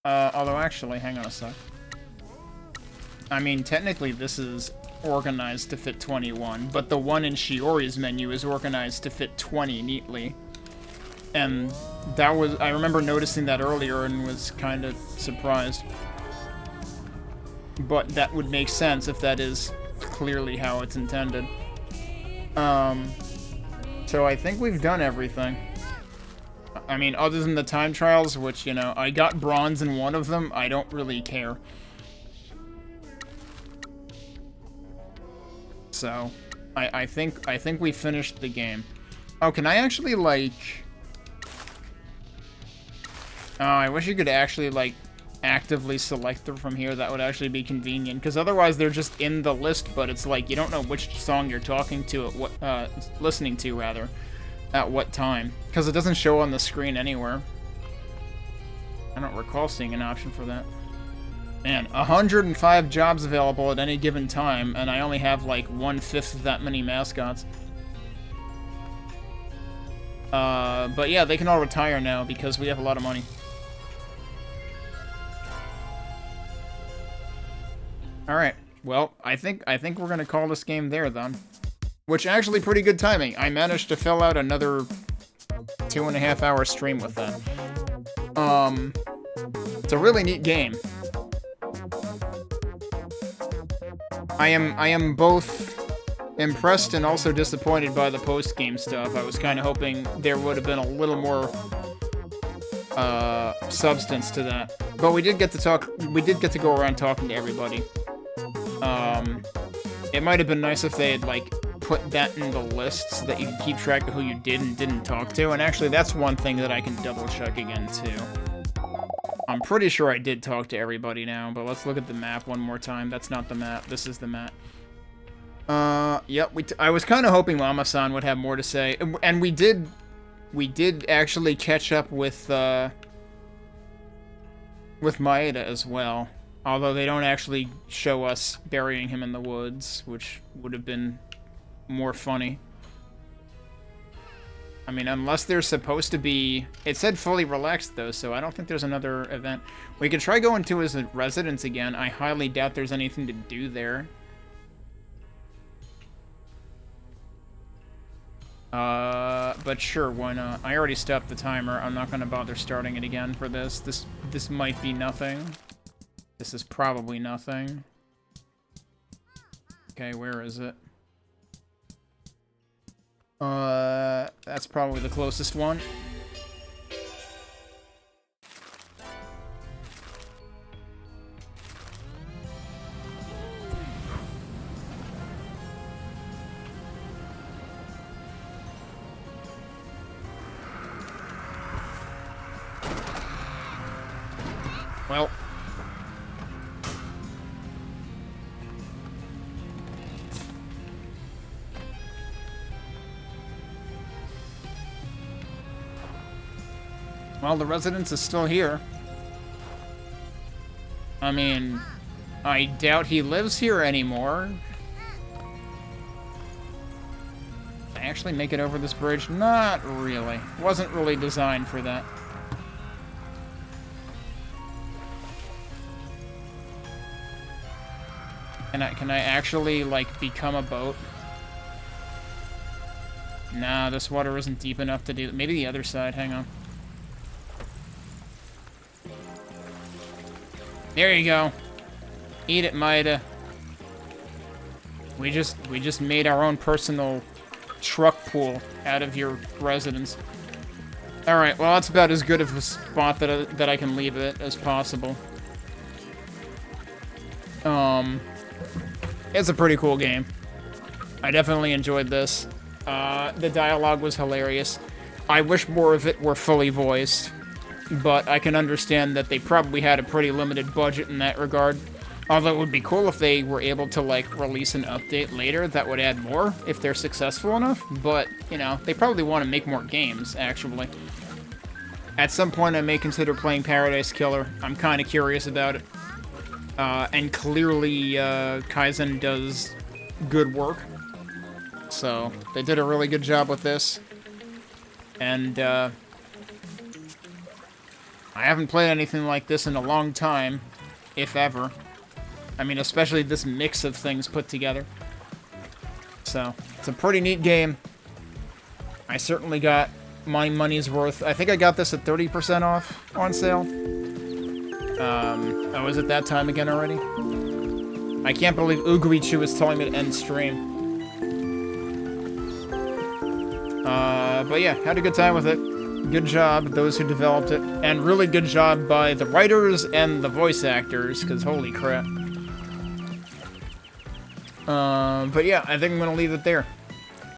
Although actually, hang on a sec. I mean, technically this is organized to fit 21, but the one in Shiori's menu is organized to fit 20 neatly. And that was, I remember noticing that earlier and was kind of surprised. But that would make sense if that is clearly how it's intended. So I think we've done everything. I mean, other than the time trials, which, you know, I got bronze in one of them, I don't really care. So, I think we finished the game. Oh, can I actually, like... Oh, I wish you could actually, like, actively select them from here. That would actually be convenient, because otherwise they're just in the list, but it's like, you don't know which song you're talking to at what, listening to, rather, at what time. Because it doesn't show on the screen anywhere. I don't recall seeing an option for that. Man, 105 jobs available at any given time, and I only have like 1/5 of that many mascots. But yeah, they can all retire now because we have a lot of money. Alright, well, I think we're gonna call this game there then. Which actually pretty good timing. I managed to fill out another 2.5 hour stream with that. It's a really neat game. I am both impressed and also disappointed by the post-game stuff. I was kind of hoping there would have been a little more substance to that. But we did get to go around talking to everybody. It might have been nice if they had, like, put that in the list so that you can keep track of who you did and didn't talk to. And actually, that's one thing that I can double-check again, too. I'm pretty sure I did talk to everybody now, but let's look at the map one more time. That's not the map. This is the map. Yep, I was kind of hoping Mama-san would have more to say. And we did actually catch up with Maeda as well. Although they don't actually show us burying him in the woods, which would have been more funny. I mean, unless there's supposed to be... It said fully relaxed, though, so I don't think there's another event. We could try going to his residence again. I highly doubt there's anything to do there. But sure, why not? I already stopped the timer. I'm not going to bother starting it again for this. This might be nothing. This is probably nothing. Okay, where is it? That's probably the closest one. Well. Well, the residence is still here. I mean, I doubt he lives here anymore. Did I actually make it over this bridge? Not really. Wasn't really designed for that. Can I actually, like, become a boat? Nah, this water isn't deep enough to do... Maybe the other side, hang on. There you go. Eat it, Maeda. We just made our own personal truck pool out of your residence. Alright, well that's about as good of a spot that I can leave it as possible. It's a pretty cool game. I definitely enjoyed this. The dialogue was hilarious. I wish more of it were fully voiced, but I can understand that they probably had a pretty limited budget in that regard. Although it would be cool if they were able to, like, release an update later that would add more, if they're successful enough. But, you know, they probably want to make more games, actually. At some point, I may consider playing Paradise Killer. I'm kind of curious about it. And clearly, Kaizen does good work. So, they did a really good job with this. And, I haven't played anything like this in a long time, if ever. I mean, especially this mix of things put together. So, it's a pretty neat game. I certainly got my money's worth. I think I got this at 30% off on sale. I was at that time again already. I can't believe Ugrichu was telling me to end stream. But yeah, had a good time with it. Good job, those who developed it. And really good job by the writers and the voice actors, because holy crap. But yeah, I think I'm going to leave it there.